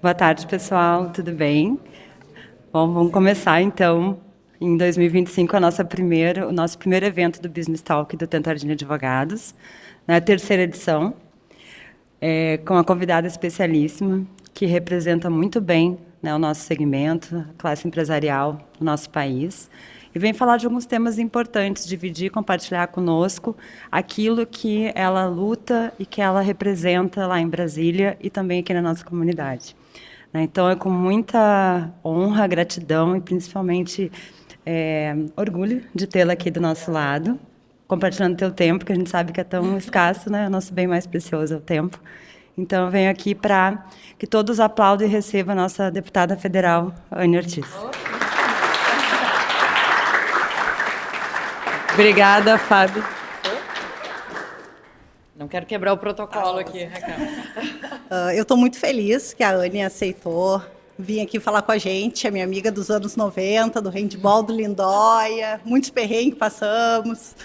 Boa tarde, pessoal. Tudo bem? Bom, vamos começar, então, em 2025, o nosso primeiro evento do Business Talk do Tentardini Advogados, na terceira edição, com uma convidada especialíssima, que representa muito bem, né, o nosso segmento, a classe empresarial do nosso país, e vem falar de alguns temas importantes, dividir e compartilhar conosco aquilo que ela luta e que ela representa lá em Brasília e também aqui na nossa comunidade. Então, é com muita honra, gratidão e, principalmente, orgulho de tê-la aqui do nosso lado, compartilhando teu tempo, que a gente sabe que é tão escasso, né? O nosso bem mais precioso é o tempo. Então, eu venho aqui para que todos aplaudam e recebam a nossa deputada federal, Anne Ortiz. Obrigada, Fábio. Não quero quebrar o protocolo aqui, Raquel. Eu estou muito feliz que a Anne aceitou vir aqui falar com a gente, é minha amiga dos anos 90, do handball do Lindóia, muitos perrengues que passamos.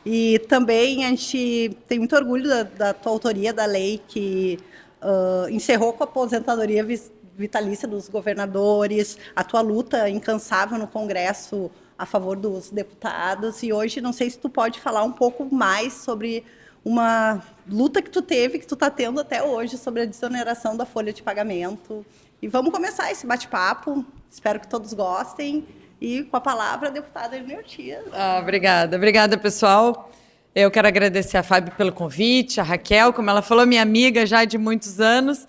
E também a gente tem muito orgulho da tua autoria da lei que encerrou com a aposentadoria vitalícia dos governadores, a tua luta incansável no Congresso a favor dos deputados. E hoje, não sei se tu pode falar um pouco mais sobre uma luta que tu teve, que tu está tendo até hoje, sobre a desoneração da folha de pagamento. E vamos começar esse bate-papo. Espero que todos gostem. E com a palavra, a deputada Anne Ortiz. Obrigada. Obrigada, pessoal. Eu quero agradecer a Fábio pelo convite, a Raquel, como ela falou, minha amiga já de muitos anos.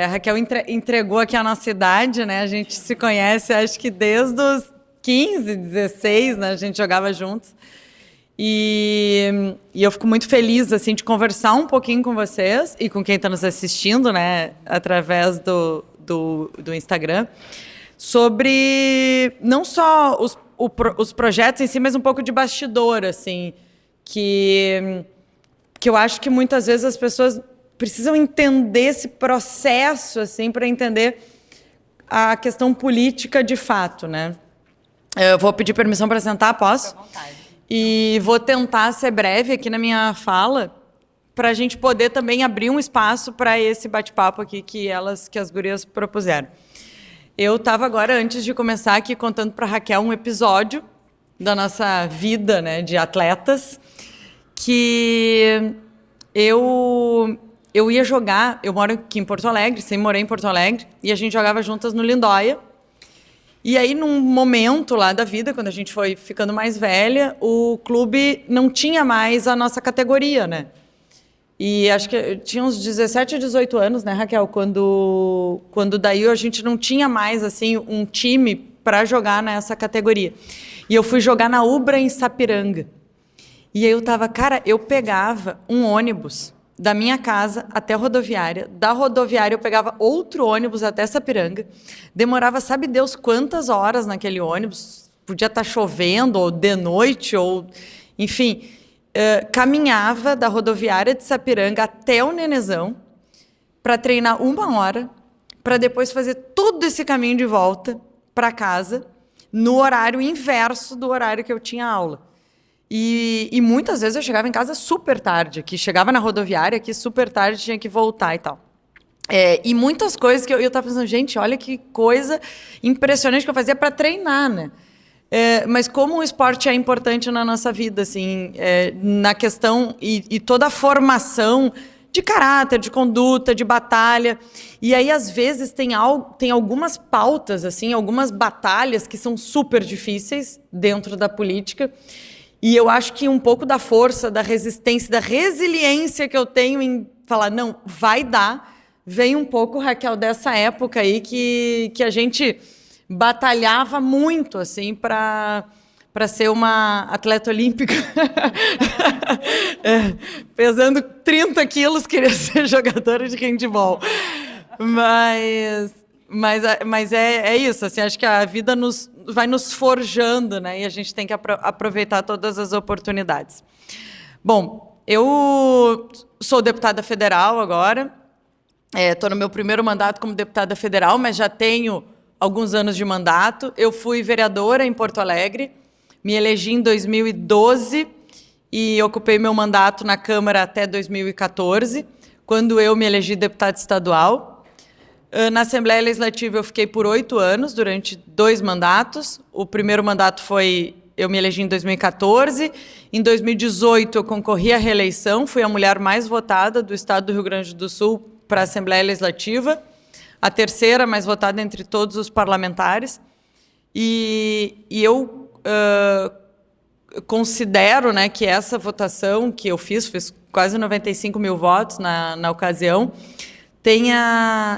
A Raquel entregou aqui a nossa idade, né? A gente se conhece, acho que desde os 15, 16, né? A gente jogava juntos. E eu fico muito feliz assim, de conversar um pouquinho com vocês e com quem está nos assistindo, né, através do Instagram, sobre não só os projetos em si, mas um pouco de bastidor, assim, que eu acho que muitas vezes as pessoas precisam entender esse processo assim, para entender a questão política de fato, né? Eu vou pedir permissão para sentar, posso? Fica à vontade. E vou tentar ser breve aqui na minha fala, para a gente poder também abrir um espaço para esse bate-papo aqui que as gurias propuseram. Eu estava agora, antes de começar aqui, contando para a Raquel um episódio da nossa vida, né, de atletas, que eu ia jogar, eu moro aqui em Porto Alegre, sempre morei em Porto Alegre, e a gente jogava juntas no Lindóia. E aí, num momento lá da vida, quando a gente foi ficando mais velha, o clube não tinha mais a nossa categoria, né? E acho que eu tinha uns 17 a 18 anos, né, Raquel? Quando daí a gente não tinha mais, assim, um time para jogar nessa categoria. E eu fui jogar na Ubra, em Sapiranga. E aí eu pegava um ônibus da minha casa até a rodoviária, da rodoviária eu pegava outro ônibus até Sapiranga, demorava sabe Deus quantas horas naquele ônibus, podia estar chovendo, ou de noite, ou enfim, caminhava da rodoviária de Sapiranga até o Nenezão, para treinar 1 hora, para depois fazer todo esse caminho de volta para casa, no horário inverso do horário que eu tinha aula. E muitas vezes eu chegava em casa super tarde, que chegava na rodoviária, que super tarde tinha que voltar e tal. E muitas coisas que eu estava pensando, gente, olha que coisa impressionante que eu fazia para treinar, né? Mas como o esporte é importante na nossa vida, assim, na questão e toda a formação de caráter, de conduta, de batalha. E aí, às vezes, tem algumas pautas, assim, algumas batalhas que são super difíceis dentro da política. E eu acho que um pouco da força, da resistência, da resiliência que eu tenho em falar, não, vai dar, vem um pouco, Raquel, dessa época aí que a gente batalhava muito, assim, para ser uma atleta olímpica. Pesando 30 quilos, queria ser jogadora de handball. Mas é isso, assim, acho que a vida vai nos forjando, né? E a gente tem que aproveitar todas as oportunidades. Bom, eu sou deputada federal agora, estou no meu primeiro mandato como deputada federal, mas já tenho alguns anos de mandato. Eu fui vereadora em Porto Alegre, me elegi em 2012 e ocupei meu mandato na Câmara até 2014, quando eu me elegi deputada estadual. Na Assembleia Legislativa eu fiquei por 8 anos, durante 2 mandatos. O primeiro mandato eu me elegi em 2014. Em 2018 eu concorri à reeleição, fui a mulher mais votada do estado do Rio Grande do Sul para a Assembleia Legislativa, a terceira mais votada entre todos os parlamentares. E eu considero, né, que essa votação que eu fiz quase 95 mil votos na ocasião,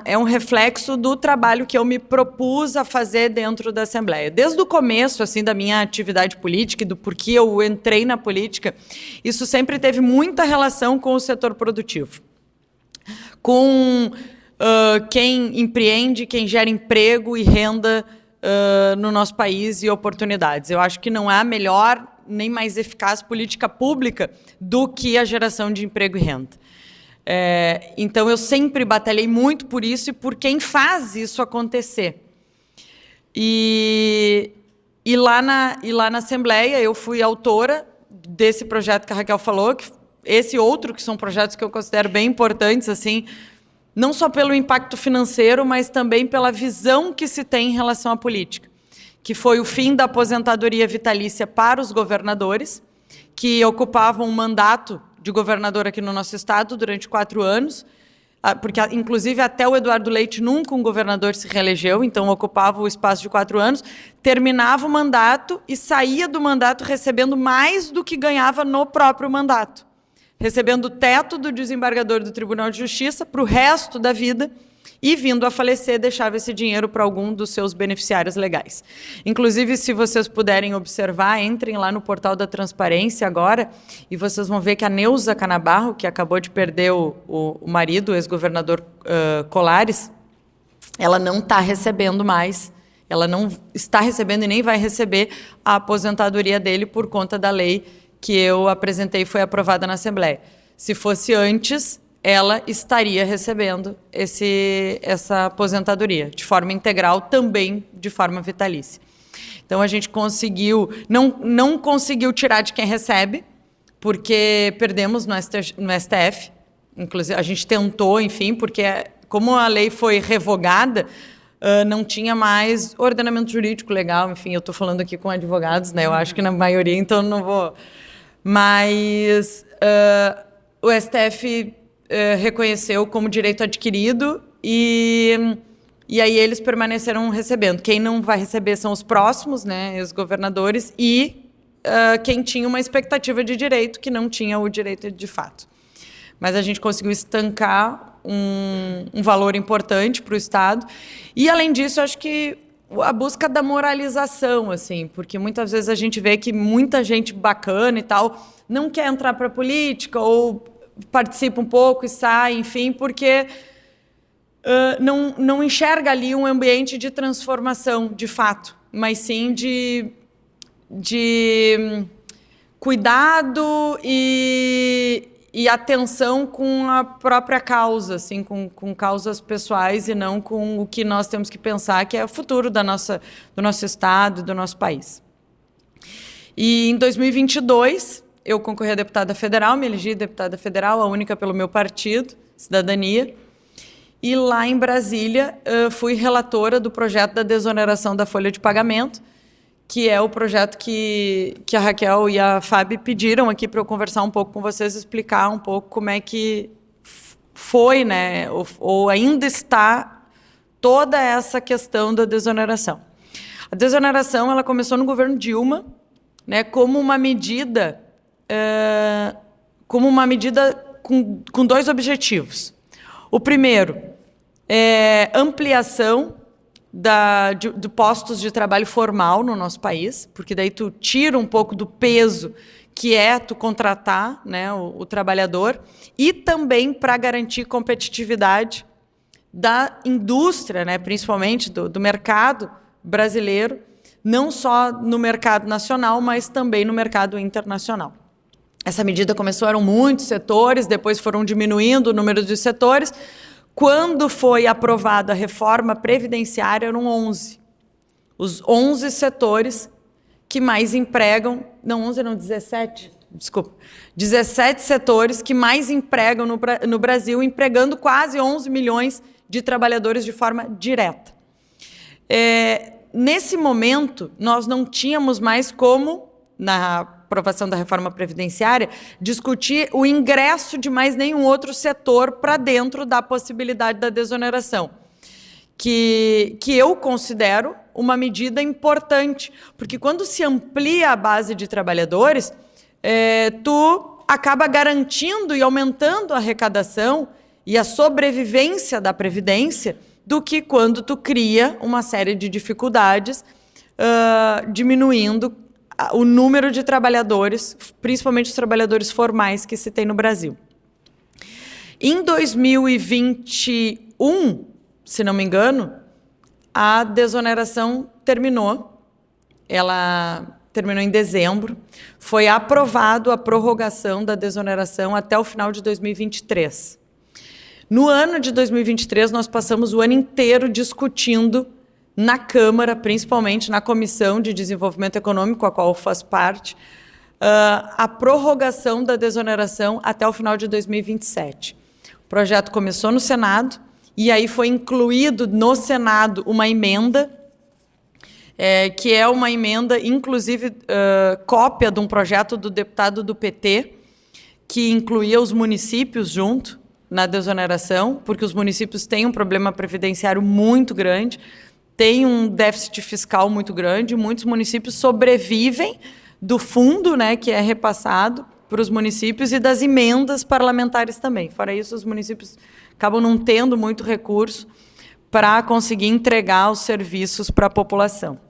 é um reflexo do trabalho que eu me propus a fazer dentro da Assembleia. Desde o começo, assim, da minha atividade política e do porquê eu entrei na política, isso sempre teve muita relação com o setor produtivo, com quem empreende, quem gera emprego e renda no nosso país e oportunidades. Eu acho que não há melhor nem mais eficaz política pública do que a geração de emprego e renda. Então, eu sempre batalhei muito por isso e por quem faz isso acontecer. E lá na Assembleia, eu fui autora desse projeto que a Raquel falou, esse outro, que são projetos que eu considero bem importantes, assim, não só pelo impacto financeiro, mas também pela visão que se tem em relação à política, que foi o fim da aposentadoria vitalícia para os governadores, que ocupavam um mandato de governador aqui no nosso estado durante 4 anos, porque, inclusive, até o Eduardo Leite nunca um governador se reelegeu, então ocupava o espaço de 4 anos, terminava o mandato e saía do mandato recebendo mais do que ganhava no próprio mandato, recebendo o teto do desembargador do Tribunal de Justiça para o resto da vida, e, vindo a falecer, deixava esse dinheiro para algum dos seus beneficiários legais. Inclusive, se vocês puderem observar, entrem lá no portal da Transparência agora, e vocês vão ver que a Neuza Canabarro, que acabou de perder o marido, o ex-governador Colares, ela não está recebendo mais, ela não está recebendo e nem vai receber a aposentadoria dele por conta da lei que eu apresentei e foi aprovada na Assembleia. Se fosse antes, ela estaria recebendo essa aposentadoria de forma integral, também de forma vitalícia. Então, a gente conseguiu, não conseguiu tirar de quem recebe, porque perdemos no STF, inclusive a gente tentou, enfim, porque como a lei foi revogada, não tinha mais ordenamento jurídico legal, enfim, eu estou falando aqui com advogados, né? Eu acho que na maioria, então não vou... Mas o STF... reconheceu como direito adquirido e aí eles permaneceram recebendo. Quem não vai receber são os próximos, né, os governadores, e quem tinha uma expectativa de direito que não tinha o direito de fato. Mas a gente conseguiu estancar um valor importante para o Estado. E, além disso, acho que a busca da moralização, assim, porque muitas vezes a gente vê que muita gente bacana e tal não quer entrar para a política ou participa um pouco e sai, enfim, porque não enxerga ali um ambiente de transformação, de fato, mas sim de cuidado e atenção com a própria causa, assim, com causas pessoais e não com o que nós temos que pensar, que é o futuro do nosso estado, do nosso país. E em 2022... eu concorri a deputada federal, me elegi deputada federal, a única pelo meu partido, Cidadania. E lá em Brasília, fui relatora do projeto da desoneração da folha de pagamento, que é o projeto que a Raquel e a Fábio pediram aqui para eu conversar um pouco com vocês, explicar um pouco como é que foi, né, ou ainda está toda essa questão da desoneração. A desoneração, ela começou no governo Dilma, né, como uma medida com 2 objetivos. O primeiro é ampliação de postos de trabalho formal no nosso país, porque daí tu tira um pouco do peso que é tu contratar, né, o trabalhador, e também para garantir competitividade da indústria, né, principalmente do mercado brasileiro, não só no mercado nacional, mas também no mercado internacional. Essa medida começou, eram muitos setores, depois foram diminuindo o número de setores. Quando foi aprovada a reforma previdenciária, eram 11. Os 11 setores que mais empregam... Não, 11 não, 17. Desculpa. 17 setores que mais empregam no Brasil, empregando quase 11 milhões de trabalhadores de forma direta. Nesse momento, nós não tínhamos mais como, na aprovação da reforma previdenciária, discutir o ingresso de mais nenhum outro setor para dentro da possibilidade da desoneração, que eu considero uma medida importante, porque quando se amplia a base de trabalhadores, tu acaba garantindo e aumentando a arrecadação e a sobrevivência da Previdência do que quando tu cria uma série de dificuldades, diminuindo o número de trabalhadores, principalmente os trabalhadores formais que se tem no Brasil. Em 2021, se não me engano, a desoneração terminou. Ela terminou em dezembro. Foi aprovado a prorrogação da desoneração até o final de 2023. No ano de 2023, nós passamos o ano inteiro discutindo na Câmara, principalmente na Comissão de Desenvolvimento Econômico, a qual eu faço parte, a prorrogação da desoneração até o final de 2027. O projeto começou no Senado e aí foi incluído no Senado uma emenda, que é uma emenda, inclusive, cópia de um projeto do deputado do PT, que incluía os municípios junto na desoneração, porque os municípios têm um problema previdenciário muito grande, têm um déficit fiscal muito grande, muitos municípios sobrevivem do fundo, né, que é repassado para os municípios e das emendas parlamentares também. Fora isso, os municípios acabam não tendo muito recurso para conseguir entregar os serviços para a população.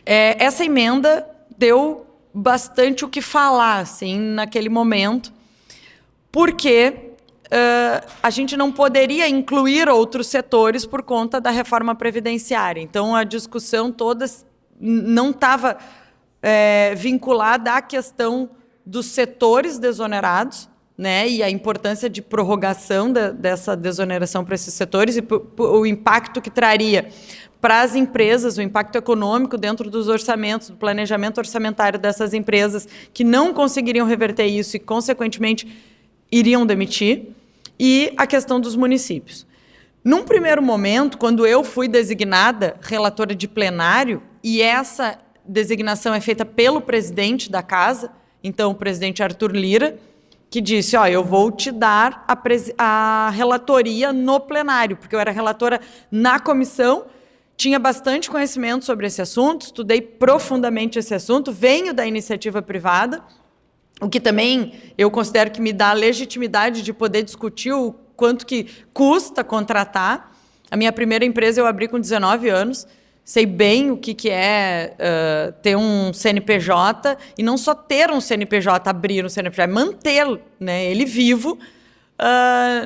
Essa emenda deu bastante o que falar, assim, naquele momento, porque a gente não poderia incluir outros setores por conta da reforma previdenciária. Então, a discussão toda não estava vinculada à questão dos setores desonerados, né, e a importância de prorrogação dessa desoneração para esses setores e o impacto que traria para as empresas, o impacto econômico dentro dos orçamentos, do planejamento orçamentário dessas empresas que não conseguiriam reverter isso e, consequentemente, iriam demitir, e a questão dos municípios. Num primeiro momento, quando eu fui designada relatora de plenário, e essa designação é feita pelo presidente da casa, então o presidente Arthur Lira, que disse, eu vou te dar a relatoria no plenário, porque eu era relatora na comissão, tinha bastante conhecimento sobre esse assunto, estudei profundamente esse assunto, venho da iniciativa privada, o que também eu considero que me dá a legitimidade de poder discutir o quanto que custa contratar. A minha primeira empresa eu abri com 19 anos, sei bem o que é ter um CNPJ, e não só ter um CNPJ, abrir um CNPJ, mantê-lo, né, ele vivo,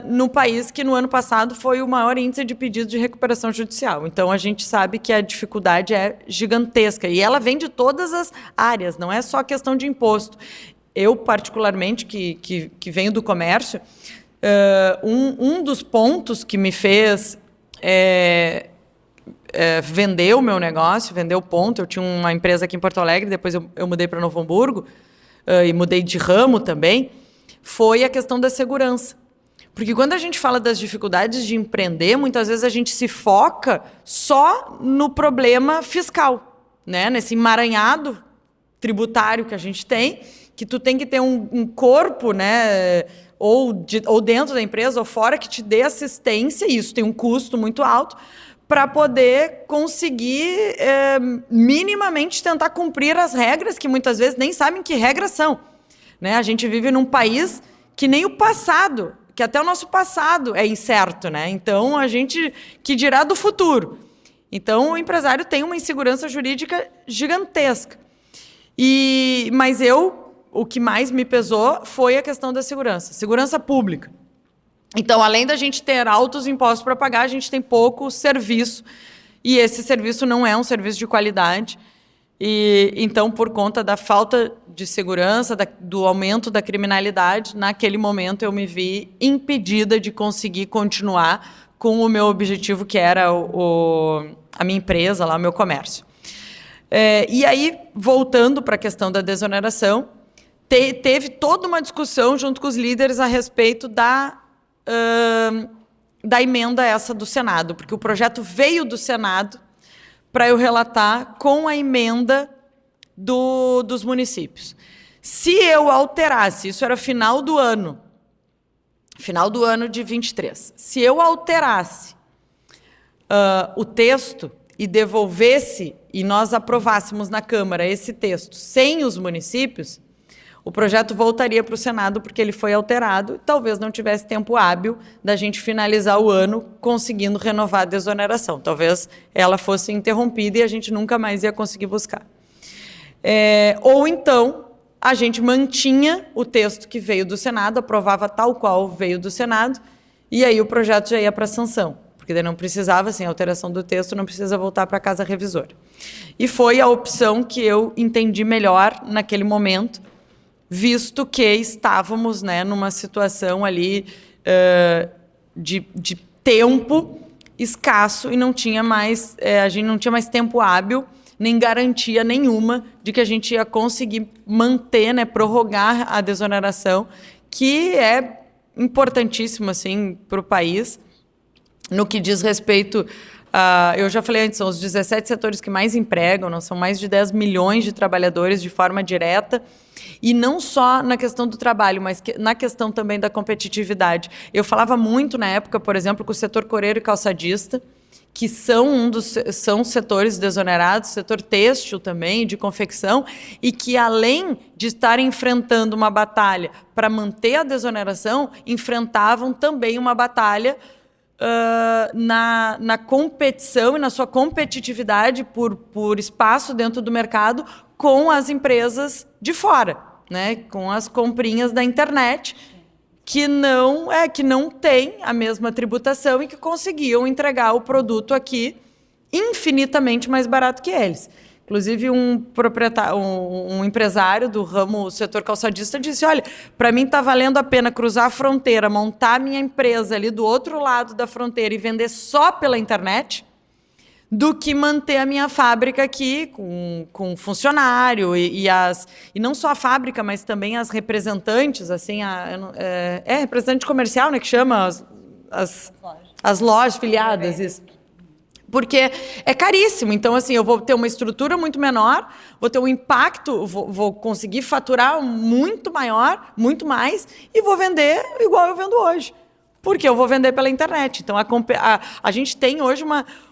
no país que no ano passado foi o maior índice de pedidos de recuperação judicial. Então, a gente sabe que a dificuldade é gigantesca, e ela vem de todas as áreas, não é só questão de imposto. Eu, particularmente, que venho do comércio, um dos pontos que me fez vender o meu negócio, vender o ponto, eu tinha uma empresa aqui em Porto Alegre, depois eu mudei para Novo Hamburgo, e mudei de ramo também, foi a questão da segurança. Porque quando a gente fala das dificuldades de empreender, muitas vezes a gente se foca só no problema fiscal, né? Nesse emaranhado tributário que a gente tem, que tu tem que ter um corpo, né, ou dentro da empresa ou fora, que te dê assistência, e isso tem um custo muito alto, para poder conseguir minimamente tentar cumprir as regras, que muitas vezes nem sabem que regras são. Né? A gente vive num país que nem o passado, que até o nosso passado é incerto, né? Então, a gente que dirá do futuro. Então, o empresário tem uma insegurança jurídica gigantesca. Mas o que mais me pesou foi a questão da segurança pública. Então, além da gente ter altos impostos para pagar, a gente tem pouco serviço, e esse serviço não é um serviço de qualidade. E então, por conta da falta de segurança, do aumento da criminalidade, naquele momento eu me vi impedida de conseguir continuar com o meu objetivo, que era a minha empresa, lá, o meu comércio. E aí, voltando para a questão da desoneração, teve toda uma discussão junto com os líderes a respeito da emenda essa do Senado, porque o projeto veio do Senado para eu relatar com a emenda dos municípios. Se eu alterasse, isso era final do ano de 23, se eu alterasse o texto e devolvesse, e nós aprovássemos na Câmara esse texto sem os municípios, o projeto voltaria para o Senado porque ele foi alterado e talvez não tivesse tempo hábil da gente finalizar o ano conseguindo renovar a desoneração. Talvez ela fosse interrompida e a gente nunca mais ia conseguir buscar. Ou então, a gente mantinha o texto que veio do Senado, aprovava tal qual veio do Senado, e aí o projeto já ia para a sanção, porque daí não precisava, sem alteração do texto, não precisa voltar para a Casa Revisora. E foi a opção que eu entendi melhor naquele momento, visto que estávamos, né, numa situação ali de tempo escasso e não tinha mais, a gente não tinha mais tempo hábil, nem garantia nenhuma de que a gente ia conseguir manter, né, prorrogar a desoneração, que é importantíssimo assim, para o país, no que diz respeito eu já falei antes, são os 17 setores que mais empregam, não são mais de 10 milhões de trabalhadores de forma direta, e não só na questão do trabalho, mas na questão também da competitividade. Eu falava muito na época, por exemplo, com o setor coreiro e calçadista, que são setores desonerados, setor têxtil também, de confecção, e que além de estar enfrentando uma batalha para manter a desoneração, enfrentavam também uma batalha na competição e na sua competitividade por espaço dentro do mercado com as empresas de fora, né? Com as comprinhas da internet, que não têm a mesma tributação e que conseguiam entregar o produto aqui infinitamente mais barato que eles. Inclusive, um empresário do ramo setor calçadista disse, olha, para mim está valendo a pena cruzar a fronteira, montar minha empresa ali do outro lado da fronteira e vender só pela internet, do que manter a minha fábrica aqui com funcionário e não só a fábrica, mas também as representantes, assim, representante comercial, né, que chama as lojas filiadas, isso. Porque é caríssimo, então assim, eu vou ter uma estrutura muito menor, vou ter um impacto, vou conseguir faturar muito maior, muito mais, e vou vender igual eu vendo hoje, porque eu vou vender pela internet. Então a gente tem hoje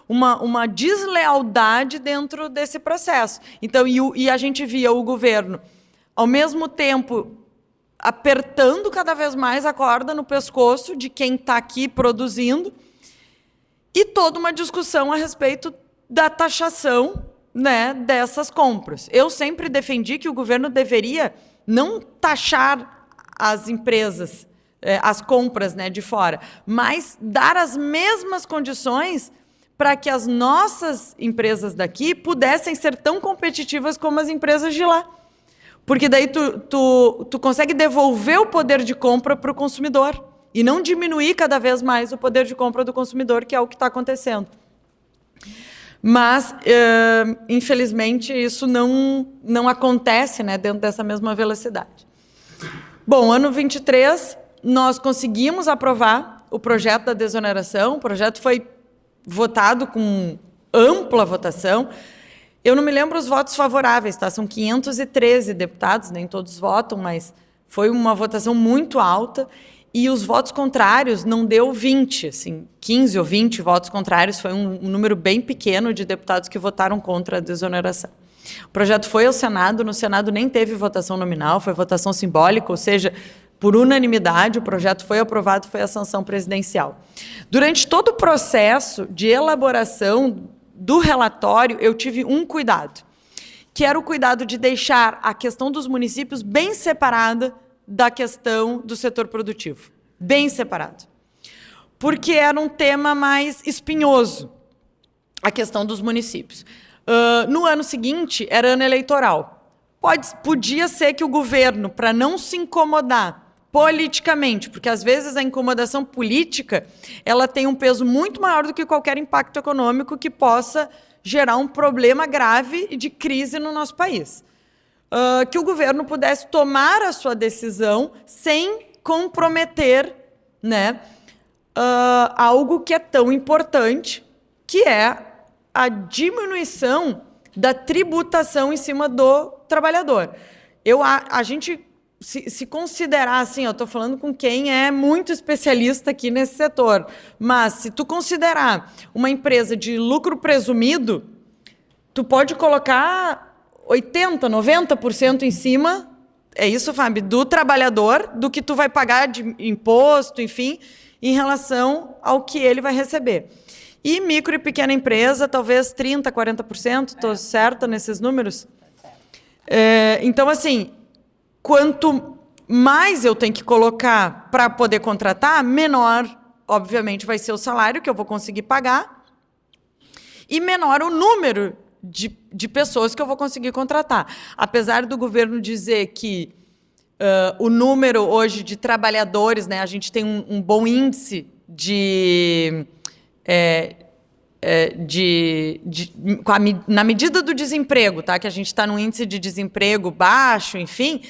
uma deslealdade dentro desse processo. Então, e a gente via o governo, ao mesmo tempo, apertando cada vez mais a corda no pescoço de quem está aqui produzindo, e toda uma discussão a respeito da taxação, né, dessas compras. Eu sempre defendi que o governo deveria não taxar as empresas, as compras, né, de fora, mas dar as mesmas condições para que as nossas empresas daqui pudessem ser tão competitivas como as empresas de lá. Porque daí tu consegue devolver o poder de compra para o consumidor e não diminuir cada vez mais o poder de compra do consumidor, que é o que está acontecendo. Mas, infelizmente, isso não acontece, né, dentro dessa mesma velocidade. Bom, ano 23, nós conseguimos aprovar o projeto da desoneração, o projeto foi votado com ampla votação. Eu não me lembro os votos favoráveis, tá? São 513 deputados, nem todos votam, mas foi uma votação muito alta. E os votos contrários não deu 20, assim, 15 ou 20 votos contrários, foi um número bem pequeno de deputados que votaram contra a desoneração. O projeto foi ao Senado, no Senado nem teve votação nominal, foi votação simbólica, ou seja, por unanimidade, o projeto foi aprovado, foi a sanção presidencial. Durante todo o processo de elaboração do relatório, eu tive um cuidado, que era o cuidado de deixar a questão dos municípios bem separada da questão do setor produtivo, bem separado. Porque era um tema mais espinhoso, a questão dos municípios. No ano seguinte, era ano eleitoral. Podia ser que o governo, para não se incomodar politicamente, porque às vezes a incomodação política ela tem um peso muito maior do que qualquer impacto econômico que possa gerar um problema grave de crise no nosso país. Que o governo pudesse tomar a sua decisão sem comprometer, né, algo que é tão importante, que é a diminuição da tributação em cima do trabalhador. A gente, se considerar assim, eu estou falando com quem é muito especialista aqui nesse setor, mas se tu considerar uma empresa de lucro presumido, tu pode colocar 80%, 90% em cima, é isso, Fábio, do trabalhador, do que tu vai pagar de imposto, enfim, em relação ao que ele vai receber. E micro e pequena empresa, talvez 30%, 40%, estou certa nesses números? Então, assim, quanto mais eu tenho que colocar para poder contratar, menor, obviamente, vai ser o salário que eu vou conseguir pagar e menor o número de pessoas que eu vou conseguir contratar. Apesar do governo dizer que o número hoje de trabalhadores, né, a gente tem um bom índice na medida do desemprego, tá? Que a gente está num índice de desemprego baixo, enfim,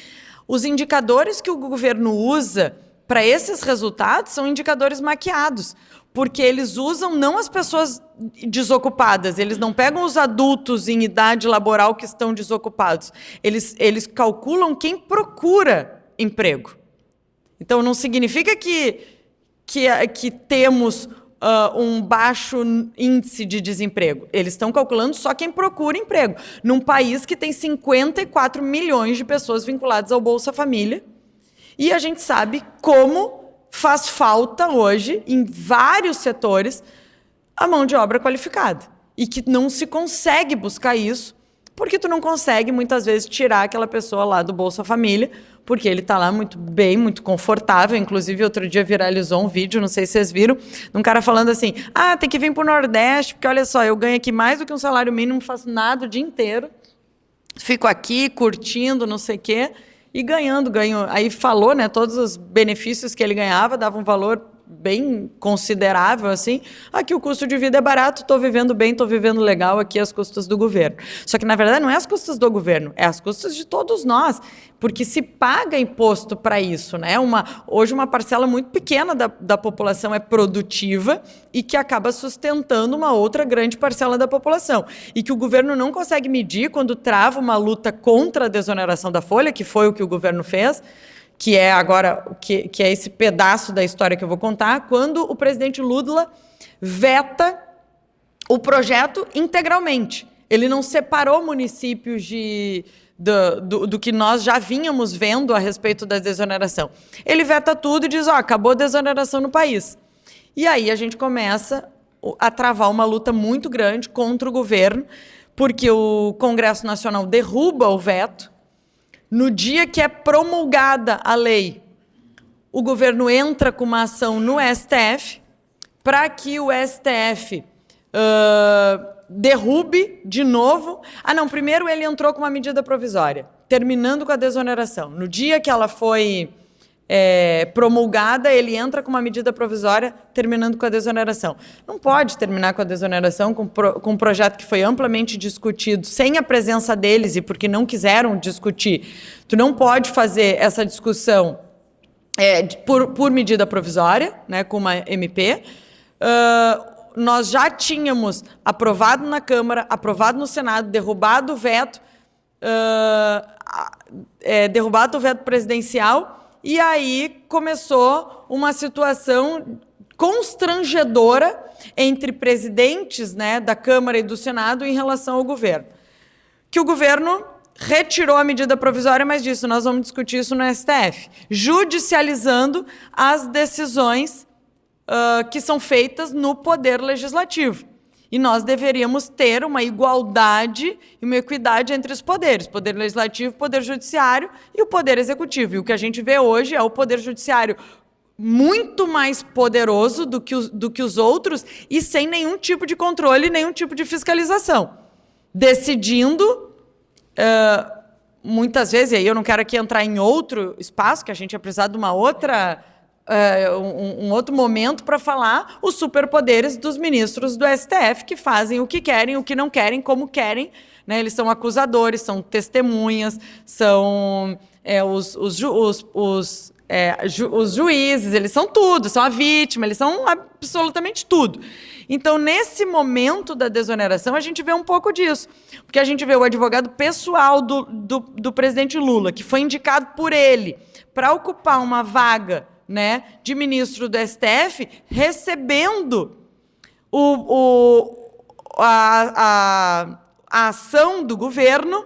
os indicadores que o governo usa para esses resultados são indicadores maquiados, porque eles usam não as pessoas desocupadas, eles não pegam os adultos em idade laboral que estão desocupados, eles calculam quem procura emprego. Então, não significa que temos um baixo índice de desemprego. Eles estão calculando só quem procura emprego, num país que tem 54 milhões de pessoas vinculadas ao Bolsa Família, e a gente sabe como faz falta hoje, em vários setores, a mão de obra qualificada. E que não se consegue buscar isso, porque tu não consegue, muitas vezes, tirar aquela pessoa lá do Bolsa Família, porque ele está lá muito bem, muito confortável. Inclusive, outro dia viralizou um vídeo, não sei se vocês viram, de um cara falando assim, tem que vir para o Nordeste, porque olha só, eu ganho aqui mais do que um salário mínimo, não faço nada o dia inteiro, fico aqui curtindo, não sei o quê, e ganho. Aí falou, né, todos os benefícios que ele ganhava, dava um valor bem considerável, assim. Aqui o custo de vida é barato, estou vivendo bem, estou vivendo legal aqui às custas do governo. Só que, na verdade, não é às custas do governo, é às custas de todos nós, porque se paga imposto para isso, né? Hoje uma parcela muito pequena da população é produtiva e que acaba sustentando uma outra grande parcela da população. E que o governo não consegue medir quando trava uma luta contra a desoneração da folha, que foi o que o governo fez, que é agora, que é esse pedaço da história que eu vou contar, quando o presidente Lula veta o projeto integralmente. Ele não separou municípios do que nós já vínhamos vendo a respeito da desoneração. Ele veta tudo e diz, acabou a desoneração no país. E aí a gente começa a travar uma luta muito grande contra o governo, porque o Congresso Nacional derruba o veto. No dia que é promulgada a lei, o governo entra com uma ação no STF para que o STF derrube de novo. Primeiro ele entrou com uma medida provisória, terminando com a desoneração. No dia que ela foi promulgada, ele entra com uma medida provisória, terminando com a desoneração. Não pode terminar com a desoneração com um projeto que foi amplamente discutido, sem a presença deles e porque não quiseram discutir. Tu não pode fazer essa discussão por medida provisória, né, com uma MP. Nós já tínhamos aprovado na Câmara, aprovado no Senado, derrubado o veto presidencial. E aí começou uma situação constrangedora entre presidentes, né, da Câmara e do Senado em relação ao governo. Que o governo retirou a medida provisória, mas disse, nós vamos discutir isso no STF, judicializando as decisões que são feitas no Poder Legislativo. E nós deveríamos ter uma igualdade e uma equidade entre os poderes, Poder Legislativo, Poder Judiciário e o Poder Executivo. E o que a gente vê hoje é o Poder Judiciário muito mais poderoso do que os outros e sem nenhum tipo de controle, nenhum tipo de fiscalização. Decidindo, muitas vezes, e aí eu não quero aqui entrar em outro espaço, que a gente ia precisar de uma outra... um outro momento para falar os superpoderes dos ministros do STF que fazem o que querem, o que não querem, como querem, né? Eles são acusadores, são testemunhas, são os juízes, eles são tudo, são a vítima, eles são absolutamente tudo. Então, nesse momento da desoneração, a gente vê um pouco disso. Porque a gente vê o advogado pessoal do presidente Lula, que foi indicado por ele para ocupar uma vaga, né, de ministro do STF, recebendo a ação do governo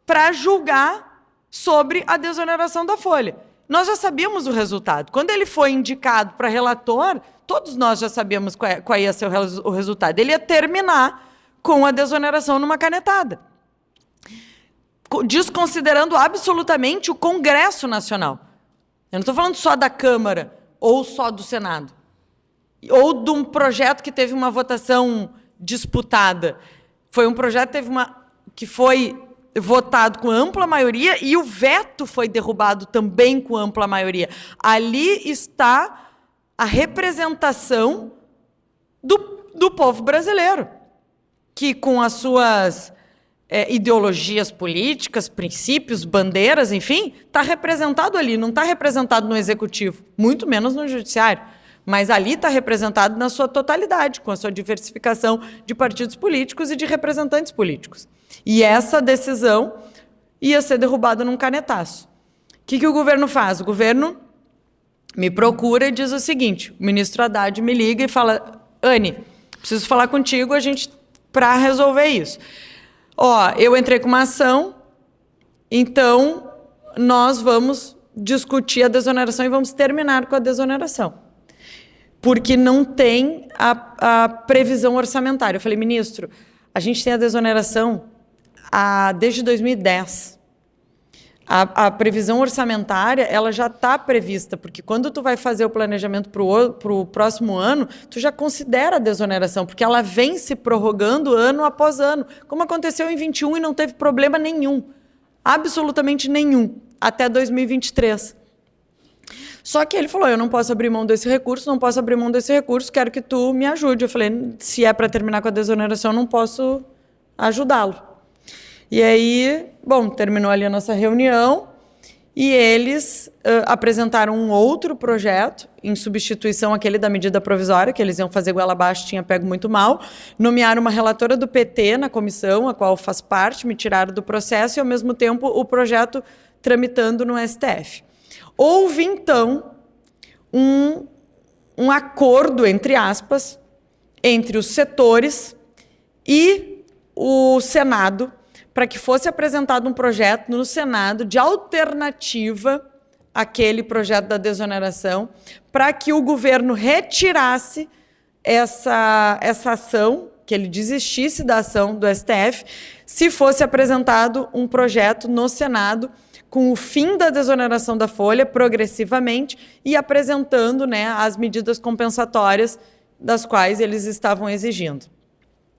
para julgar sobre a desoneração da folha. Nós já sabíamos o resultado. Quando ele foi indicado para relator, todos nós já sabíamos qual ia ser o resultado. Ele ia terminar com a desoneração numa canetada, desconsiderando absolutamente o Congresso Nacional. Eu não estou falando só da Câmara ou só do Senado, ou de um projeto que teve uma votação disputada. Foi um projeto que foi votado com ampla maioria e o veto foi derrubado também com ampla maioria. Ali está a representação do povo brasileiro, que com as suas ideologias políticas, princípios, bandeiras, enfim, está representado ali, não está representado no executivo, muito menos no judiciário, mas ali está representado na sua totalidade, com a sua diversificação de partidos políticos e de representantes políticos. E essa decisão ia ser derrubada num canetaço. O que o governo faz? O governo me procura e diz o seguinte, o ministro Haddad me liga e fala, Anne, preciso falar contigo para resolver isso. Eu entrei com uma ação, então nós vamos discutir a desoneração e vamos terminar com a desoneração. Porque não tem a previsão orçamentária. Eu falei, ministro, a gente tem a desoneração desde 2010. A previsão orçamentária ela já está prevista, porque quando tu vai fazer o planejamento para o próximo ano, tu já considera a desoneração, porque ela vem se prorrogando ano após ano, como aconteceu em 21 e não teve problema nenhum, absolutamente nenhum, até 2023. Só que ele falou, eu não posso abrir mão desse recurso, quero que tu me ajude. Eu falei, se é para terminar com a desoneração, eu não posso ajudá-lo. E aí, terminou ali a nossa reunião e eles apresentaram um outro projeto em substituição àquele da medida provisória, que eles iam fazer goela abaixo, tinha pego muito mal. Nomearam uma relatora do PT na comissão, a qual faz parte, me tiraram do processo e, ao mesmo tempo, o projeto tramitando no STF. Houve, então, um acordo, entre aspas, entre os setores e o Senado, para que fosse apresentado um projeto no Senado de alternativa àquele projeto da desoneração, para que o governo retirasse essa ação, que ele desistisse da ação do STF, se fosse apresentado um projeto no Senado com o fim da desoneração da folha progressivamente e apresentando, né, as medidas compensatórias das quais eles estavam exigindo.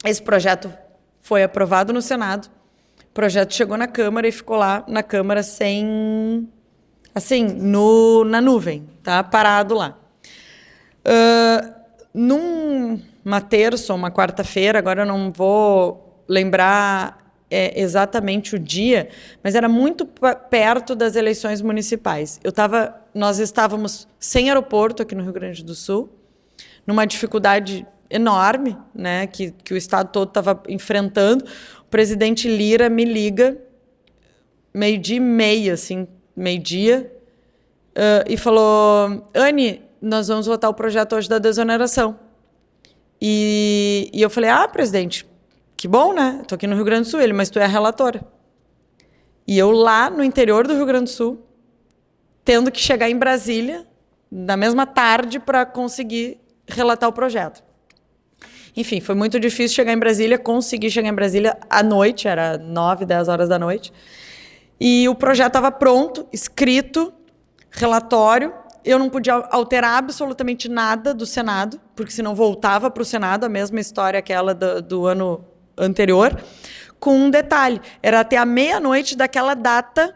Esse projeto foi aprovado no Senado, o projeto chegou na Câmara e ficou lá na Câmara sem, assim, na nuvem, tá? Parado lá. Numa terça ou uma quarta-feira, agora eu não vou lembrar exatamente o dia, mas era muito perto das eleições municipais. Nós estávamos sem aeroporto aqui no Rio Grande do Sul, numa dificuldade enorme, né, que o Estado todo estava enfrentando. O presidente Lira me liga, 12:30, assim, meio-dia, e falou, Anne, nós vamos votar o projeto hoje da desoneração. E eu falei, presidente, que bom, né? Estou aqui no Rio Grande do Sul, mas tu é a relatora. E eu lá no interior do Rio Grande do Sul, tendo que chegar em Brasília, na mesma tarde, para conseguir relatar o projeto. Enfim, foi muito difícil chegar em Brasília, consegui chegar em Brasília à noite, era 9, 10 horas da noite. E o projeto estava pronto, escrito, relatório. Eu não podia alterar absolutamente nada do Senado, porque senão voltava para o Senado, a mesma história aquela do ano anterior, com um detalhe. Era até a meia-noite daquela data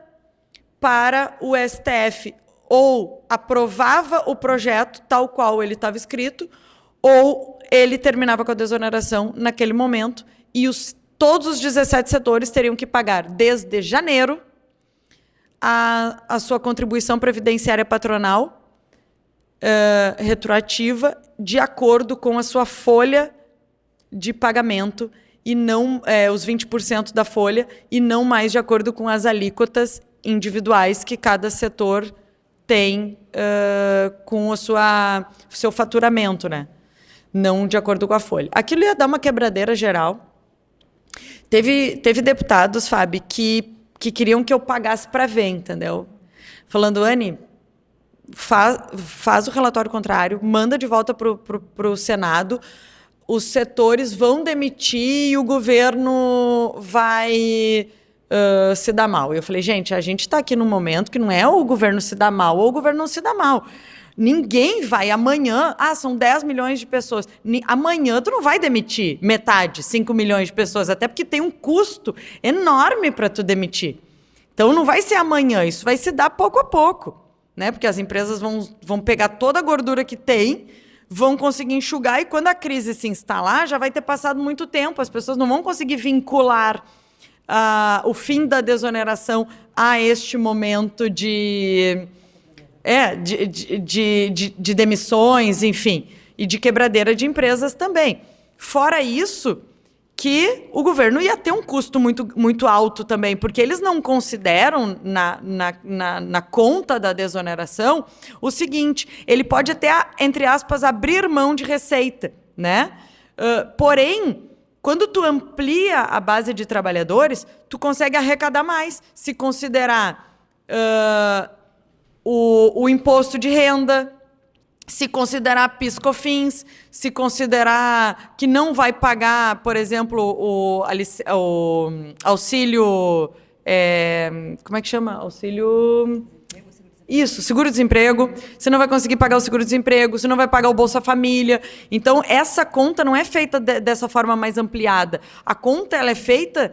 para o STF ou aprovava o projeto tal qual ele estava escrito, ou ele terminava com a desoneração naquele momento e todos os 17 setores teriam que pagar desde janeiro a sua contribuição previdenciária patronal retroativa de acordo com a sua folha de pagamento e não os 20% da folha e não mais de acordo com as alíquotas individuais que cada setor tem com o seu faturamento, né? Não de acordo com a folha. Aquilo ia dar uma quebradeira geral. Teve deputados, Fábio, que queriam que eu pagasse para ver, entendeu? Falando, Anne, faz o relatório contrário, manda de volta para o Senado, os setores vão demitir e o governo vai se dar mal. Eu falei, gente, a gente está aqui num momento que não é o governo se dá mal ou o governo não se dá mal. Ninguém vai amanhã... são 10 milhões de pessoas. Amanhã tu não vai demitir metade, 5 milhões de pessoas, até porque tem um custo enorme para tu demitir. Então não vai ser amanhã, isso vai se dar pouco a pouco, né? Porque as empresas vão pegar toda a gordura que tem, vão conseguir enxugar e quando a crise se instalar, já vai ter passado muito tempo. As pessoas não vão conseguir vincular o fim da desoneração a este momento de demissões, enfim, e de quebradeira de empresas também. Fora isso, que o governo ia ter um custo muito, muito alto também, porque eles não consideram na conta da desoneração o seguinte, ele pode até, entre aspas, abrir mão de receita, né? Porém, quando tu amplia a base de trabalhadores, tu consegue arrecadar mais, se considerar o imposto de renda, se considerar PIS/COFINS, se considerar que não vai pagar, por exemplo, o auxílio... como é que chama? Auxílio... Isso, seguro-desemprego. Você não vai conseguir pagar o seguro-desemprego, você não vai pagar o Bolsa Família. Então, essa conta não é feita dessa forma mais ampliada. A conta ela é feita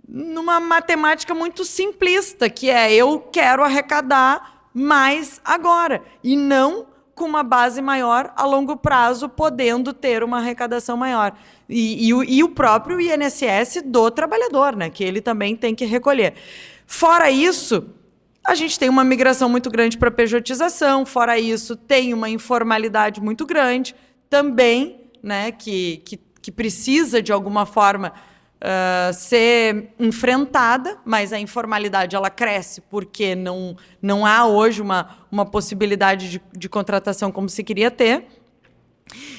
numa matemática muito simplista, que é eu quero arrecadar mais agora, e não com uma base maior a longo prazo, podendo ter uma arrecadação maior. E o próprio INSS do trabalhador, né, que ele também tem que recolher. Fora isso, a gente tem uma migração muito grande para a pejotização, fora isso, tem uma informalidade muito grande também, né, que precisa, de alguma forma, ser enfrentada, mas a informalidade ela cresce porque não há hoje uma possibilidade de contratação como se queria ter.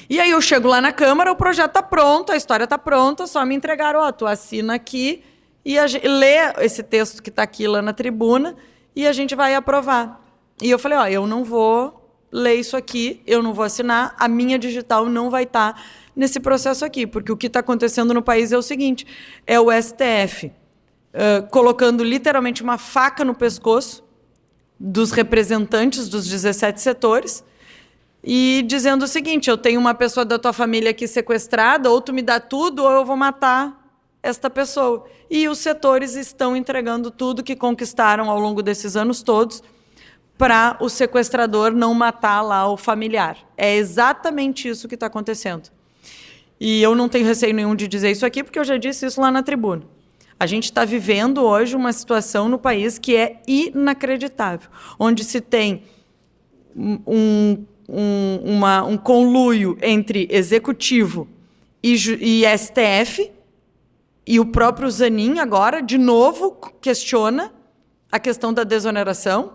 E aí eu chego lá na Câmara, o projeto está pronto, a história está pronta, só me entregaram, tu assina aqui e lê esse texto que está aqui lá na tribuna e a gente vai aprovar. E eu falei, eu não vou ler isso aqui, eu não vou assinar, a minha digital não vai estar nesse processo aqui, porque o que está acontecendo no país é o seguinte, é o STF colocando literalmente uma faca no pescoço dos representantes dos 17 setores e dizendo o seguinte, eu tenho uma pessoa da tua família aqui sequestrada, ou tu me dá tudo, ou eu vou matar esta pessoa. E os setores estão entregando tudo que conquistaram ao longo desses anos todos para o sequestrador não matar lá o familiar. É exatamente isso que está acontecendo. E eu não tenho receio nenhum de dizer isso aqui, porque eu já disse isso lá na tribuna. A gente está vivendo hoje uma situação no país que é inacreditável, onde se tem um conluio entre executivo e STF, e o próprio Zanin agora, de novo, questiona a questão da desoneração,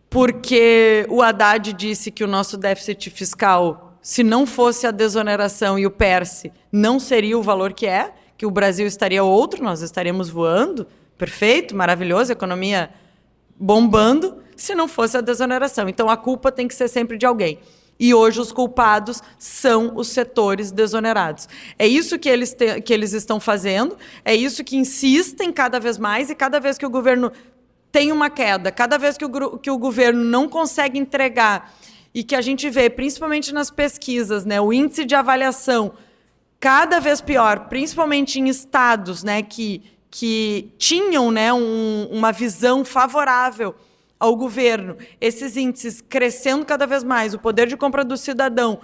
porque o Haddad disse que o nosso déficit fiscal, se não fosse a desoneração e o PERSE, não seria o valor que o Brasil estaria outro, nós estaríamos voando, perfeito, maravilhoso, economia bombando, se não fosse a desoneração. Então, a culpa tem que ser sempre de alguém. E hoje os culpados são os setores desonerados. É isso que eles estão fazendo, é isso que insistem cada vez mais, e cada vez que o governo tem uma queda, cada vez que o governo não consegue entregar, e que a gente vê, principalmente nas pesquisas, né, o índice de avaliação cada vez pior, principalmente em estados, né, que tinham, né, uma visão favorável ao governo, esses índices crescendo cada vez mais, o poder de compra do cidadão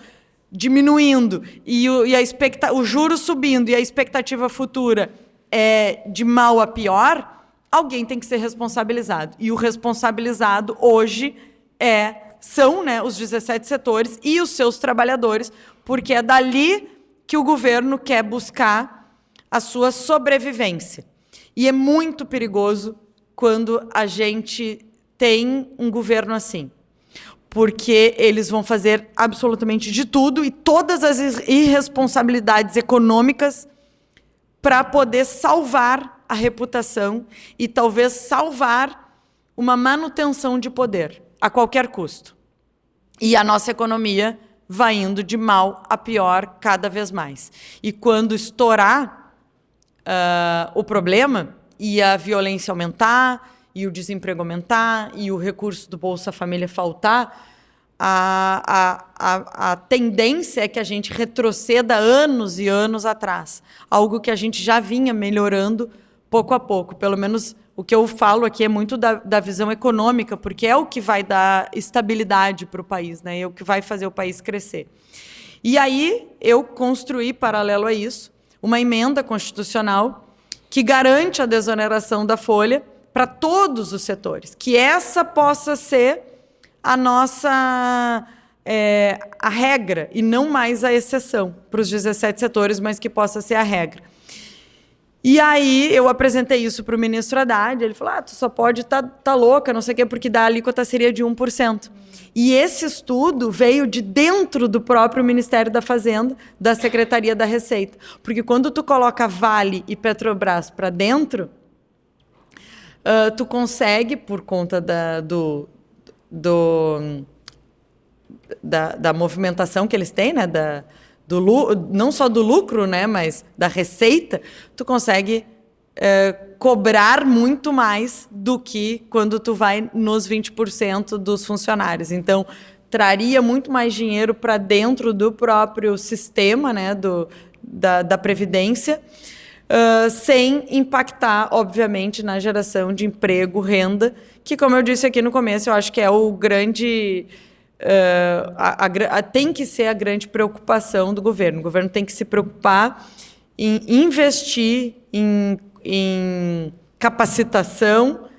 diminuindo e o juro subindo e a expectativa futura é de mal a pior, alguém tem que ser responsabilizado. E o responsabilizado hoje são, né, os 17 setores e os seus trabalhadores, porque é dali que o governo quer buscar a sua sobrevivência. E é muito perigoso quando a gente tem um governo assim, porque eles vão fazer absolutamente de tudo e todas as irresponsabilidades econômicas para poder salvar a reputação e talvez salvar uma manutenção de poder a qualquer custo. E a nossa economia vai indo de mal a pior cada vez mais. E quando estourar o problema e a violência aumentar, e o desemprego aumentar, e o recurso do Bolsa Família faltar, a tendência é que a gente retroceda anos e anos atrás. Algo que a gente já vinha melhorando pouco a pouco. Pelo menos o que eu falo aqui é muito da visão econômica, porque é o que vai dar estabilidade para o país, né? É o que vai fazer o país crescer. E aí eu construí, paralelo a isso, uma emenda constitucional que garante a desoneração da folha para todos os setores, que essa possa ser a nossa a regra e não mais a exceção para os 17 setores, mas que possa ser a regra. E aí eu apresentei isso para o ministro Haddad, ele falou, tu só pode tá louca, não sei o quê, porque da alíquota seria de 1%. E esse estudo veio de dentro do próprio Ministério da Fazenda, da Secretaria da Receita. Porque quando tu coloca Vale e Petrobras para dentro, tu consegue, por conta da movimentação que eles têm, né, não só do lucro, né, mas da receita, tu consegue cobrar muito mais do que quando tu vai nos 20% dos funcionários. Então, traria muito mais dinheiro para dentro do próprio sistema, né, da Previdência, sem impactar, obviamente, na geração de emprego, renda, que, como eu disse aqui no começo, eu acho que é o grande... tem que ser a grande preocupação do governo. O governo tem que se preocupar em investir em capacitação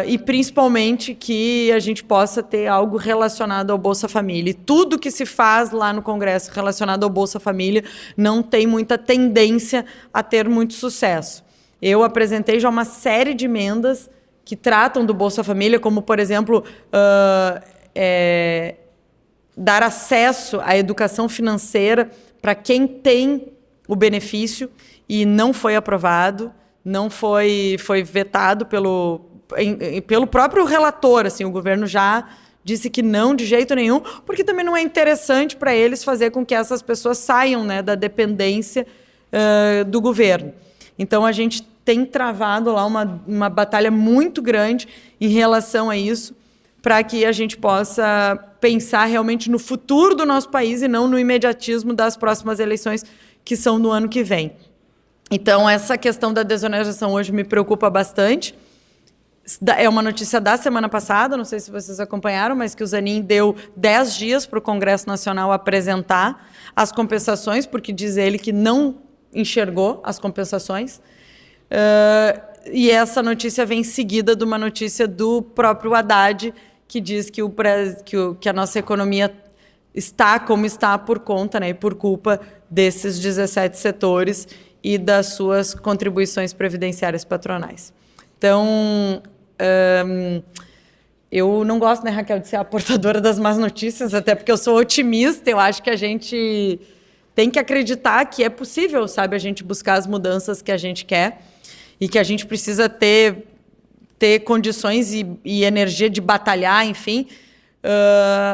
e, principalmente, que a gente possa ter algo relacionado ao Bolsa Família. E tudo que se faz lá no Congresso relacionado ao Bolsa Família não tem muita tendência a ter muito sucesso. Eu apresentei já uma série de emendas que tratam do Bolsa Família, como, por exemplo, dar acesso à educação financeira para quem tem o benefício, e não foi aprovado, não foi vetado pelo próprio relator. Assim, o governo já disse que não, de jeito nenhum, porque também não é interessante para eles fazer com que essas pessoas saiam, né, da dependência do governo. Então, a gente tem travado lá uma batalha muito grande em relação a isso, para que a gente possa pensar realmente no futuro do nosso país e não no imediatismo das próximas eleições, que são no ano que vem. Então, essa questão da desoneração hoje me preocupa bastante. É uma notícia da semana passada, não sei se vocês acompanharam, mas que o Zanin deu 10 dias para o Congresso Nacional apresentar as compensações, porque diz ele que não enxergou as compensações. E essa notícia vem seguida de uma notícia do próprio Haddad, que diz que a nossa economia está como está por conta, né, e por culpa desses 17 setores e das suas contribuições previdenciárias patronais. Então, eu não gosto, né, Raquel, de ser a portadora das más notícias, até porque eu sou otimista. Eu acho que a gente tem que acreditar que é possível, sabe, a gente buscar as mudanças que a gente quer e que a gente precisa ter condições e energia de batalhar, enfim,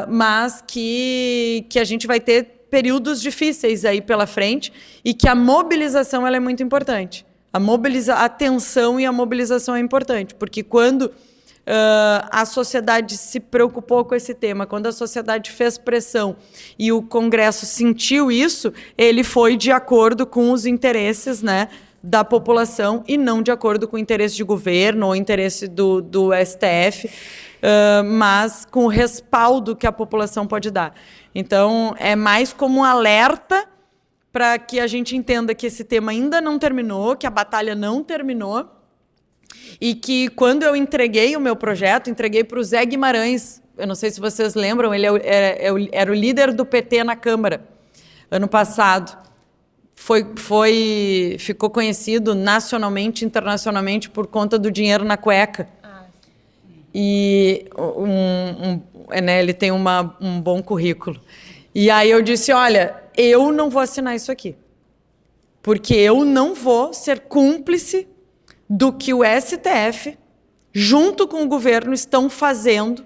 mas que a gente vai ter períodos difíceis aí pela frente e que a mobilização ela é muito importante. A atenção e a mobilização é importante, porque quando a sociedade se preocupou com esse tema, quando a sociedade fez pressão e o Congresso sentiu isso, ele foi de acordo com os interesses, né, da população e não de acordo com o interesse de governo ou interesse do STF, mas com o respaldo que a população pode dar. Então, é mais como um alerta para que a gente entenda que esse tema ainda não terminou, que a batalha não terminou E que quando eu entreguei o meu projeto, entreguei para o Zé Guimarães, eu não sei se vocês lembram, ele era o líder do PT na Câmara, ano passado. Ficou conhecido nacionalmente, internacionalmente, por conta do dinheiro na cueca. E ele tem um bom currículo. E aí eu disse, olha, eu não vou assinar isso aqui, porque eu não vou ser cúmplice do que o STF, junto com o governo, estão fazendo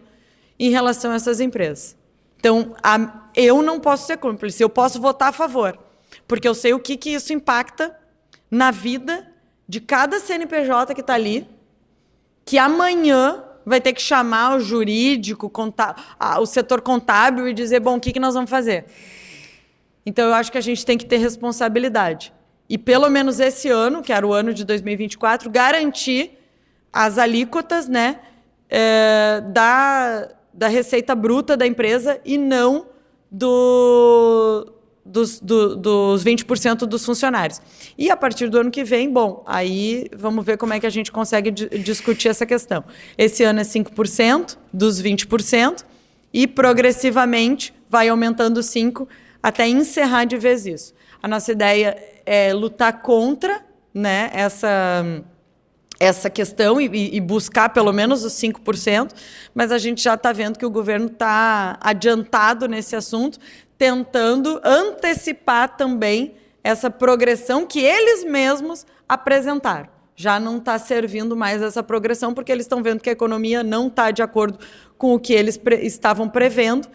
em relação a essas empresas. Então, eu não posso ser cúmplice, eu posso votar a favor, porque eu sei o que isso impacta na vida de cada CNPJ que está ali, que amanhã vai ter que chamar o jurídico, o setor contábil e dizer, bom, o que nós vamos fazer? Então, eu acho que a gente tem que ter responsabilidade. E, pelo menos esse ano, que era o ano de 2024, garantir as alíquotas, né, da receita bruta da empresa e não dos 20% dos funcionários. E a partir do ano que vem, bom, aí vamos ver como é que a gente consegue discutir essa questão. Esse ano é 5% dos 20% e progressivamente vai aumentando 5% até encerrar de vez isso. A nossa ideia é lutar contra, né, essa questão e buscar pelo menos os 5%, mas a gente já está vendo que o governo está adiantado nesse assunto, tentando antecipar também essa progressão que eles mesmos apresentaram. Já não está servindo mais essa progressão, porque eles estão vendo que a economia não está de acordo com o que eles estavam prevendo,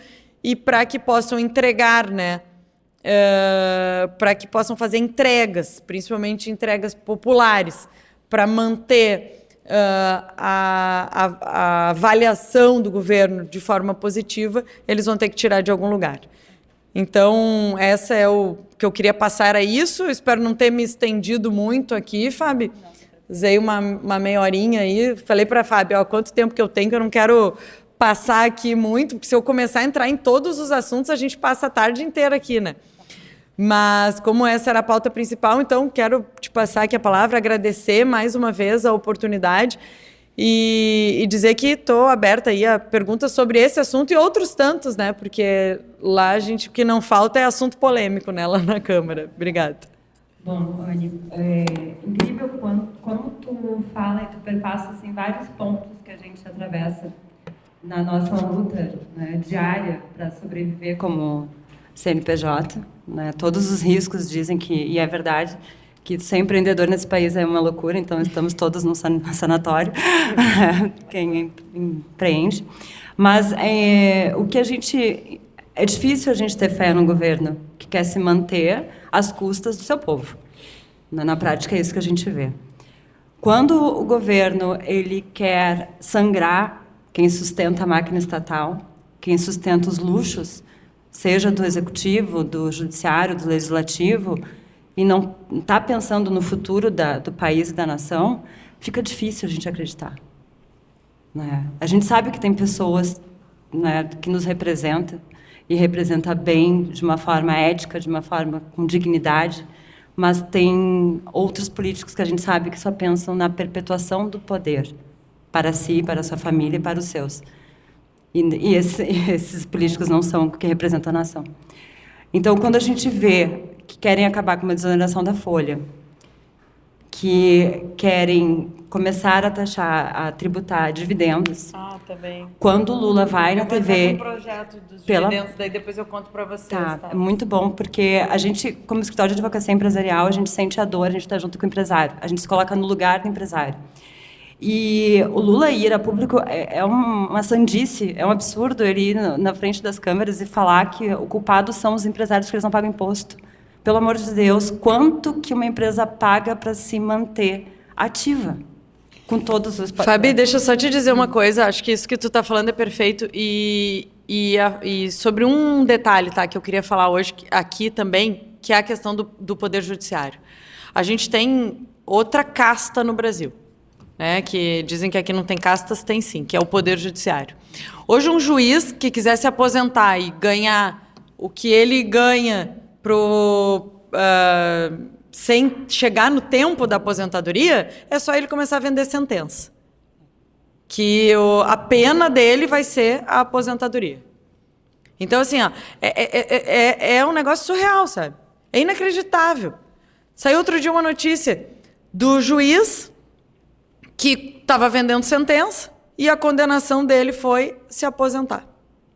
e para que possam entregar, né, para que possam fazer entregas, principalmente entregas populares, para manter a avaliação do governo de forma positiva, eles vão ter que tirar de algum lugar. Então, essa é o que eu queria passar, era isso. Espero não ter me estendido muito aqui, Fábio. Usei uma meia horinha aí. Falei para a Fábio, ó, quanto tempo que eu tenho, que eu não quero passar aqui muito, porque se eu começar a entrar em todos os assuntos, a gente passa a tarde inteira aqui, né? Mas, como essa era a pauta principal, então quero te passar aqui a palavra, agradecer mais uma vez a oportunidade e dizer que estou aberta aí a perguntas sobre esse assunto e outros tantos, né? Porque lá o que não falta é assunto polêmico, né? Lá na Câmara. Obrigada. Bom, Anne, é incrível como tu fala e tu perpassa assim, vários pontos que a gente atravessa na nossa luta, né, diária para sobreviver como CNPJ, né? Todos os riscos dizem que, e é verdade, que ser empreendedor nesse país é uma loucura, então estamos todos no sanatório, quem empreende. Mas o que é difícil a gente ter fé no governo que quer se manter às custas do seu povo. Na prática é isso que a gente vê. Quando o governo ele quer sangrar quem sustenta a máquina estatal, quem sustenta os luxos, seja do executivo, do judiciário, do legislativo, e não está pensando no futuro do país e da nação, fica difícil a gente acreditar. Né? A gente sabe que tem pessoas, né, que nos representam, e representa bem, de uma forma ética, de uma forma com dignidade, mas tem outros políticos que a gente sabe que só pensam na perpetuação do poder, para si, para a sua família e para os seus. E esses políticos não são o que representam a nação. Então, quando a gente vê que querem acabar com uma desoneração da folha, que querem começar a taxar, a tributar dividendos. Também. Quando o Lula vai na TV... Um projeto dos dividendos, daí depois eu conto para vocês. Tá, é muito bom, porque a gente, como escritório de advocacia empresarial, a gente sente a dor, a gente está junto com o empresário, a gente se coloca no lugar do empresário. E o Lula ir a público é uma sandice, é um absurdo ele ir na frente das câmeras e falar que o culpado são os empresários que eles não pagam imposto. Pelo amor de Deus, quanto que uma empresa paga para se manter ativa com todos os... Fabi, deixa eu só te dizer uma coisa, acho que isso que tu está falando é perfeito e sobre um detalhe, tá, que eu queria falar hoje aqui também, que é a questão do Poder Judiciário. A gente tem outra casta no Brasil. Né, que dizem que aqui não tem castas, tem sim, que é o Poder Judiciário. Hoje, um juiz que quiser se aposentar e ganhar o que ele ganha sem chegar no tempo da aposentadoria, é só ele começar a vender sentença. Que a pena dele vai ser a aposentadoria. Então, assim, ó, é um negócio surreal, sabe? É inacreditável. Saiu outro dia uma notícia do juiz que estava vendendo sentença e a condenação dele foi se aposentar.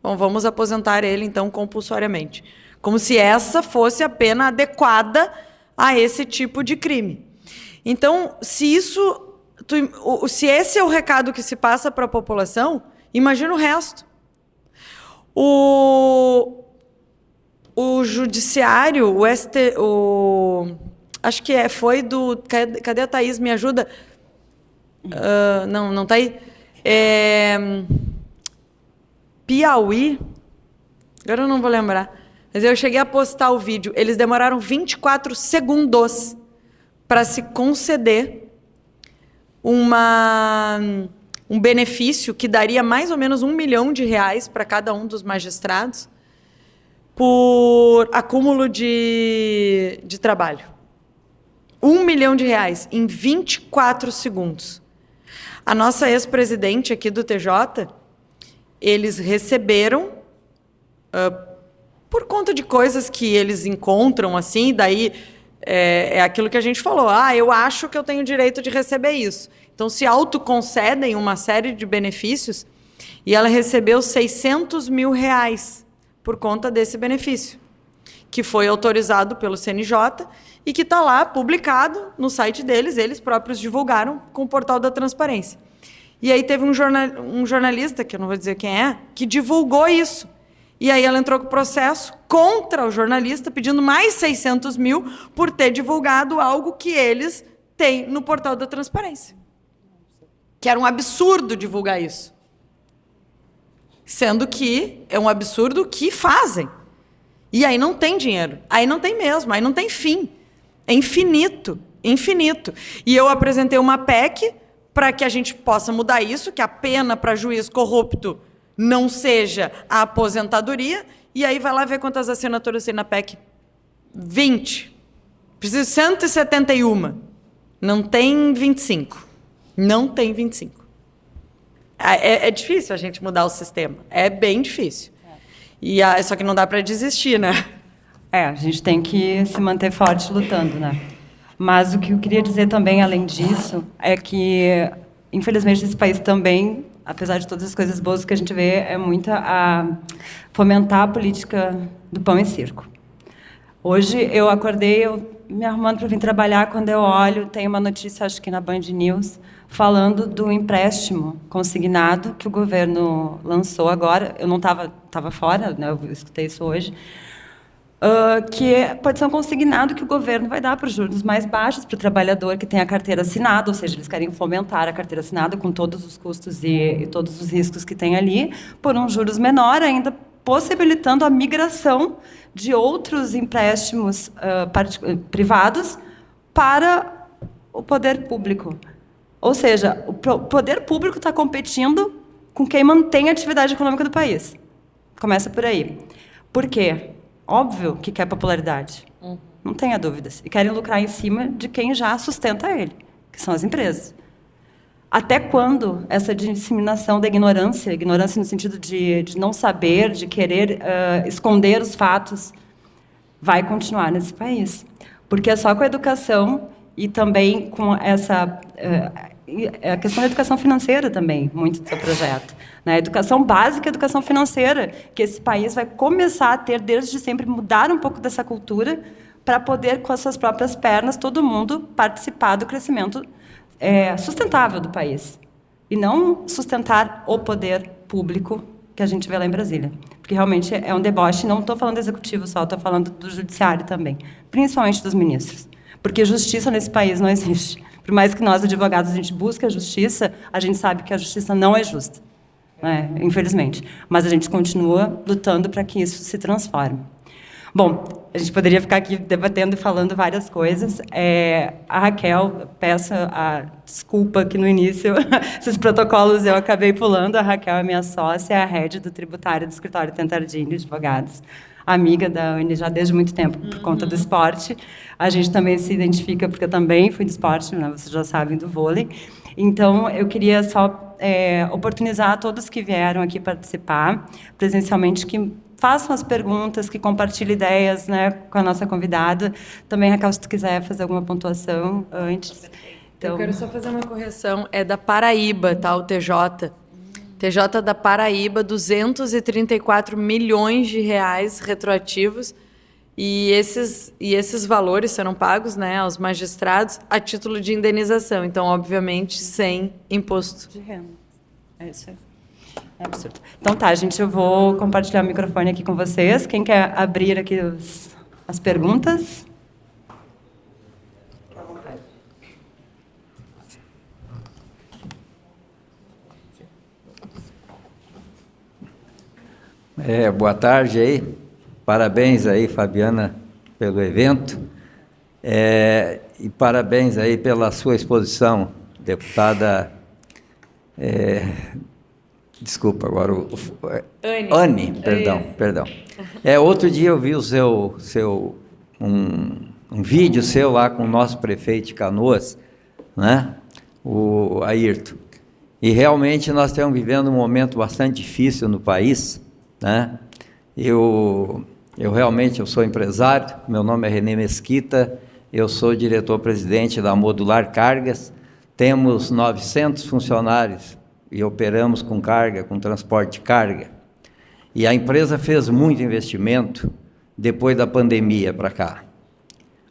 Bom, vamos aposentar ele, então, compulsoriamente. Como se essa fosse a pena adequada a esse tipo de crime. Então, se esse é o recado que se passa para a população, imagina o resto. O judiciário, acho que foi do... Cadê a Thaís? Me ajuda? Não tá aí. Piauí. Agora eu não vou lembrar. Mas eu cheguei a postar o vídeo. Eles demoraram 24 segundos para se conceder um benefício que daria mais ou menos R$1 milhão para cada um dos magistrados por acúmulo de trabalho. R$1 milhão em 24 segundos. A nossa ex-presidente aqui do TJ, eles receberam, por conta de coisas que eles encontram, assim, daí é aquilo que a gente falou, eu acho que eu tenho direito de receber isso. Então, se autoconcedem uma série de benefícios, e ela recebeu R$600 mil por conta desse benefício, que foi autorizado pelo CNJ e que está lá publicado no site deles, eles próprios divulgaram com o portal da transparência. E aí teve um jornalista, que eu não vou dizer quem é, que divulgou isso. E aí ela entrou com processo contra o jornalista, pedindo mais 600 mil por ter divulgado algo que eles têm no portal da transparência. Que era um absurdo divulgar isso. Sendo que é um absurdo que fazem. E aí não tem dinheiro. Aí não tem mesmo, aí não tem fim. É infinito, infinito. E eu apresentei uma PEC para que a gente possa mudar isso, que a pena para juiz corrupto não seja a aposentadoria, e aí vai lá ver quantas assinaturas tem na PEC. 20. Precisa de 171. Não tem 25. Não tem 25. É difícil a gente mudar o sistema. É bem difícil. Só que não dá para desistir, né? A gente tem que se manter forte lutando, né? Mas o que eu queria dizer também, além disso, é que, infelizmente, esse país também, apesar de todas as coisas boas que a gente vê, é muito a fomentar a política do pão e circo. Hoje eu acordei, me arrumando para vir trabalhar, quando eu olho, tem uma notícia, acho que na Band News, falando do empréstimo consignado que o governo lançou agora. Eu não estava fora, né, eu escutei isso hoje, que pode ser um consignado que o governo vai dar para os juros mais baixos para o trabalhador que tem a carteira assinada, ou seja, eles querem fomentar a carteira assinada com todos os custos e todos os riscos que tem ali, por um juros menor, ainda possibilitando a migração de outros empréstimos privados para o poder público. Ou seja, o poder público está competindo com quem mantém a atividade econômica do país. Começa por aí. Por quê? Óbvio que quer popularidade. Não tenha dúvidas. E querem lucrar em cima de quem já sustenta ele, que são as empresas. Até quando essa disseminação da ignorância no sentido de não saber, de querer esconder os fatos, vai continuar nesse país? Porque é só com a educação e também com essa... a questão da educação financeira também, muito do seu projeto. Né? Educação básica e educação financeira, que esse país vai começar a ter, desde sempre, mudar um pouco dessa cultura para poder, com as suas próprias pernas, todo mundo participar do crescimento sustentável do país. E não sustentar o poder público que a gente vê lá em Brasília. Porque realmente é um deboche, não estou falando do executivo só, estou falando do judiciário também, principalmente dos ministros. Porque justiça nesse país não existe. Por mais que nós, advogados, a gente busque a justiça, a gente sabe que a justiça não é justa, né? Infelizmente. Mas a gente continua lutando para que isso se transforme. Bom, a gente poderia ficar aqui debatendo e falando várias coisas. A Raquel, peço a desculpa que no início, esses protocolos eu acabei pulando. A Raquel é minha sócia, é a head do tributário do escritório Tentardini Advogados. amiga da Anne já desde muito tempo, por conta do esporte. A gente também se identifica, porque eu também fui do esporte, né? Vocês já sabem, do vôlei. Então, eu queria só oportunizar todos que vieram aqui participar presencialmente, que façam as perguntas, que compartilhem ideias, né, com a nossa convidada. Também, Raquel, se tu quiser fazer alguma pontuação antes. Então... Eu quero só fazer uma correção. É da Paraíba, tá? O TJ. TJ da Paraíba, 234 milhões de reais retroativos. E esses valores serão pagos, né, aos magistrados a título de indenização. Então, obviamente, sem imposto de renda. É isso aí. É absurdo. Então tá, gente, eu vou compartilhar o microfone aqui com vocês. Quem quer abrir aqui as perguntas? Boa tarde aí. Parabéns aí, Fabiana, pelo evento. E parabéns aí pela sua exposição, deputada... Desculpa, agora Anne, perdão. Outro dia eu vi um vídeo seu lá com o nosso prefeito de Canoas, né? O Ayrton. E realmente nós estamos vivendo um momento bastante difícil no país, né? Eu sou empresário, meu nome é René Mesquita, eu sou diretor-presidente da Modular Cargas, temos 900 funcionários e operamos com carga, com transporte de carga. E a empresa fez muito investimento depois da pandemia para cá.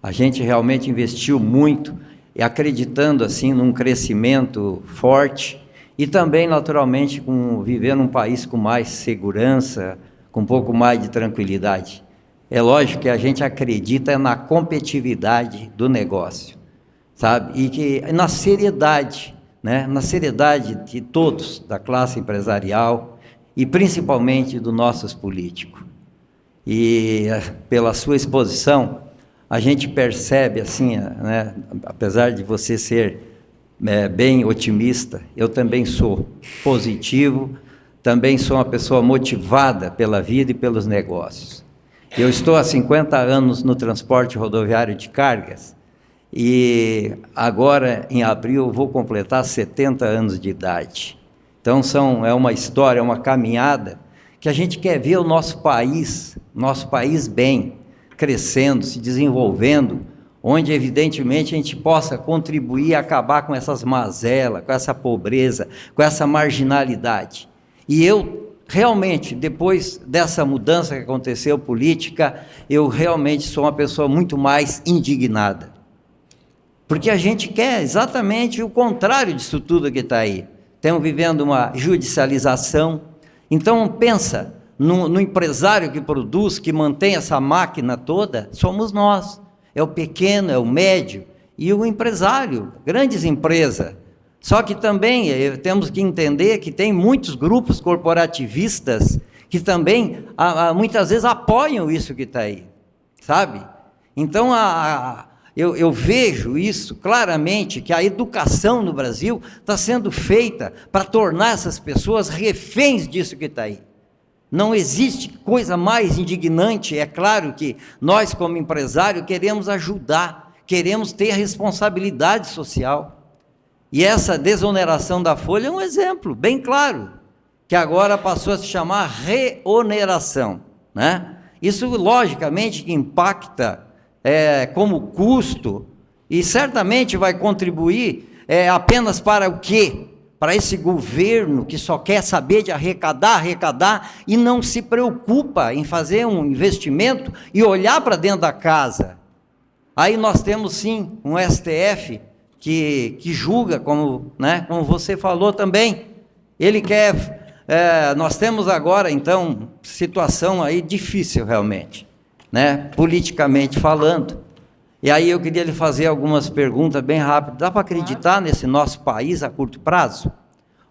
A gente realmente investiu muito, e acreditando assim num crescimento forte e também, naturalmente, viver num país com mais segurança, com um pouco mais de tranquilidade. É lógico que a gente acredita na competitividade do negócio, sabe? E que na seriedade, né? Na seriedade de todos, da classe empresarial e principalmente dos nossos políticos. E pela sua exposição, a gente percebe assim, né? Apesar de você ser bem otimista, eu também sou positivo, também sou uma pessoa motivada pela vida e pelos negócios. Eu estou há 50 anos no transporte rodoviário de cargas e agora, em abril, vou completar 70 anos de idade. Então, é uma história, uma caminhada que a gente quer ver o nosso país bem, crescendo, se desenvolvendo, onde, evidentemente, a gente possa contribuir e acabar com essas mazelas, com essa pobreza, com essa marginalidade. E eu, realmente, depois dessa mudança que aconteceu política, eu realmente sou uma pessoa muito mais indignada. Porque a gente quer exatamente o contrário disso tudo que está aí. Estamos vivendo uma judicialização. Então, pensa, no empresário que produz, que mantém essa máquina toda, somos nós. É o pequeno, é o médio e o empresário, grandes empresas. Só que também temos que entender que tem muitos grupos corporativistas que também, muitas vezes, apoiam isso que está aí, sabe? Então, eu vejo isso claramente, que a educação no Brasil está sendo feita para tornar essas pessoas reféns disso que está aí. Não existe coisa mais indignante. É claro que nós, como empresário, queremos ajudar, queremos ter responsabilidade social. E essa desoneração da folha é um exemplo bem claro, que agora passou a se chamar reoneração, né? Isso, logicamente, impacta como custo e certamente vai contribuir apenas para o quê? Para esse governo que só quer saber de arrecadar e não se preocupa em fazer um investimento e olhar para dentro da casa. Aí nós temos sim um STF que julga, como você falou também. Ele quer, nós temos agora então situação aí difícil realmente, né? Politicamente falando. E aí eu queria lhe fazer algumas perguntas bem rápidas. Dá para acreditar nesse nosso país a curto prazo?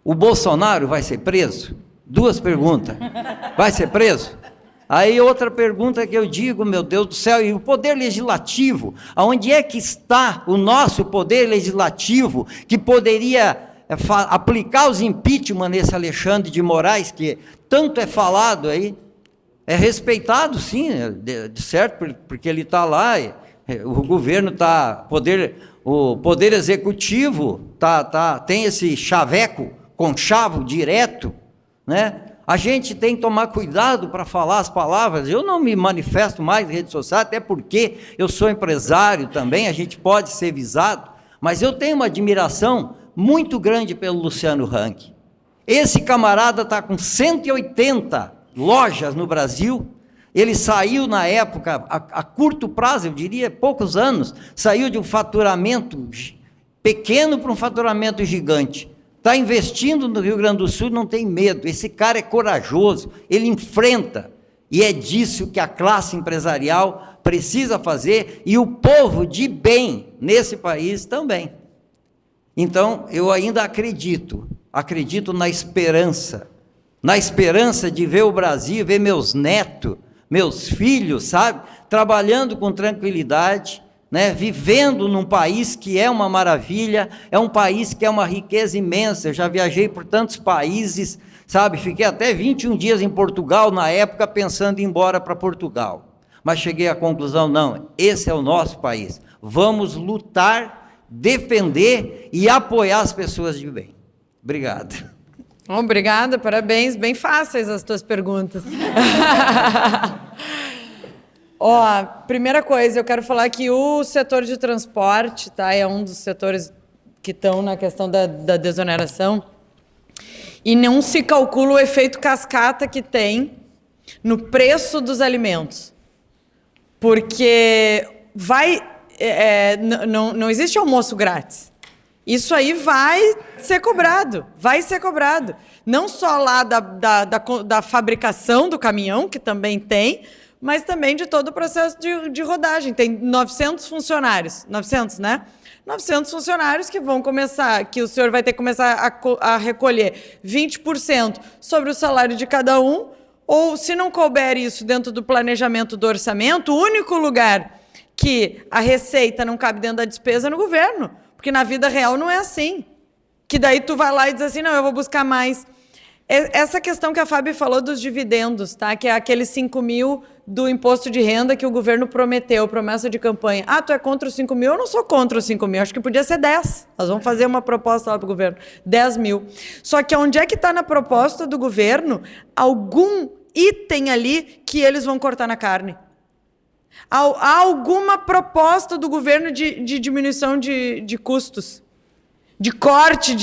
O Bolsonaro vai ser preso? 2 perguntas. Vai ser preso? Aí outra pergunta que eu digo, meu Deus do céu, e o poder legislativo? Aonde é que está o nosso poder legislativo que poderia aplicar os impeachment nesse Alexandre de Moraes, que tanto é falado aí? É respeitado, sim, de certo, porque ele está lá, o governo está, o poder executivo tem esse chaveco, conchavo direto, né? A gente tem que tomar cuidado para falar as palavras. Eu não me manifesto mais em rede social, até porque eu sou empresário também, a gente pode ser visado, mas eu tenho uma admiração muito grande pelo Luciano Hang. Esse camarada está com 180 lojas no Brasil. Ele saiu na época, a curto prazo, eu diria, poucos anos, saiu de um faturamento pequeno para um faturamento gigante. Está investindo no Rio Grande do Sul, não tem medo. Esse cara é corajoso, ele enfrenta. E é disso que a classe empresarial precisa fazer, e o povo de bem nesse país também. Então, eu ainda acredito na esperança de ver o Brasil, ver meus netos, meus filhos, sabe, trabalhando com tranquilidade, né, vivendo num país que é uma maravilha, é um país que é uma riqueza imensa. Eu já viajei por tantos países, sabe, fiquei até 21 dias em Portugal, na época, pensando em ir embora para Portugal, mas cheguei à conclusão, não, esse é o nosso país, vamos lutar, defender e apoiar as pessoas de bem. Obrigado. Obrigada, parabéns, bem fáceis as tuas perguntas. Ó, primeira coisa, eu quero falar que o setor de transporte, tá, é um dos setores que estão na questão da desoneração, e não se calcula o efeito cascata que tem no preço dos alimentos, porque não existe almoço grátis. Isso aí vai ser cobrado. Não só lá da fabricação do caminhão, que também tem, mas também de todo o processo de rodagem. Tem 900 funcionários, 900, né? 900 funcionários que vão começar, que o senhor vai ter que começar a recolher 20% sobre o salário de cada um, ou se não couber isso dentro do planejamento do orçamento, o único lugar que a receita não cabe dentro da despesa é no governo. Porque na vida real não é assim. Que daí tu vai lá e diz assim, não, eu vou buscar mais. Essa questão que a Fábio falou dos dividendos, tá? Que é aqueles 5 mil do imposto de renda que o governo prometeu, promessa de campanha. Ah, tu é contra os 5 mil? Eu não sou contra os 5 mil, acho que podia ser 10. Nós vamos fazer uma proposta lá para o governo, 10 mil. Só que onde é que está na proposta do governo algum item ali que eles vão cortar na carne? Há alguma proposta do governo de diminuição de custos, de corte,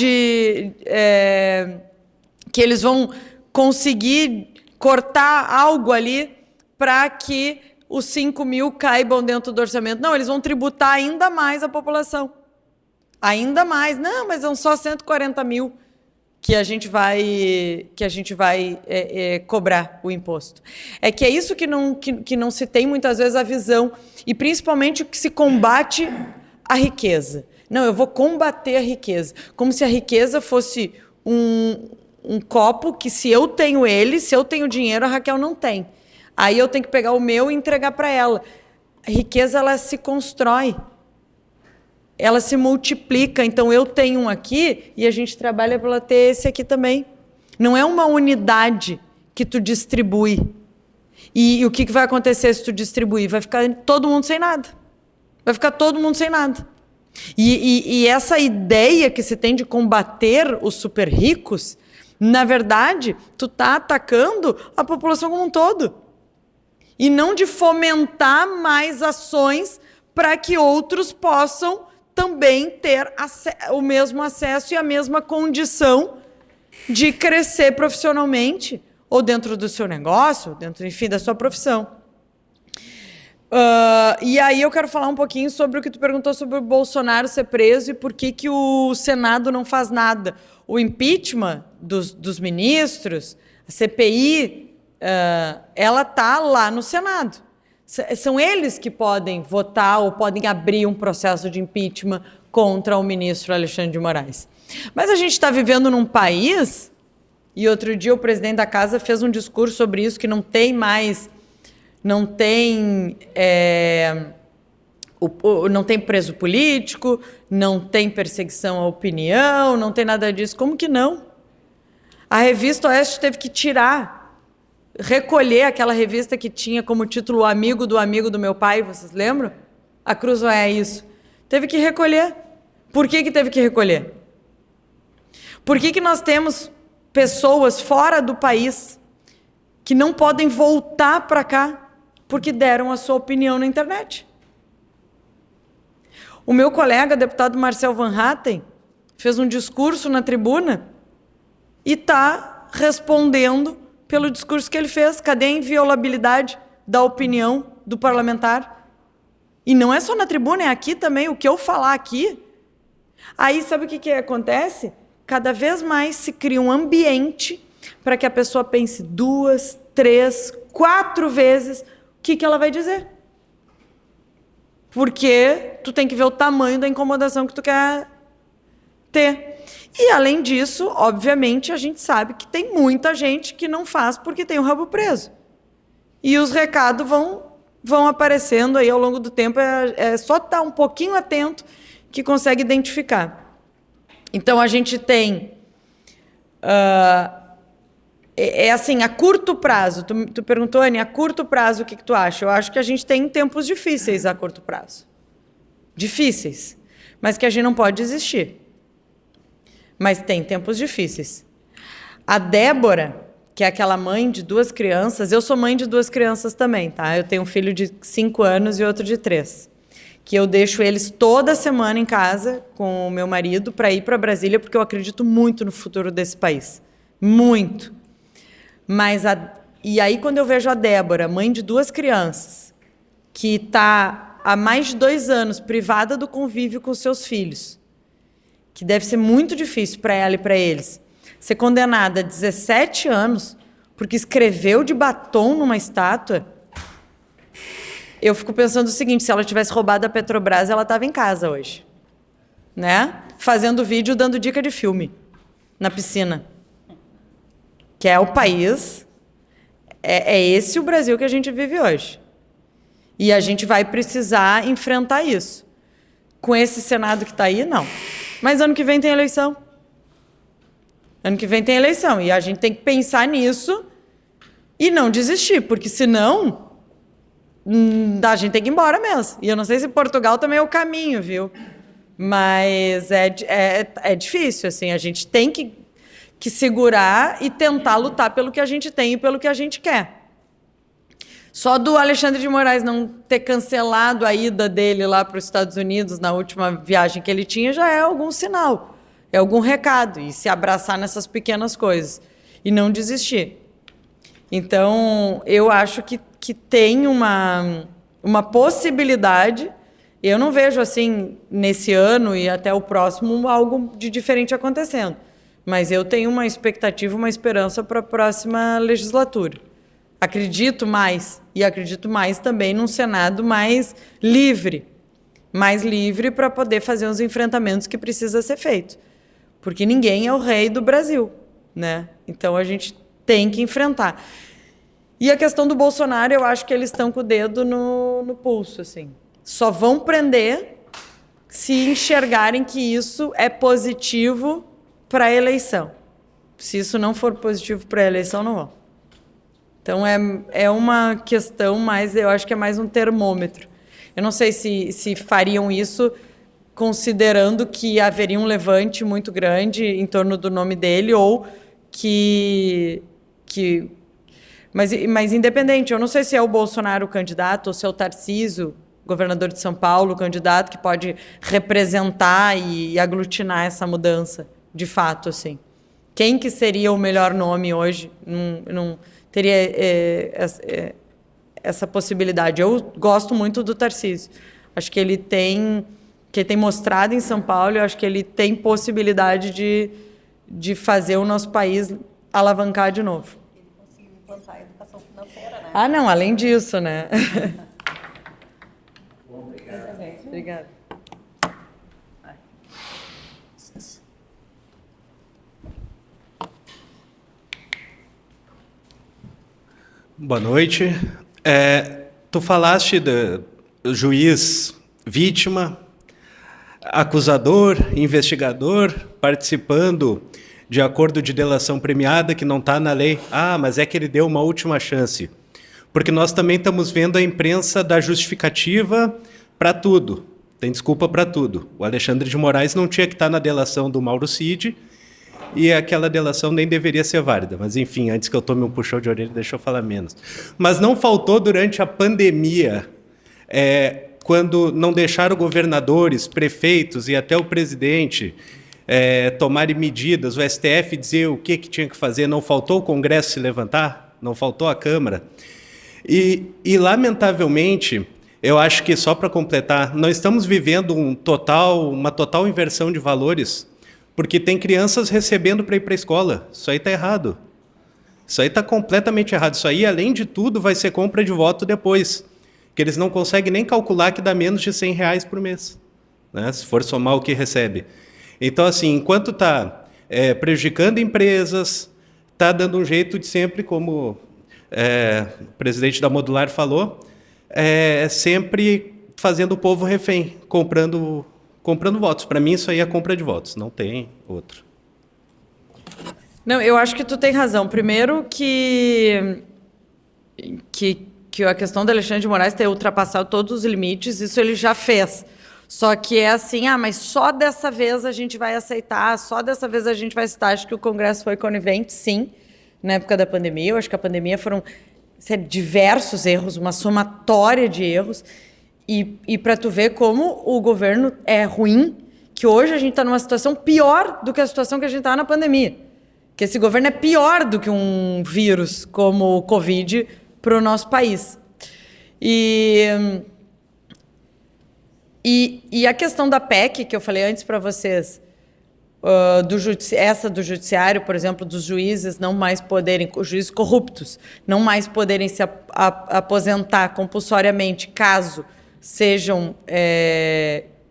que eles vão conseguir cortar algo ali para que os 5 mil caibam dentro do orçamento? Não, eles vão tributar ainda mais a população. Ainda mais. Não, mas são só 140 mil que a gente vai cobrar o imposto. É que é isso que não se tem muitas vezes a visão, e principalmente o que se combate a riqueza. Não, eu vou combater a riqueza, como se a riqueza fosse um copo que se eu tenho dinheiro, a Raquel não tem. Aí eu tenho que pegar o meu e entregar para ela. A riqueza, ela se constrói. Ela se multiplica, então eu tenho um aqui e a gente trabalha para ter esse aqui também. Não é uma unidade que tu distribui. E o que vai acontecer se tu distribuir? Vai ficar todo mundo sem nada. E essa ideia que se tem de combater os super ricos, na verdade, tu tá atacando a população como um todo. E não de fomentar mais ações para que outros possam também ter o mesmo acesso e a mesma condição de crescer profissionalmente, ou dentro do seu negócio, dentro, enfim, da sua profissão. E aí eu quero falar um pouquinho sobre o que tu perguntou sobre o Bolsonaro ser preso e por que o Senado não faz nada. O impeachment dos ministros, a CPI, ela está lá no Senado. São eles que podem votar ou podem abrir um processo de impeachment contra o ministro Alexandre de Moraes. Mas a gente está vivendo num país, e outro dia o presidente da casa fez um discurso sobre isso, que não tem preso político, não tem perseguição à opinião, não tem nada disso. Como que não? A revista Oeste teve que tirar recolher aquela revista que tinha como título O Amigo do Meu Pai, vocês lembram? A Cruzoé é isso. Teve que recolher. Por que teve que recolher? Por que nós temos pessoas fora do país que não podem voltar para cá porque deram a sua opinião na internet? O meu colega, deputado Marcel Van Hatten, fez um discurso na tribuna e está respondendo pelo discurso que ele fez. Cadê a inviolabilidade da opinião do parlamentar? E não é só na tribuna, é aqui também. O que eu falar aqui... Aí, sabe o que acontece? Cada vez mais se cria um ambiente para que a pessoa pense 2, 3, 4 vezes o que ela vai dizer. Porque tu tem que ver o tamanho da incomodação que tu quer ter. E, além disso, obviamente, a gente sabe que tem muita gente que não faz porque tem o rabo preso. E os recados vão aparecendo aí ao longo do tempo. É só estar um pouquinho atento que consegue identificar. Então, a gente tem... assim, a curto prazo. Tu perguntou, Anny, a curto prazo, o que tu acha? Eu acho que a gente tem tempos difíceis a curto prazo. Difíceis. Mas que a gente não pode desistir. Mas tem tempos difíceis. A Débora, que é aquela mãe de 2 crianças, eu sou mãe de 2 crianças também, tá? Eu tenho um filho de 5 anos e outro de 3. Que eu deixo eles toda semana em casa com o meu marido para ir para Brasília, porque eu acredito muito no futuro desse país. Muito. E aí, quando eu vejo a Débora, mãe de 2 crianças, que está há mais de 2 anos privada do convívio com seus filhos, que deve ser muito difícil para ela e para eles, ser condenada a 17 anos porque escreveu de batom numa estátua, eu fico pensando o seguinte: se ela tivesse roubado a Petrobras, ela estava em casa hoje, né? Fazendo vídeo, dando dica de filme na piscina. Que é o país, é esse o Brasil que a gente vive hoje. E a gente vai precisar enfrentar isso. Com esse Senado que está aí, não. Mas ano que vem tem eleição. Ano que vem tem eleição. E a gente tem que pensar nisso e não desistir, porque senão a gente tem que ir embora mesmo. E eu não sei se Portugal também é o caminho, viu? Mas é difícil, assim. A gente tem que segurar e tentar lutar pelo que a gente tem e pelo que a gente quer. Só do Alexandre de Moraes não ter cancelado a ida dele lá para os Estados Unidos na última viagem que ele tinha já é algum sinal, é algum recado. E se abraçar nessas pequenas coisas e não desistir. Então, eu acho que tem uma possibilidade. Eu não vejo, assim, nesse ano e até o próximo, algo de diferente acontecendo. Mas eu tenho uma expectativa, uma esperança para a próxima legislatura. Acredito mais, e acredito mais também num Senado mais livre para poder fazer os enfrentamentos que precisa ser feito. Porque ninguém é o rei do Brasil, né? Então a gente tem que enfrentar. E a questão do Bolsonaro, eu acho que eles estão com o dedo no pulso, assim. Só vão prender se enxergarem que isso é positivo para a eleição. Se isso não for positivo para a eleição, não vão. Então, é uma questão mais, eu acho que é mais um termômetro. Eu não sei se fariam isso considerando que haveria um levante muito grande em torno do nome dele ou mas independente, eu não sei se é o Bolsonaro o candidato ou se é o Tarcísio, governador de São Paulo, o candidato que pode representar e aglutinar essa mudança, de fato, assim. Quem que seria o melhor nome hoje? Não teria essa possibilidade. Eu gosto muito do Tarcísio. Acho que ele tem mostrado em São Paulo, eu acho que ele tem possibilidade de fazer o nosso país alavancar de novo. Ele conseguiu implantar a educação financeira, né? Ah, não, além disso, né? Obrigada. Boa noite. Tu falaste do juiz vítima, acusador, investigador, participando de acordo de delação premiada que não está na lei. Ah, mas é que ele deu uma última chance. Porque nós também estamos vendo a imprensa dar justificativa para tudo. Tem desculpa para tudo. O Alexandre de Moraes não tinha que estar na delação do Mauro Cid e aquela delação nem deveria ser válida. Mas, enfim, antes que eu tome um puxão de orelha, deixa eu falar menos. Mas não faltou durante a pandemia, quando não deixaram governadores, prefeitos e até o presidente tomarem medidas, o STF dizer o que tinha que fazer, não faltou o Congresso se levantar, não faltou a Câmara. E lamentavelmente, eu acho que, só para completar, nós estamos vivendo uma total inversão de valores, porque tem crianças recebendo para ir para a escola. Isso aí está errado. Isso aí está completamente errado. Isso aí, além de tudo, vai ser compra de voto depois, que eles não conseguem nem calcular que dá menos de R$100 por mês, né, se for somar o que recebe. Então, assim, enquanto está prejudicando empresas, está dando um jeito de sempre, como o presidente da Modular falou, sempre fazendo o povo refém, comprando votos. Para mim, isso aí é compra de votos, não tem outro. Não, eu acho que tu tem razão. Primeiro que a questão do Alexandre de Moraes ter ultrapassado todos os limites, isso ele já fez. Só que é assim, mas só dessa vez a gente vai aceitar, só dessa vez a gente vai citar. Acho que o Congresso foi conivente, sim, na época da pandemia. Eu acho que a pandemia foram diversos erros, uma somatória de erros. E para tu ver como o governo é ruim, que hoje a gente está numa situação pior do que a situação que a gente está na pandemia. Que esse governo é pior do que um vírus como o Covid para o nosso país. E a questão da PEC, que eu falei antes para vocês, essa do judiciário, por exemplo, dos juízes não mais poderem, os juízes corruptos, não mais poderem se aposentar compulsoriamente caso sejam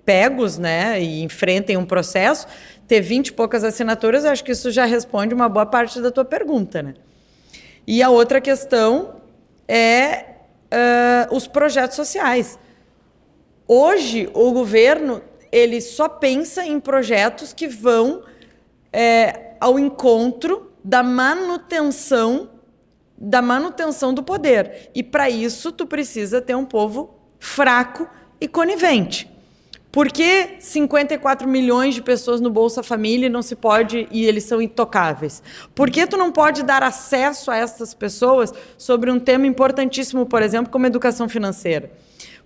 pegos, né, e enfrentem um processo, ter 20 e poucas assinaturas, eu acho que isso já responde uma boa parte da tua pergunta, né? E a outra questão é os projetos sociais. Hoje, o governo ele só pensa em projetos que vão ao encontro da manutenção do poder. E, para isso, tu precisa ter um povo fraco e conivente. Por que 54 milhões de pessoas no Bolsa Família não se pode, e eles são intocáveis? Por que tu não pode dar acesso a essas pessoas sobre um tema importantíssimo, por exemplo, como educação financeira?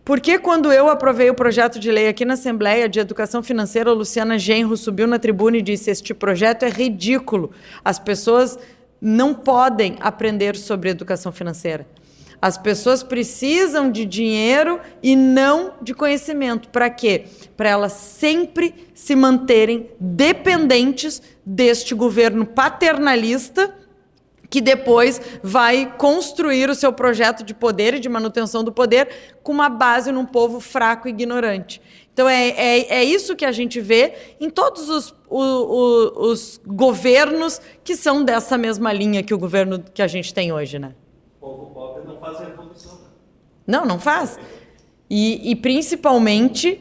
Por que, quando eu aprovei o projeto de lei aqui na Assembleia de Educação Financeira, a Luciana Genro subiu na tribuna e disse: este projeto é ridículo, as pessoas não podem aprender sobre educação financeira. As pessoas precisam de dinheiro e não de conhecimento. Para quê? Para elas sempre se manterem dependentes deste governo paternalista, que depois vai construir o seu projeto de poder e de manutenção do poder com uma base num povo fraco e ignorante. Então, é isso que a gente vê em todos os governos que são dessa mesma linha que o governo que a gente tem hoje, né? O povo pobre não faz revolução. Não faz. E principalmente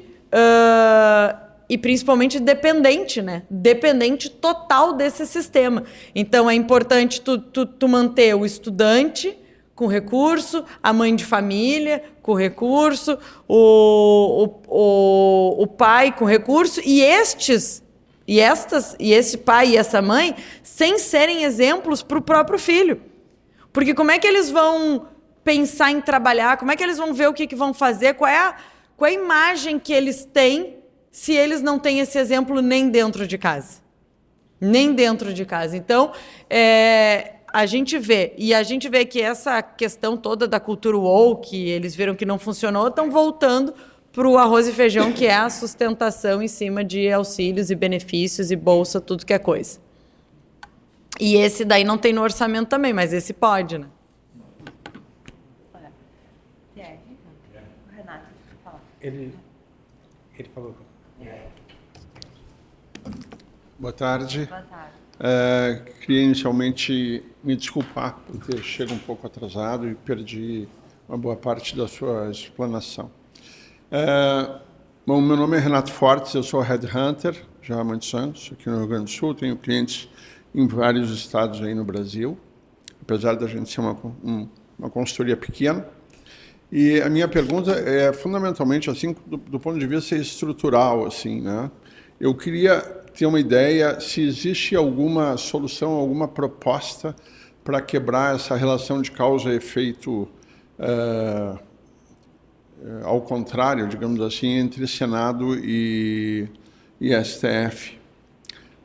dependente, né? Dependente total desse sistema. Então, é importante tu manter o estudante com recurso, a mãe de família com recurso, o pai com recurso, e esse pai e essa mãe sem serem exemplos para o próprio filho. Porque como é que eles vão pensar em trabalhar? Como é que eles vão ver o que vão fazer? Qual é a imagem que eles têm se eles não têm esse exemplo nem dentro de casa? Nem dentro de casa. Então, a gente vê que essa questão toda da cultura woke, que eles viram que não funcionou, estão voltando para o arroz e feijão, que é a sustentação em cima de auxílios e benefícios e bolsa, tudo que é coisa. E esse daí não tem no orçamento também, mas esse pode, né? O Renato, fala. Ele falou. Boa tarde. Boa tarde. Queria inicialmente me desculpar por ter chegado um pouco atrasado e perdi uma boa parte da sua explanação. Bom, meu nome é Renato Fortes, eu sou headhunter já há muitos anos aqui no Rio Grande do Sul, tenho clientes em vários estados aí no Brasil, apesar da gente ser uma consultoria pequena. E a minha pergunta é fundamentalmente assim do ponto de vista estrutural, assim, né? Eu queria ter uma ideia se existe alguma solução, alguma proposta para quebrar essa relação de causa e efeito ao contrário, digamos assim, entre Senado e STF,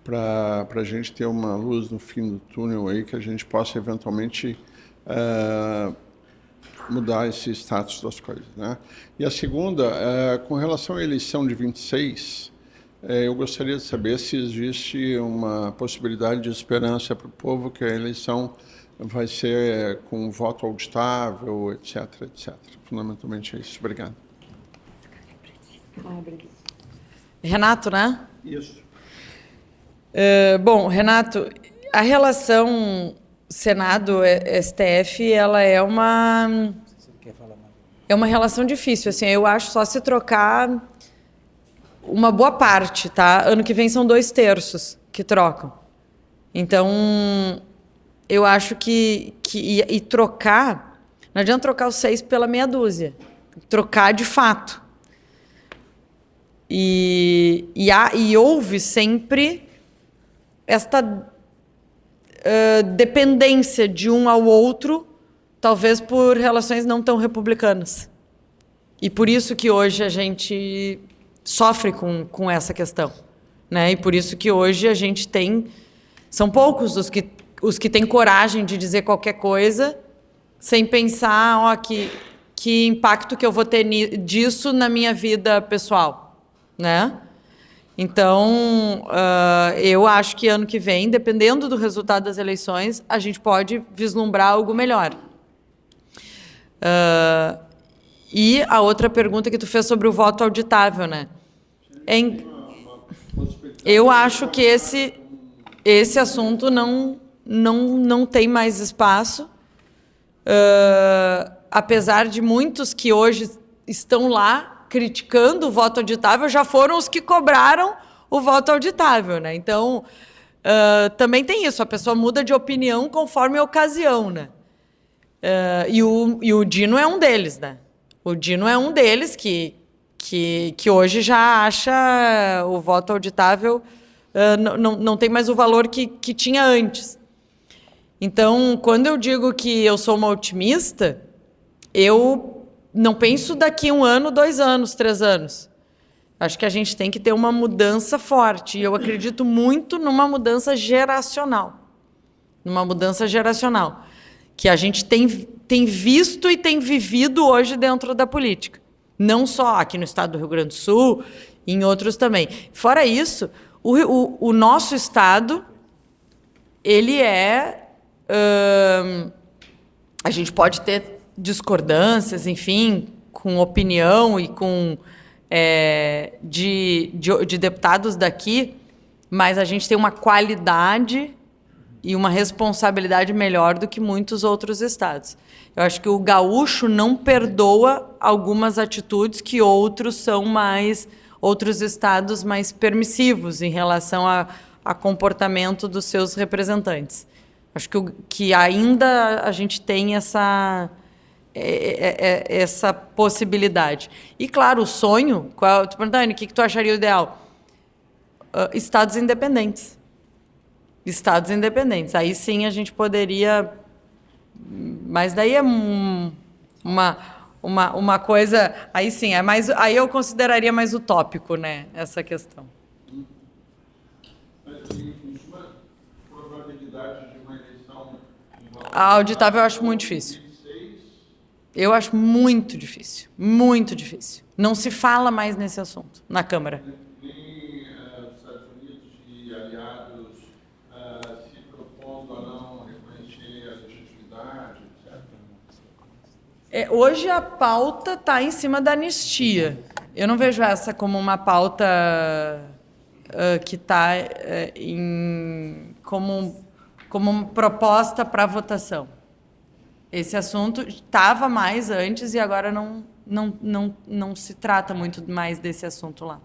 para a gente ter uma luz no fim do túnel aí, que a gente possa eventualmente mudar esse status das coisas, né? E a segunda, com relação à eleição de 26, eu gostaria de saber se existe uma possibilidade de esperança para o povo que a eleição vai ser com voto auditável, etc, etc. Fundamentalmente é isso. Obrigado. Renato, né? Isso. Bom, Renato, a relação Senado-STF, ela é uma relação difícil, assim, eu acho só se trocar uma boa parte, tá? Ano que vem são 2/3 que trocam. Então, eu acho que trocar, não adianta trocar os 6 pela meia dúzia, trocar de fato. E houve sempre esta dependência de um ao outro, talvez por relações não tão republicanas. E por isso que hoje a gente sofre com essa questão, né? E por isso que hoje a gente tem... São poucos os que têm coragem de dizer qualquer coisa sem pensar, que impacto que eu vou ter disso na minha vida pessoal, né? Então, eu acho que ano que vem, dependendo do resultado das eleições, a gente pode vislumbrar algo melhor. E a outra pergunta que tu fez sobre o voto auditável, né? Eu acho que esse assunto não tem mais espaço, apesar de muitos que hoje estão lá criticando o voto auditável, já foram os que cobraram o voto auditável, né? Então, também tem isso, a pessoa muda de opinião conforme a ocasião, né? E o Dino é um deles, né? O Dino é um deles que hoje já acha o voto auditável não tem mais o valor que tinha antes. Então, quando eu digo que eu sou uma otimista, eu não penso daqui 1 ano, 2 anos, 3 anos. Acho que a gente tem que ter uma mudança forte. E eu acredito muito numa mudança geracional. Numa mudança geracional. Que a gente tem visto e tem vivido hoje dentro da política. Não só aqui no estado do Rio Grande do Sul, em outros também. Fora isso, o nosso estado, ele a gente pode ter discordâncias, enfim, com opinião e com de deputados daqui, mas a gente tem uma qualidade e uma responsabilidade melhor do que muitos outros estados. Eu acho que o gaúcho não perdoa algumas atitudes que outros estados mais permissivos em relação a comportamento dos seus representantes. Acho que ainda a gente tem essa possibilidade. E, claro, o sonho... Tu perguntando, o que tu acharia o ideal? Estados independentes. Estados independentes. Aí sim a gente poderia... Mas daí é uma coisa... Aí sim, aí eu consideraria mais utópico, né, essa questão. A auditável eu acho muito difícil. Eu acho muito difícil. Muito difícil. Não se fala mais nesse assunto na Câmara. Nem os Estados Unidos e aliados se propondo a não reconhecer a legitimidade, etc. Hoje a pauta está em cima da anistia. Eu não vejo essa como uma pauta que está como uma proposta para votação. Esse assunto estava mais antes e agora não se trata muito mais desse assunto lá.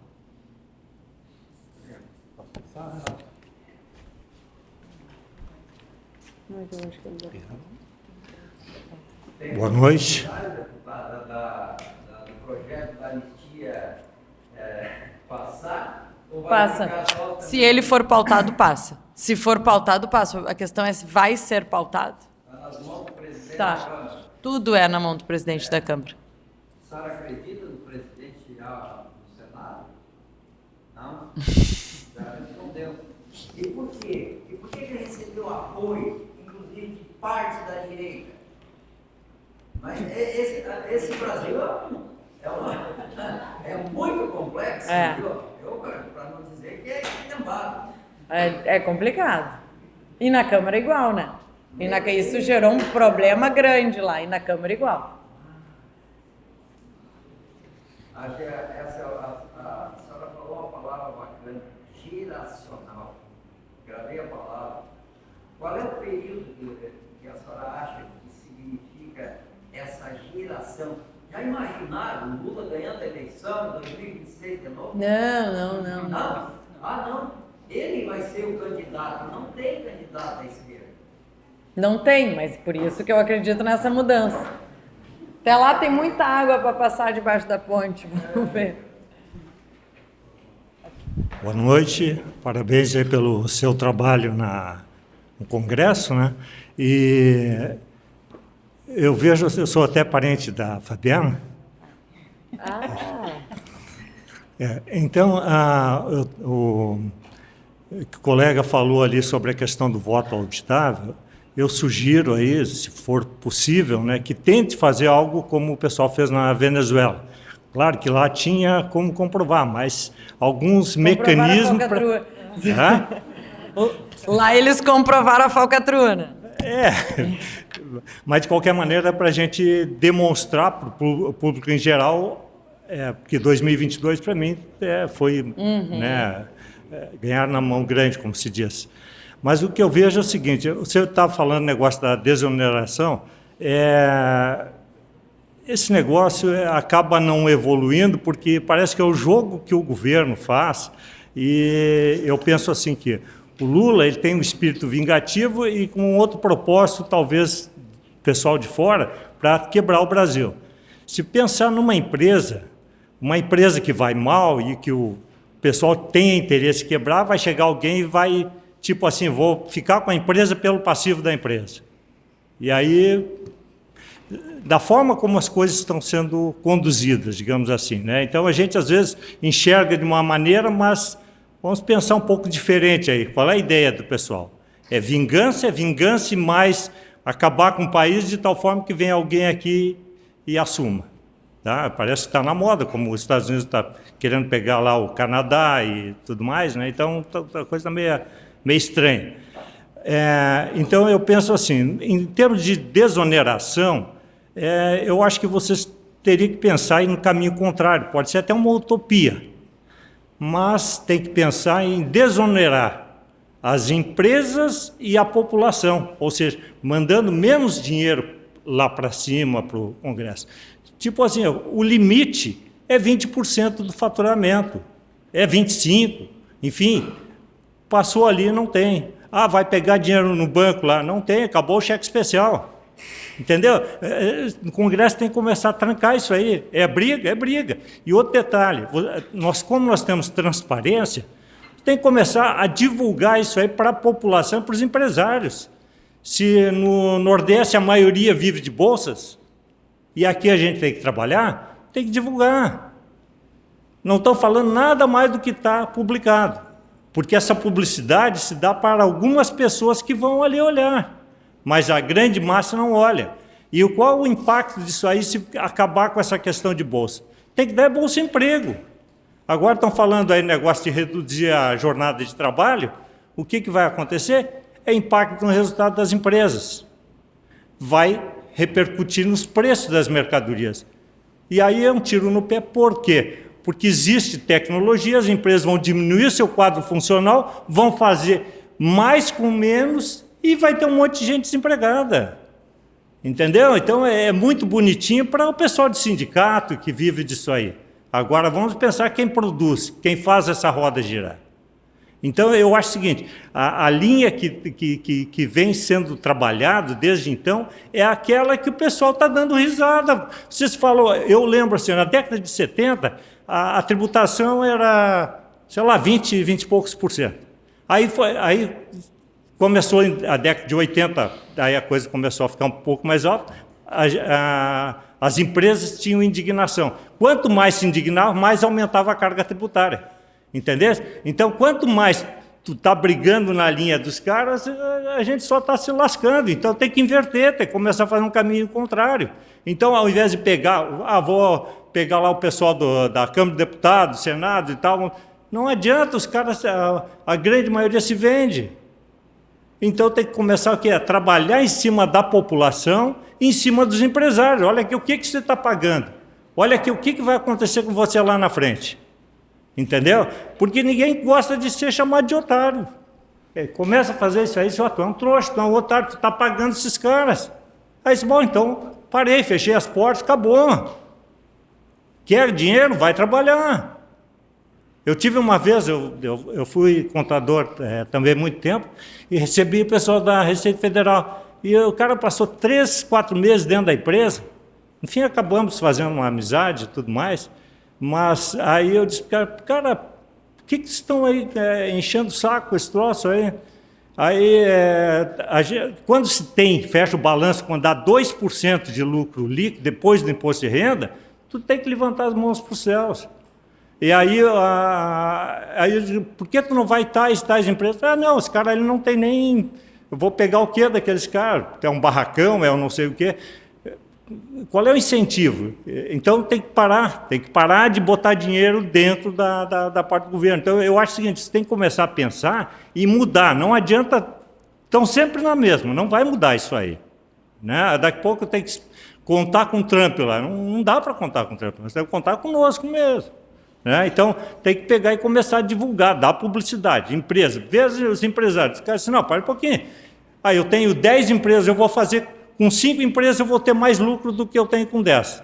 Boa noite. Do projeto da anistia passar? Ou vai Passa. ficar só Se ele for pautado, passa. Se for pautado, passa. A questão é se vai ser pautado. nas mãos do presidente da Tá. Câmara? Tudo é na mão do presidente da Câmara. A senhora acredita no presidente já no Senado? Não? Já respondeu. E por quê? E por que ele recebeu apoio, inclusive de parte da direita? Mas esse Brasil é muito complexo, É. viu? Para não dizer que é esquentado. É complicado. E na Câmara igual, né? Isso gerou um problema grande lá. E na Câmara igual. Acho que a senhora falou uma palavra bacana, geracional. Gravei a palavra. Qual é o período que a senhora acha que significa essa geração? Já imaginaram o Lula ganhando a eleição em 2026 de novo? Não. Não? Ah, não. Ele vai ser o candidato. Não tem candidato à esquerda. Não tem, mas por isso que eu acredito nessa mudança. Até lá tem muita água para passar debaixo da ponte. Vamos ver. Boa noite. Parabéns aí pelo seu trabalho no Congresso, né? E eu sou até parente da Fabiana. Então, o colega falou ali sobre a questão do voto auditável. Eu sugiro aí, se for possível, né, que tente fazer algo como o pessoal fez na Venezuela. Claro que lá tinha como comprovar, mas alguns mecanismos para... Lá eles comprovaram a falcatrua, né? Mas de qualquer maneira, para a gente demonstrar para o público em geral, porque 2022 para mim foi ganhar na mão grande, como se diz. Mas o que eu vejo é o seguinte: você estava falando do negócio da desoneração, esse negócio acaba não evoluindo porque parece que é o jogo que o governo faz, e eu penso assim que o Lula ele tem um espírito vingativo e com outro propósito, talvez, pessoal de fora, para quebrar o Brasil. Se pensar numa empresa que vai mal e que o pessoal tem interesse em quebrar, vai chegar alguém e vai, tipo assim, vou ficar com a empresa pelo passivo da empresa. E aí, da forma como as coisas estão sendo conduzidas, digamos assim, né? Então, a gente, às vezes, enxerga de uma maneira, mas vamos pensar um pouco diferente aí. Qual é a ideia do pessoal? É vingança e mais acabar com o país de tal forma que venha alguém aqui e assuma. Tá? Parece que está na moda, como os Estados Unidos está querendo pegar lá o Canadá e tudo mais, né? Então, a coisa meio estranha. Então, eu penso assim, em termos de desoneração, eu acho que vocês teriam que pensar no caminho contrário. Pode ser até uma utopia, mas tem que pensar em desonerar as empresas e a população, ou seja, mandando menos dinheiro lá para cima para o Congresso. Tipo assim, o limite é 20% do faturamento, é 25%, enfim, passou ali, não tem. Ah, vai pegar dinheiro no banco lá, não tem, acabou o cheque especial. Entendeu? O Congresso tem que começar a trancar isso aí. É briga. E outro detalhe, como nós temos transparência, tem que começar a divulgar isso aí para a população e para os empresários. Se no Nordeste a maioria vive de bolsas, e aqui a gente tem que trabalhar, tem que divulgar. Não estou falando nada mais do que está publicado, porque essa publicidade se dá para algumas pessoas que vão ali olhar, mas a grande massa não olha. E qual o impacto disso aí se acabar com essa questão de bolsa? Tem que dar bolsa-emprego. Agora estão falando aí negócio de reduzir a jornada de trabalho. O que vai acontecer? É impacto no resultado das empresas. Vai repercutir nos preços das mercadorias. E aí é um tiro no pé. Por quê? Porque existe tecnologia, as empresas vão diminuir seu quadro funcional, vão fazer mais com menos e vai ter um monte de gente desempregada. Entendeu? Então é muito bonitinho para o pessoal de sindicato que vive disso aí. Agora vamos pensar quem produz, quem faz essa roda girar. Então, eu acho o seguinte, a linha que vem sendo trabalhado desde então é aquela que o pessoal está dando risada. Vocês falou, eu lembro assim, na década de 70, a tributação era, sei lá, 20 e poucos por cento. Aí começou a década de 80, aí a coisa começou a ficar um pouco mais alta, as empresas tinham indignação. Quanto mais se indignava, mais aumentava a carga tributária. Entendeu? Então, quanto mais tu está brigando na linha dos caras, a gente só está se lascando. Então, tem que inverter, tem que começar a fazer um caminho contrário. Então, ao invés de pegar, vou pegar lá o pessoal da Câmara de Deputados, do Senado e tal, não adianta, os caras, a grande maioria se vende. Então, tem que começar a trabalhar em cima da população, em cima dos empresários. Olha aqui, o que você está pagando? Olha aqui, o que vai acontecer com você lá na frente? Entendeu? Porque ninguém gosta de ser chamado de otário. Começa a fazer isso aí, tu é um trouxa, tu é um otário, tu está pagando esses caras. Aí disse, bom, então parei, fechei as portas, acabou. Quer dinheiro? Vai trabalhar. Eu tive uma vez, eu fui contador também há muito tempo, e recebi o pessoal da Receita Federal. E o cara passou 3, 4 meses dentro da empresa. Enfim, acabamos fazendo uma amizade e tudo mais. Mas aí eu disse, cara, por que estão aí enchendo o saco com esse troço aí? Aí, quando se fecha o balanço, quando dá 2% de lucro líquido, depois do imposto de renda, tu tem que levantar as mãos para os céus. E aí eu digo, por que tu não vai tais empresas? Não, esse cara ele não tem nem... Eu vou pegar o quê daqueles caras? É um barracão, é um não sei o quê. Qual é o incentivo? Então tem que parar de botar dinheiro dentro da parte do governo. Então eu acho o seguinte, você tem que começar a pensar e mudar. Não adianta, estão sempre na mesma, não vai mudar isso aí. Né? Daqui a pouco tem que contar com o Trump lá. Não dá para contar com o Trump, nós temos que contar conosco mesmo. Né? Então tem que pegar e começar a divulgar, dar publicidade. Empresa, veja os empresários. Os caras dizem, não, para um pouquinho. Eu tenho 10 empresas, eu vou fazer... Com 5 empresas eu vou ter mais lucro do que eu tenho com 10.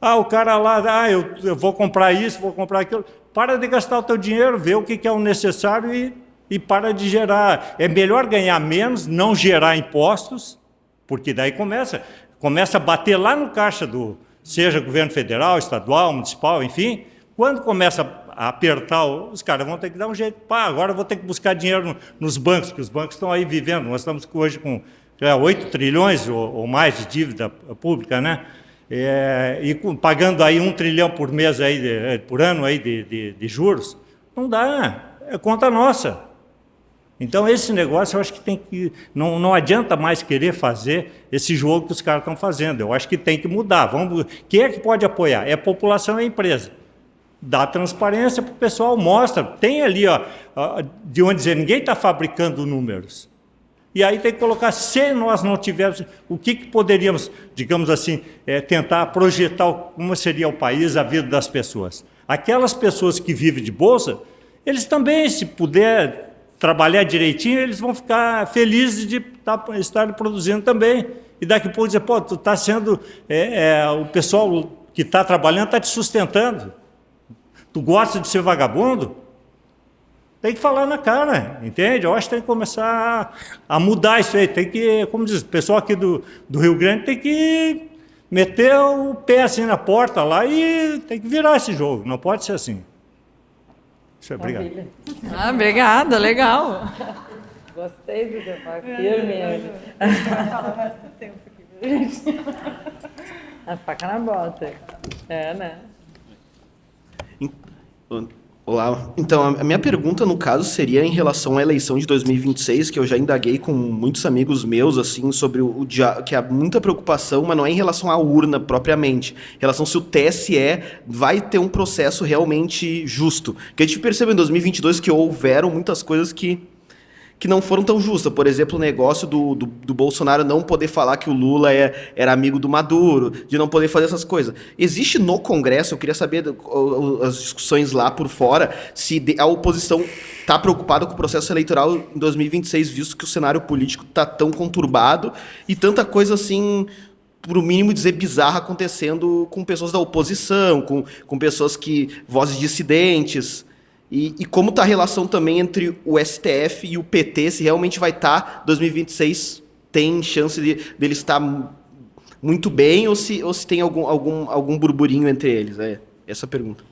O cara lá, eu vou comprar isso, vou comprar aquilo. Para de gastar o teu dinheiro, vê o que é o necessário e para de gerar. É melhor ganhar menos, não gerar impostos, porque daí começa a bater lá no caixa seja governo federal, estadual, municipal, enfim. Quando começa a apertar, os caras vão ter que dar um jeito. Agora eu vou ter que buscar dinheiro nos bancos, porque os bancos estão aí vivendo. Nós estamos hoje com 8 trilhões ou mais de dívida pública, né? E pagando aí 1 trilhão por mês, por ano aí de juros, não dá, é conta nossa. Então esse negócio eu acho que não adianta mais querer fazer esse jogo que os caras estão fazendo, eu acho que tem que mudar. Quem é que pode apoiar? É a população e a empresa. Dá transparência para o pessoal, mostra, tem ali, de onde dizer, ninguém está fabricando números. E aí tem que colocar, se nós não tivermos, o que poderíamos, digamos assim, tentar projetar como seria o país, a vida das pessoas. Aquelas pessoas que vivem de bolsa, eles também, se puder trabalhar direitinho, eles vão ficar felizes de estar produzindo também. E daqui a pouco dizer, tu está sendo, o pessoal que está trabalhando está te sustentando. Tu gosta de ser vagabundo? Tem que falar na cara, entende? Eu acho que tem que começar a mudar isso aí. Tem que, como diz, o pessoal aqui do Rio Grande tem que meter o pé assim na porta lá e tem que virar esse jogo. Não pode ser assim. Isso é, obrigado. Obrigada, legal. Gostei do debate firme. A faca na bota. Né? Olá. Então, a minha pergunta, no caso, seria em relação à eleição de 2026, que eu já indaguei com muitos amigos meus, assim, sobre que há muita preocupação, mas não é em relação à urna propriamente, em relação se o TSE vai ter um processo realmente justo. Porque a gente percebeu em 2022 que houveram muitas coisas que não foram tão justas. Por exemplo, o negócio do Bolsonaro não poder falar que o Lula era amigo do Maduro, de não poder fazer essas coisas. Existe no Congresso, eu queria saber as discussões lá por fora, se a oposição está preocupada com o processo eleitoral em 2026, visto que o cenário político está tão conturbado e tanta coisa assim, por o mínimo dizer, bizarra acontecendo com pessoas da oposição, com pessoas vozes dissidentes. E como está a relação também entre o STF e o PT, se realmente vai estar, 2026 tem chance dele estar muito bem, ou se tem algum burburinho entre eles? É essa a pergunta.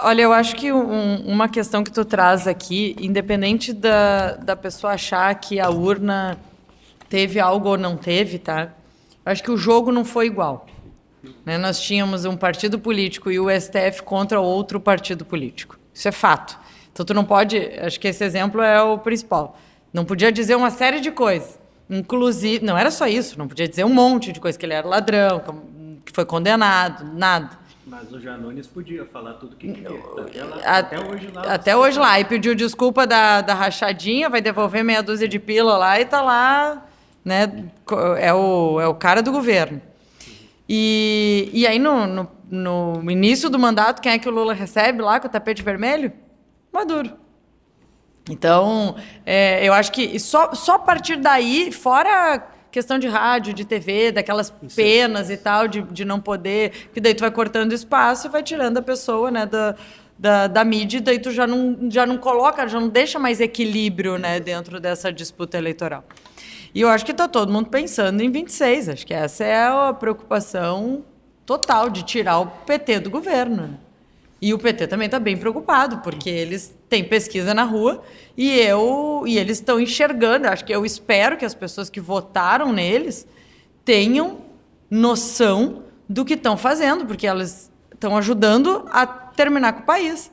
Olha, eu acho que uma questão que tu traz aqui, independente da pessoa achar que a urna teve algo ou não teve, tá? Eu acho que o jogo não foi igual. Né? Nós tínhamos um partido político e o STF contra outro partido político. Isso é fato. Então, tu não pode... Acho que esse exemplo é o principal. Não podia dizer uma série de coisas. Inclusive... Não era só isso. Não podia dizer um monte de coisa, que ele era ladrão, que foi condenado, nada. Mas o Janones podia falar tudo o que queria. Até hoje lá. E pediu desculpa da rachadinha, vai devolver meia dúzia de pila lá e tá lá... Né? É o cara do governo. E aí, no início do mandato, quem é que o Lula recebe lá com o tapete vermelho? Maduro. Então, eu acho que só a partir daí, fora questão de rádio, de TV, daquelas penas e tal, de não poder, que daí tu vai cortando espaço e vai tirando a pessoa, né, da mídia, e daí tu já não coloca, já não deixa mais equilíbrio, né, dentro dessa disputa eleitoral. E eu acho que está todo mundo pensando em 26. Acho que essa é a preocupação total, de tirar o PT do governo. E o PT também está bem preocupado, porque eles têm pesquisa na rua e eles estão enxergando. Acho que eu espero que as pessoas que votaram neles tenham noção do que estão fazendo, porque elas estão ajudando a terminar com o país.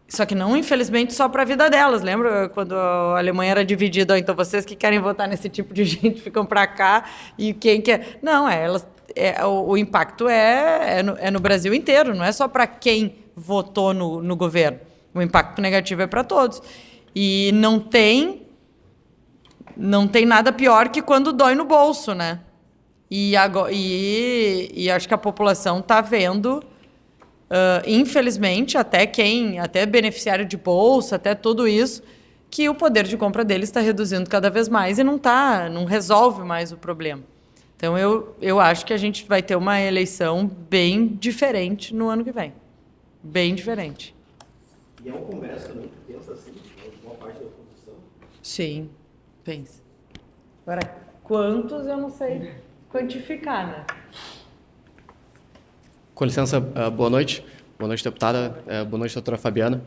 Só que não, infelizmente, só para a vida delas. Lembra quando a Alemanha era dividida? Então, vocês que querem votar nesse tipo de gente ficam para cá e quem quer... Não, o impacto é no Brasil inteiro, não é só para quem votou no governo. O impacto negativo é para todos. E não tem nada pior que quando dói no bolso, né? E acho que a população está vendo... infelizmente, até beneficiário de bolsa, até tudo isso, que o poder de compra deles está reduzindo cada vez mais e não resolve mais o problema. Então, eu acho que a gente vai ter uma eleição bem diferente no ano que vem. Bem diferente. E é um Congresso também que pensa assim, uma parte da oposição? Sim, pensa. Agora, quantos eu não sei quantificar, né? Com licença, boa noite. Boa noite, deputada. Boa noite, doutora Fabiana.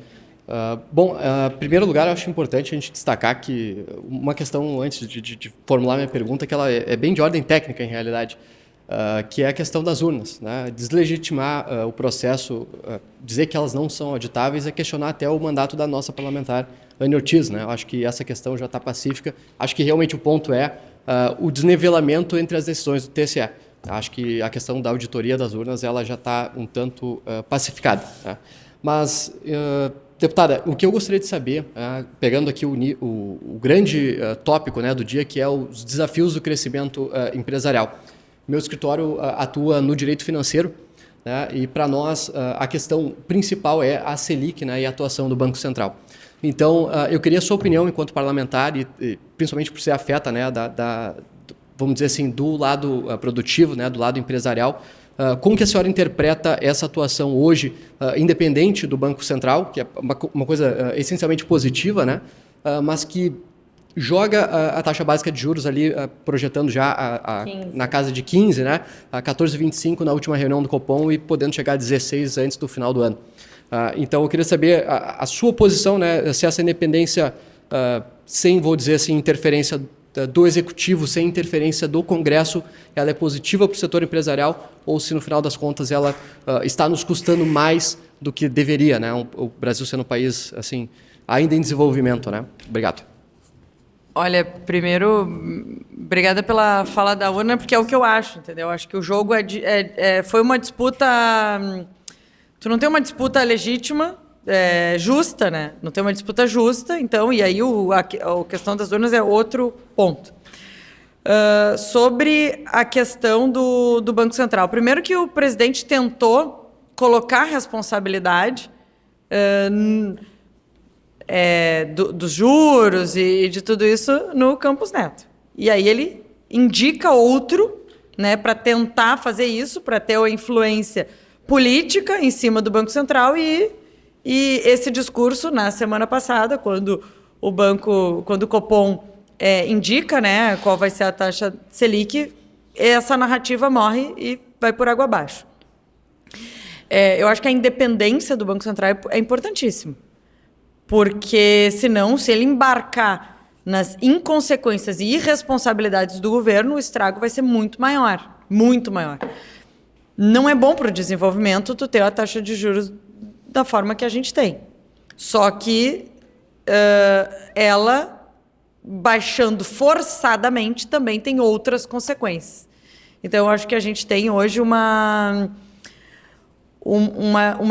Em primeiro lugar, eu acho importante a gente destacar que uma questão, antes de formular minha pergunta, que ela é bem de ordem técnica, em realidade, que é a questão das urnas. Né? Deslegitimar o processo, dizer que elas não são auditáveis, é questionar até o mandato da nossa parlamentar, Anne Ortiz. Né? Eu acho que essa questão já está pacífica. Acho que realmente o ponto é o desnivelamento entre as decisões do TSE. Acho que a questão da auditoria das urnas ela já está um tanto pacificada. Tá? Mas, deputada, o que eu gostaria de saber, pegando aqui o grande tópico, né, do dia, que é os desafios do crescimento empresarial. Meu escritório atua no direito financeiro, né, e para nós a questão principal é a Selic, né, e a atuação do Banco Central. Então, eu queria a sua opinião enquanto parlamentar, e principalmente por ser afeta, né, vamos dizer assim, do lado produtivo, né, do lado empresarial. Como que a senhora interpreta essa atuação hoje, independente do Banco Central, que é uma coisa essencialmente positiva, né, mas que joga a taxa básica de juros ali, projetando já na casa de 15, né, a 14,25 na última reunião do Copom e podendo chegar a 16 antes do final do ano. Então, eu queria saber a sua posição, né, se essa independência, sem, vou dizer assim, interferência do Executivo, sem interferência do Congresso, ela é positiva para o setor empresarial ou se, no final das contas, ela está nos custando mais do que deveria, né? O Brasil sendo um país assim, ainda em desenvolvimento. Né? Obrigado. Olha, primeiro, obrigada pela fala da urna, porque é o que eu acho, entendeu? Acho que o jogo foi uma disputa... Tu não tem uma disputa legítima, justa, né? Não tem uma disputa justa, então, e aí a questão das urnas é outro ponto. Sobre a questão do Banco Central. Primeiro que o presidente tentou colocar responsabilidade dos juros e de tudo isso no Campos Neto. E aí ele indica outro, né, para tentar fazer isso, para ter uma influência política em cima do Banco Central e E esse discurso, na semana passada, quando o Copom indica, né, qual vai ser a taxa Selic, essa narrativa morre e vai por água abaixo. Eu acho que a independência do Banco Central é importantíssima, porque senão, se ele embarcar nas inconsequências e irresponsabilidades do governo, o estrago vai ser muito maior, muito maior. Não é bom para o desenvolvimento tu ter a taxa de juros da forma que a gente tem. Só que ela, baixando forçadamente, também tem outras consequências. Então, eu acho que a gente tem hoje uma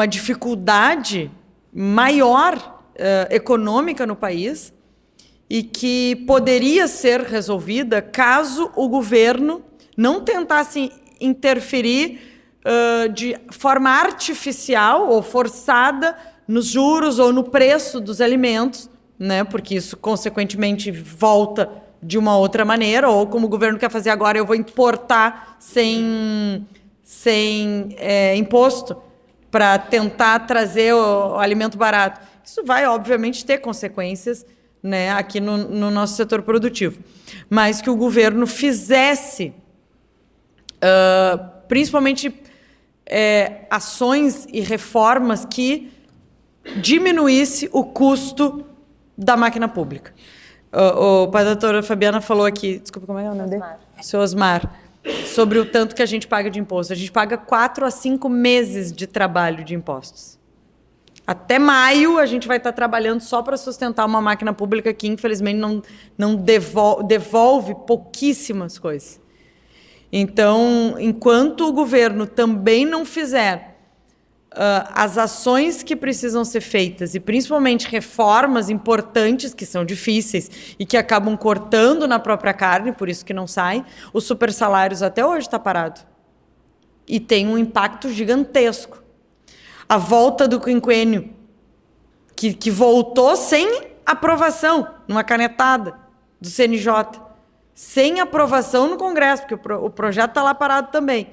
dificuldade maior econômica no país e que poderia ser resolvida caso o governo não tentasse interferir de forma artificial ou forçada nos juros ou no preço dos alimentos, né? Porque isso, consequentemente, volta de uma outra maneira, ou como o governo quer fazer agora, eu vou importar sem imposto para tentar trazer o alimento barato. Isso vai, obviamente, ter consequências, né, aqui no nosso setor produtivo. Mas que o governo fizesse, principalmente, ações e reformas que diminuísse o custo da máquina pública. O pai da doutora Fabiana falou aqui, desculpa, como é o nome dele? Seu Osmar, sobre o tanto que a gente paga de imposto. A gente paga 4 a 5 meses de trabalho de impostos. Até maio a gente vai estar trabalhando só para sustentar uma máquina pública que, infelizmente, não devolve pouquíssimas coisas. Então, enquanto o governo também não fizer as ações que precisam ser feitas, e principalmente reformas importantes que são difíceis e que acabam cortando na própria carne, por isso que não sai, os supersalários até hoje está parado. E tem um impacto gigantesco. A volta do quinquênio, que voltou sem aprovação, numa canetada do CNJ, sem aprovação no Congresso, porque o projeto está lá parado também.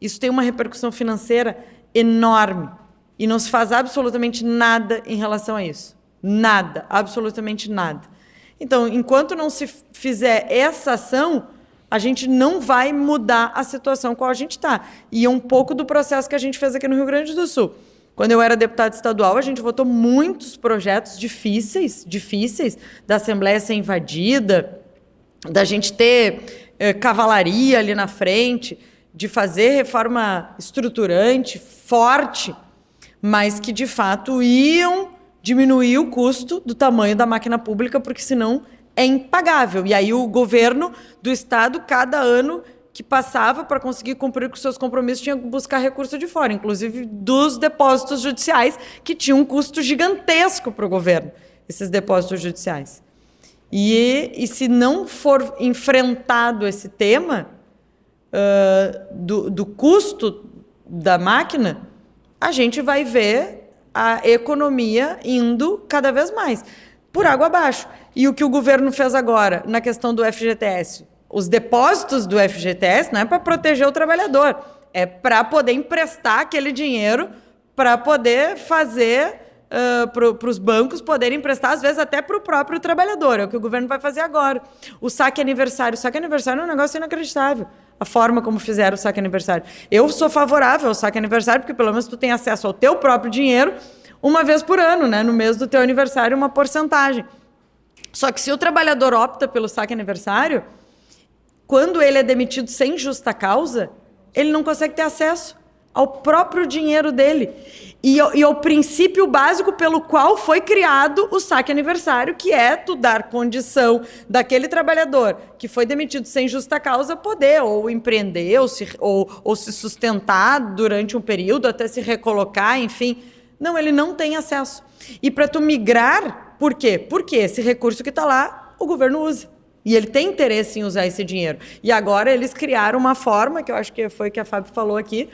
Isso tem uma repercussão financeira enorme. E não se faz absolutamente nada em relação a isso. Nada, absolutamente nada. Então, enquanto não se fizer essa ação, a gente não vai mudar a situação com a qual a gente está. E é um pouco do processo que a gente fez aqui no Rio Grande do Sul. Quando eu era deputada estadual, a gente votou muitos projetos difíceis, da Assembleia ser invadida, da gente ter cavalaria ali na frente, de fazer reforma estruturante, forte, mas que, de fato, iam diminuir o custo do tamanho da máquina pública, porque senão é impagável. E aí o governo do Estado, cada ano que passava para conseguir cumprir com seus compromissos, tinha que buscar recurso de fora, inclusive dos depósitos judiciais, que tinham um custo gigantesco para o governo, esses depósitos judiciais. E se não for enfrentado esse tema do custo da máquina, a gente vai ver a economia indo cada vez mais por água abaixo. E o que o governo fez agora na questão do FGTS? Os depósitos do FGTS não é para proteger o trabalhador, é para poder emprestar aquele dinheiro para poder fazer para os bancos poderem emprestar, às vezes até para o próprio trabalhador. É o que o governo vai fazer agora. O saque aniversário. O saque aniversário é um negócio inacreditável. A forma como fizeram o saque aniversário. Eu sou favorável ao saque aniversário, porque pelo menos tu tem acesso ao teu próprio dinheiro uma vez por ano, né? No mês do teu aniversário, uma porcentagem. Só que se o trabalhador opta pelo saque aniversário, quando ele é demitido sem justa causa, ele não consegue ter acesso ao próprio dinheiro dele. E ao princípio básico pelo qual foi criado o saque aniversário, que é tu dar condição daquele trabalhador que foi demitido sem justa causa poder ou empreender ou se sustentar durante um período, até se recolocar, enfim. Não, ele não tem acesso. E para tu migrar, por quê? Porque esse recurso que está lá, o governo usa. E ele tem interesse em usar esse dinheiro. E agora eles criaram uma forma, que eu acho que foi o que a Fábio falou aqui,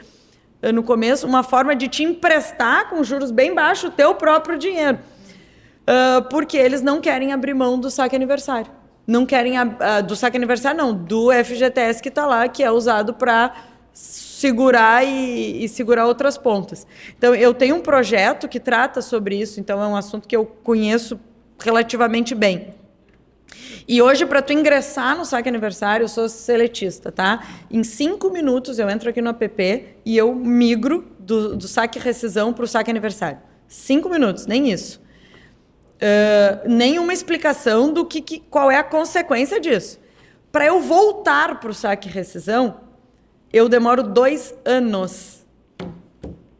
no começo, uma forma de te emprestar com juros bem baixos o teu próprio dinheiro. Porque eles não querem abrir mão do saque aniversário. Não querem do saque aniversário, não, do FGTS que está lá, que é usado para segurar e segurar outras pontas. Então, eu tenho um projeto que trata sobre isso, então é um assunto que eu conheço relativamente bem. E hoje, para tu ingressar no Saque Aniversário, eu sou seletista, tá? Em 5 minutos eu entro aqui no app e eu migro do Saque Rescisão para o Saque Aniversário. 5 minutos, nem isso. Nenhuma explicação do qual é a consequência disso. Para eu voltar para o Saque Rescisão, eu demoro 2 anos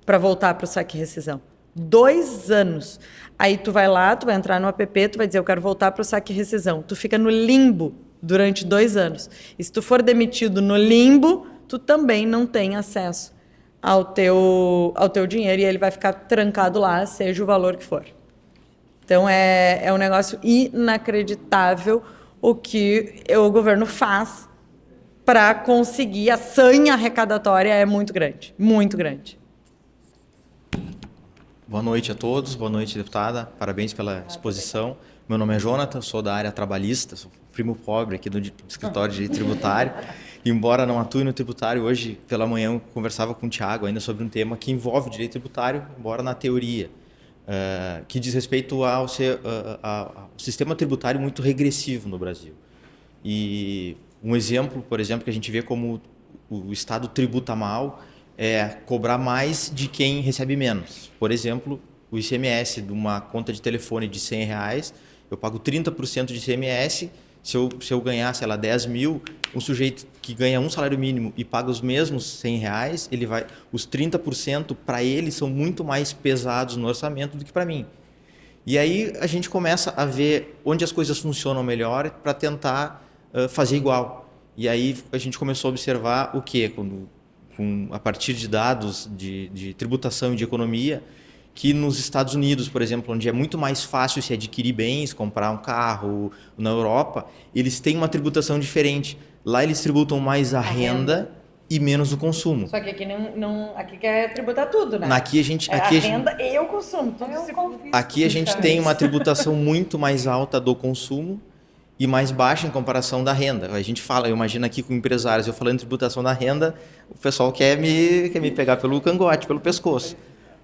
para voltar para o Saque Rescisão. 2 anos. Aí tu vai lá, tu vai entrar no app, tu vai dizer, eu quero voltar para o Saque Rescisão. Tu fica no limbo durante 2 anos. E se tu for demitido no limbo, tu também não tem acesso ao teu dinheiro e ele vai ficar trancado lá, seja o valor que for. Então, é um negócio inacreditável o que o governo faz para conseguir. A sanha arrecadatória é muito grande, muito grande. Boa noite a todos, boa noite, deputada. Parabéns pela exposição. Meu nome é Jonathan, sou da área trabalhista, sou primo pobre aqui do escritório de tributário. Embora não atue no tributário, hoje pela manhã eu conversava com o Thiago ainda sobre um tema que envolve o direito tributário, embora na teoria, que diz respeito ao sistema tributário muito regressivo no Brasil. E um exemplo, por exemplo, que a gente vê como o Estado tributa mal é cobrar mais de quem recebe menos. Por exemplo, o ICMS de uma conta de telefone de R$100, eu pago 30% de ICMS. Se eu ganhar, sei lá, 10 mil, um sujeito que ganha um salário mínimo e paga os mesmos R$100, os 30% para ele são muito mais pesados no orçamento do que para mim. E aí a gente começa a ver onde as coisas funcionam melhor para tentar fazer igual. E aí a gente começou a observar o quê? A partir de dados de tributação e de economia, que nos Estados Unidos, por exemplo, onde é muito mais fácil se adquirir bens, comprar um carro, na Europa, eles têm uma tributação diferente. Lá eles tributam mais a renda e menos o consumo. Só que aqui aqui quer tributar tudo, né? Aqui a gente, renda e o consumo. Aqui a gente tem uma tributação muito mais alta do consumo e mais baixa em comparação da renda. A gente fala, eu imagino aqui com empresários, eu falando de tributação da renda, o pessoal quer me pegar pelo cangote, pelo pescoço.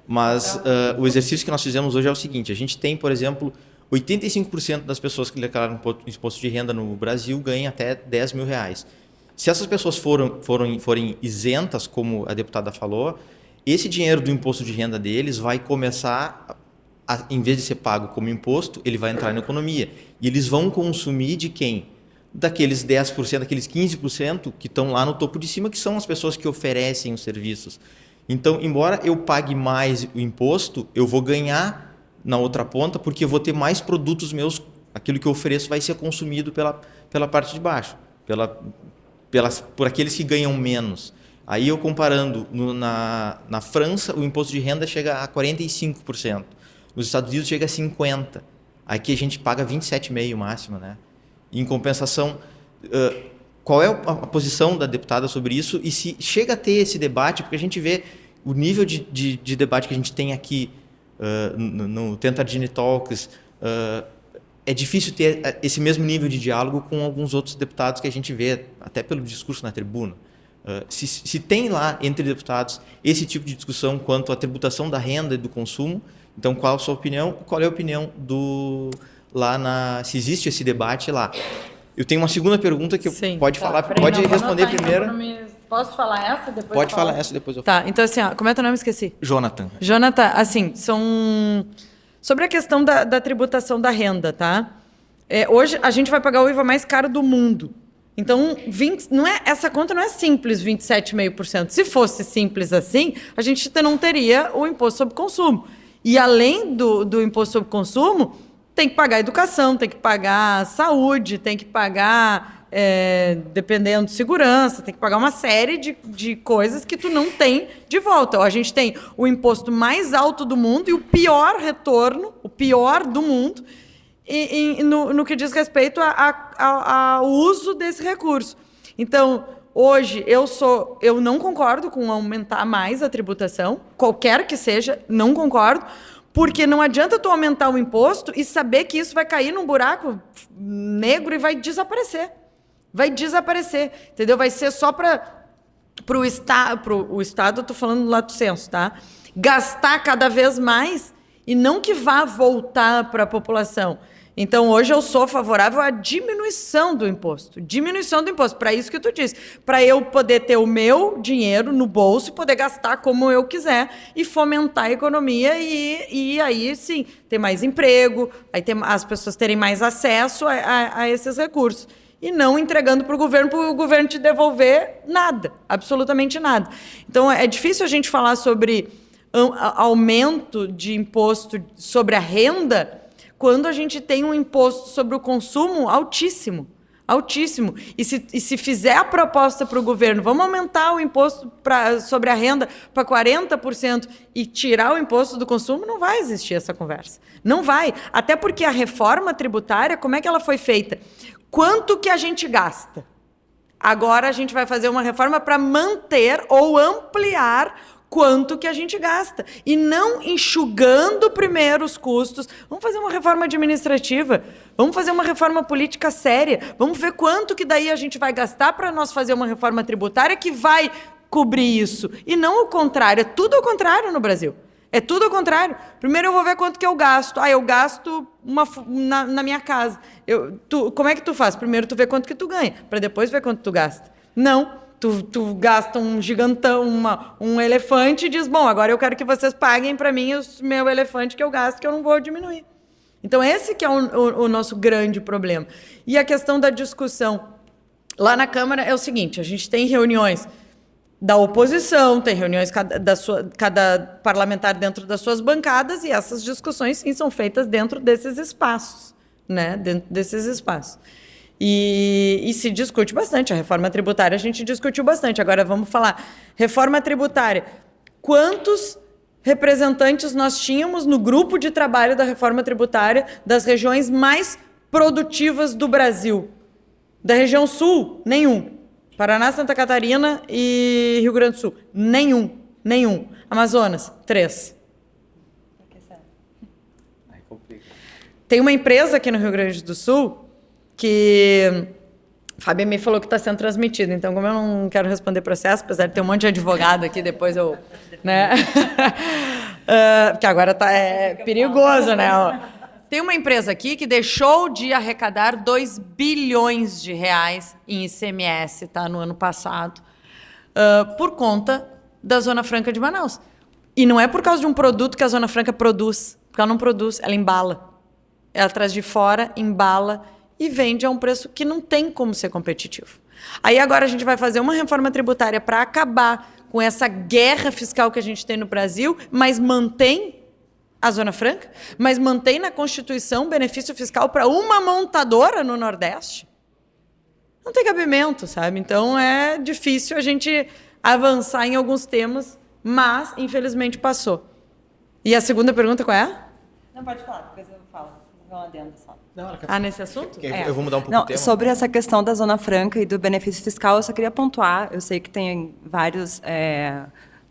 Mas o exercício que nós fizemos hoje é o seguinte, a gente tem, por exemplo, 85% das pessoas que declaram imposto de renda no Brasil ganham até R$10 mil. Se essas pessoas forem isentas, como a deputada falou, esse dinheiro do imposto de renda deles vai começar, em vez de ser pago como imposto, ele vai entrar na economia. E eles vão consumir de quem? Daqueles 10%, daqueles 15% que estão lá no topo de cima, que são as pessoas que oferecem os serviços. Então, embora eu pague mais o imposto, eu vou ganhar na outra ponta, porque eu vou ter mais produtos meus, aquilo que eu ofereço vai ser consumido pela parte de baixo, por aqueles que ganham menos. Aí eu comparando, na França o imposto de renda chega a 45%, nos Estados Unidos chega a 50%, aqui a gente paga 27,5% máximo, né? Em compensação, qual é a posição da deputada sobre isso e se chega a ter esse debate, porque a gente vê o nível de debate que a gente tem aqui no Tentardini Talks, é difícil ter esse mesmo nível de diálogo com alguns outros deputados que a gente vê, até pelo discurso na tribuna. Se tem lá, entre deputados, esse tipo de discussão quanto à tributação da renda e do consumo, então qual a sua opinião? Qual é a opinião se existe esse debate lá? Eu tenho uma segunda pergunta que pode responder primeiro. Posso falar essa depois? Pode falar essa depois eu falo. Tá, então assim, como é teu nome? Esqueci. Jonathan, assim, sobre a questão da tributação da renda, tá? Hoje a gente vai pagar o IVA mais caro do mundo. Então, essa conta não é simples, 27,5%. Se fosse simples assim, a gente não teria o imposto sobre consumo. E além do imposto sobre consumo, tem que pagar educação, tem que pagar saúde, tem que pagar, dependendo de segurança, tem que pagar uma série de coisas que tu não tem de volta. A gente tem o imposto mais alto do mundo e o pior retorno, o pior do mundo, no que diz respeito ao uso desse recurso. Então, hoje, eu não concordo com aumentar mais a tributação, qualquer que seja, não concordo, porque não adianta tu aumentar o imposto e saber que isso vai cair num buraco negro e vai desaparecer. Vai desaparecer, entendeu? Vai ser só para o Estado, eu estou falando do lato senso, tá? Gastar cada vez mais e não que vá voltar para a população. Então, hoje eu sou favorável à diminuição do imposto. Diminuição do imposto, para isso que tu disse. Para eu poder ter o meu dinheiro no bolso e poder gastar como eu quiser e fomentar a economia e aí, sim, ter mais emprego, aí as pessoas terem mais acesso a esses recursos. E não entregando para o governo te devolver nada, absolutamente nada. Então, é difícil a gente falar sobre aumento de imposto sobre a renda quando a gente tem um imposto sobre o consumo altíssimo. Altíssimo. E se fizer a proposta para o governo, vamos aumentar o imposto sobre a renda para 40% e tirar o imposto do consumo, não vai existir essa conversa. Não vai. Até porque a reforma tributária, como é que ela foi feita? Quanto que a gente gasta? Agora a gente vai fazer uma reforma para manter ou ampliar quanto que a gente gasta. E não enxugando primeiro os custos. Vamos fazer uma reforma administrativa. Vamos fazer uma reforma política séria. Vamos ver quanto que daí a gente vai gastar para nós fazer uma reforma tributária que vai cobrir isso. E não o contrário. É tudo ao contrário no Brasil. É tudo ao contrário. Primeiro eu vou ver quanto que eu gasto. Eu gasto na minha casa. Como é que tu faz? Primeiro tu vê quanto que tu ganha, para depois ver quanto tu gasta. Não. Tu gasta um gigantão, um elefante e diz, bom, agora eu quero que vocês paguem para mim o meu elefante que eu gasto, que eu não vou diminuir. Então, esse que é o nosso grande problema. E a questão da discussão lá na Câmara é o seguinte, a gente tem reuniões da oposição, tem reuniões cada parlamentar dentro das suas bancadas e essas discussões, sim, são feitas dentro desses espaços, né? Dentro desses espaços. E se discute bastante. A reforma tributária a gente discutiu bastante. Agora vamos falar. Reforma tributária. Quantos representantes nós tínhamos no grupo de trabalho da reforma tributária das regiões mais produtivas do Brasil? Da região sul, nenhum. Paraná, Santa Catarina e Rio Grande do Sul, nenhum. Amazonas, 3. Tem uma empresa aqui no Rio Grande do Sul que a Fábia me falou que está sendo transmitido, então como eu não quero responder processo, apesar de ter um monte de advogado aqui, depois eu... né? Porque agora é perigoso, né? Tem uma empresa aqui que deixou de arrecadar 2 bilhões de reais em ICMS, tá, no ano passado, por conta da Zona Franca de Manaus. E não é por causa de um produto que a Zona Franca produz, porque ela não produz, ela embala. Ela traz de fora, embala e vende a um preço que não tem como ser competitivo. Aí agora a gente vai fazer uma reforma tributária para acabar com essa guerra fiscal que a gente tem no Brasil, mas mantém a Zona Franca, mas mantém na Constituição benefício fiscal para uma montadora no Nordeste. Não tem cabimento, sabe? Então é difícil a gente avançar em alguns temas, mas infelizmente passou. E a segunda pergunta qual é? Não, pode falar, depois eu falo. Vou lá dentro só. Nesse assunto? Eu vou mudar um pouco o tema. Sobre essa questão da Zona Franca e do benefício fiscal, eu só queria pontuar, eu sei que tem vários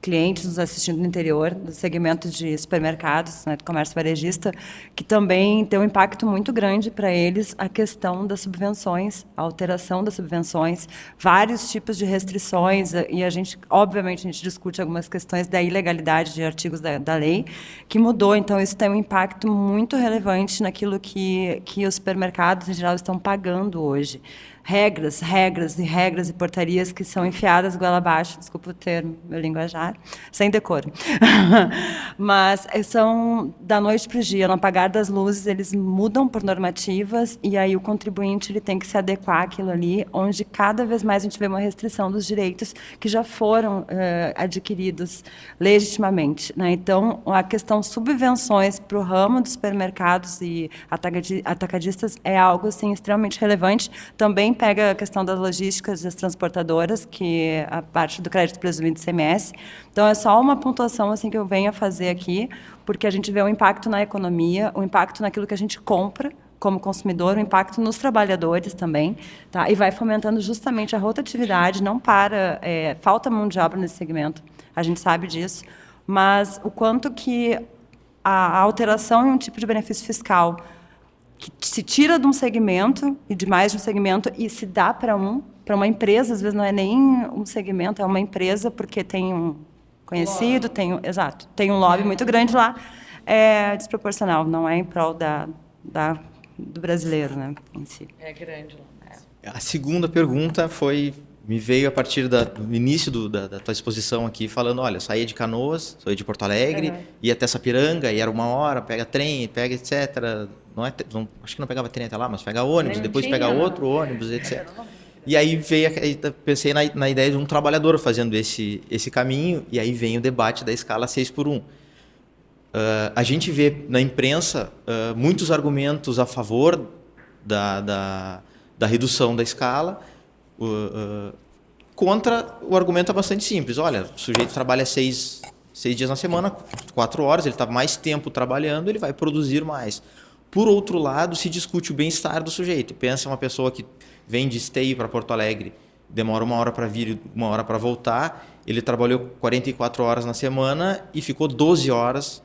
clientes nos assistindo no interior, do segmento de supermercados, né, do comércio varejista, que também tem um impacto muito grande para eles a questão das subvenções, a alteração das subvenções, vários tipos de restrições, e a gente, obviamente, a gente discute algumas questões da ilegalidade de artigos da lei, que mudou, então isso tem um impacto muito relevante naquilo que os supermercados, em geral, estão pagando hoje. Regras e portarias que são enfiadas goela abaixo, desculpa o termo, meu linguajar, sem decoro. Mas são da noite para o dia, no apagar das luzes, eles mudam por normativas e aí o contribuinte ele tem que se adequar àquilo ali, onde cada vez mais a gente vê uma restrição dos direitos que já foram adquiridos legitimamente, né? Então, a questão subvenções para o ramo dos supermercados e atacadistas é algo assim, extremamente relevante. Também pega a questão das logísticas das transportadoras, que é a parte do crédito presumido do ICMS. Então, é só uma pontuação assim, que eu venho a fazer aqui, porque a gente vê um impacto na economia, um impacto naquilo que a gente compra como consumidor, um impacto nos trabalhadores também, tá? E vai fomentando justamente a rotatividade, não para... falta mão de obra nesse segmento, a gente sabe disso, mas o quanto que a alteração em um tipo de benefício fiscal que se tira de um segmento e de mais de um segmento e se dá para para uma empresa, às vezes não é nem um segmento, é uma empresa porque tem um conhecido, exato, tem um lobby muito grande lá, é desproporcional, não é em prol do brasileiro, né, em si. É grande lá. A segunda pergunta me veio a partir do início da tua exposição aqui, falando, olha, eu saía de Canoas, saía de Porto Alegre, ia até Sapiranga, e era 1 hora, pega trem, pega etc. Acho que não pegava trem até lá, mas pega ônibus, depois pega outro ônibus, etc. E aí pensei na ideia de um trabalhador fazendo esse caminho, e aí vem o debate da escala 6x1. A gente vê na imprensa muitos argumentos a favor da redução da escala. Contra, o argumento é bastante simples. Olha, o sujeito trabalha 6 dias na semana, 4 horas, ele está mais tempo trabalhando, ele vai produzir mais. Por outro lado, se discute o bem-estar do sujeito. Pensa uma pessoa que vem de Esteio para Porto Alegre, demora 1 hora para vir e 1 hora para voltar, ele trabalhou 44 horas na semana e ficou 12 horas,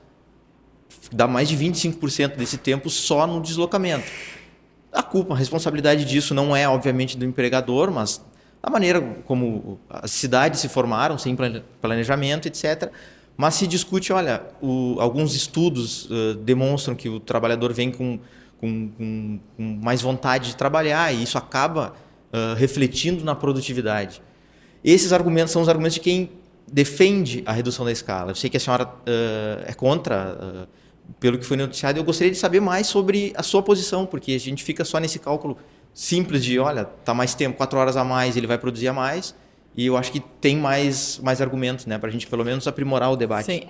dá mais de 25% desse tempo só no deslocamento. A responsabilidade disso não é, obviamente, do empregador, mas da maneira como as cidades se formaram, sem planejamento, etc. Mas se discute, olha, alguns estudos demonstram que o trabalhador vem com mais vontade de trabalhar e isso acaba refletindo na produtividade. Esses argumentos são os argumentos de quem defende a redução da escala. Eu sei que a senhora é contra, pelo que foi noticiado, eu gostaria de saber mais sobre a sua posição, porque a gente fica só nesse cálculo simples de, olha, está mais tempo, 4 horas a mais, ele vai produzir a mais, e eu acho que tem mais argumentos, né, para a gente pelo menos aprimorar o debate. Sim,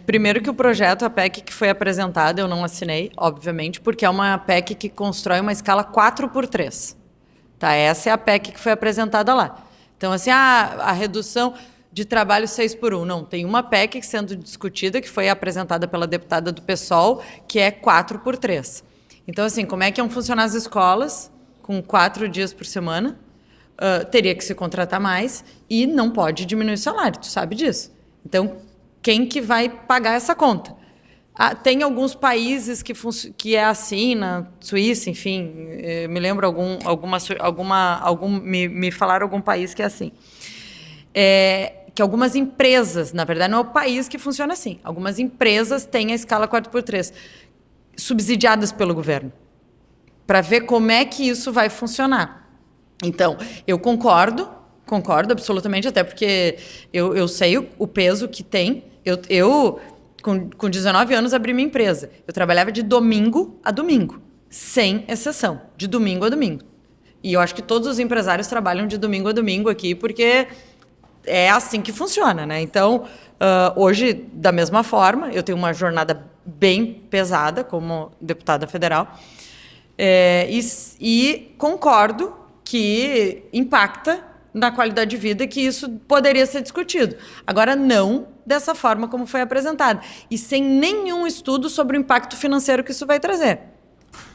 primeiro que o projeto, a PEC que foi apresentada, eu não assinei, obviamente, porque é uma PEC que constrói uma escala 4x3. Tá? Essa é a PEC que foi apresentada lá. Então, assim, a redução de trabalho 6x1. Não, tem uma PEC sendo discutida, que foi apresentada pela deputada do PSOL, que é 4x3. Então, assim, como é que iam funcionar as escolas com 4 dias por semana? Teria que se contratar mais e não pode diminuir o salário, tu sabe disso. Então, quem que vai pagar essa conta? Tem alguns países que é assim, na Suíça, enfim, me lembro me falaram algum país que é assim. Que algumas empresas, na verdade não é o país que funciona assim, algumas empresas têm a escala 4x3, subsidiadas pelo governo, para ver como é que isso vai funcionar. Então, eu concordo absolutamente, até porque eu sei o peso que tem. Eu com 19 anos, abri minha empresa. Eu trabalhava de domingo a domingo, sem exceção, de domingo a domingo. E eu acho que todos os empresários trabalham de domingo a domingo aqui, porque é assim que funciona, né? Então, hoje, da mesma forma, eu tenho uma jornada bem pesada como deputada federal, e concordo que impacta na qualidade de vida, que isso poderia ser discutido. Agora, não dessa forma como foi apresentado. E sem nenhum estudo sobre o impacto financeiro que isso vai trazer.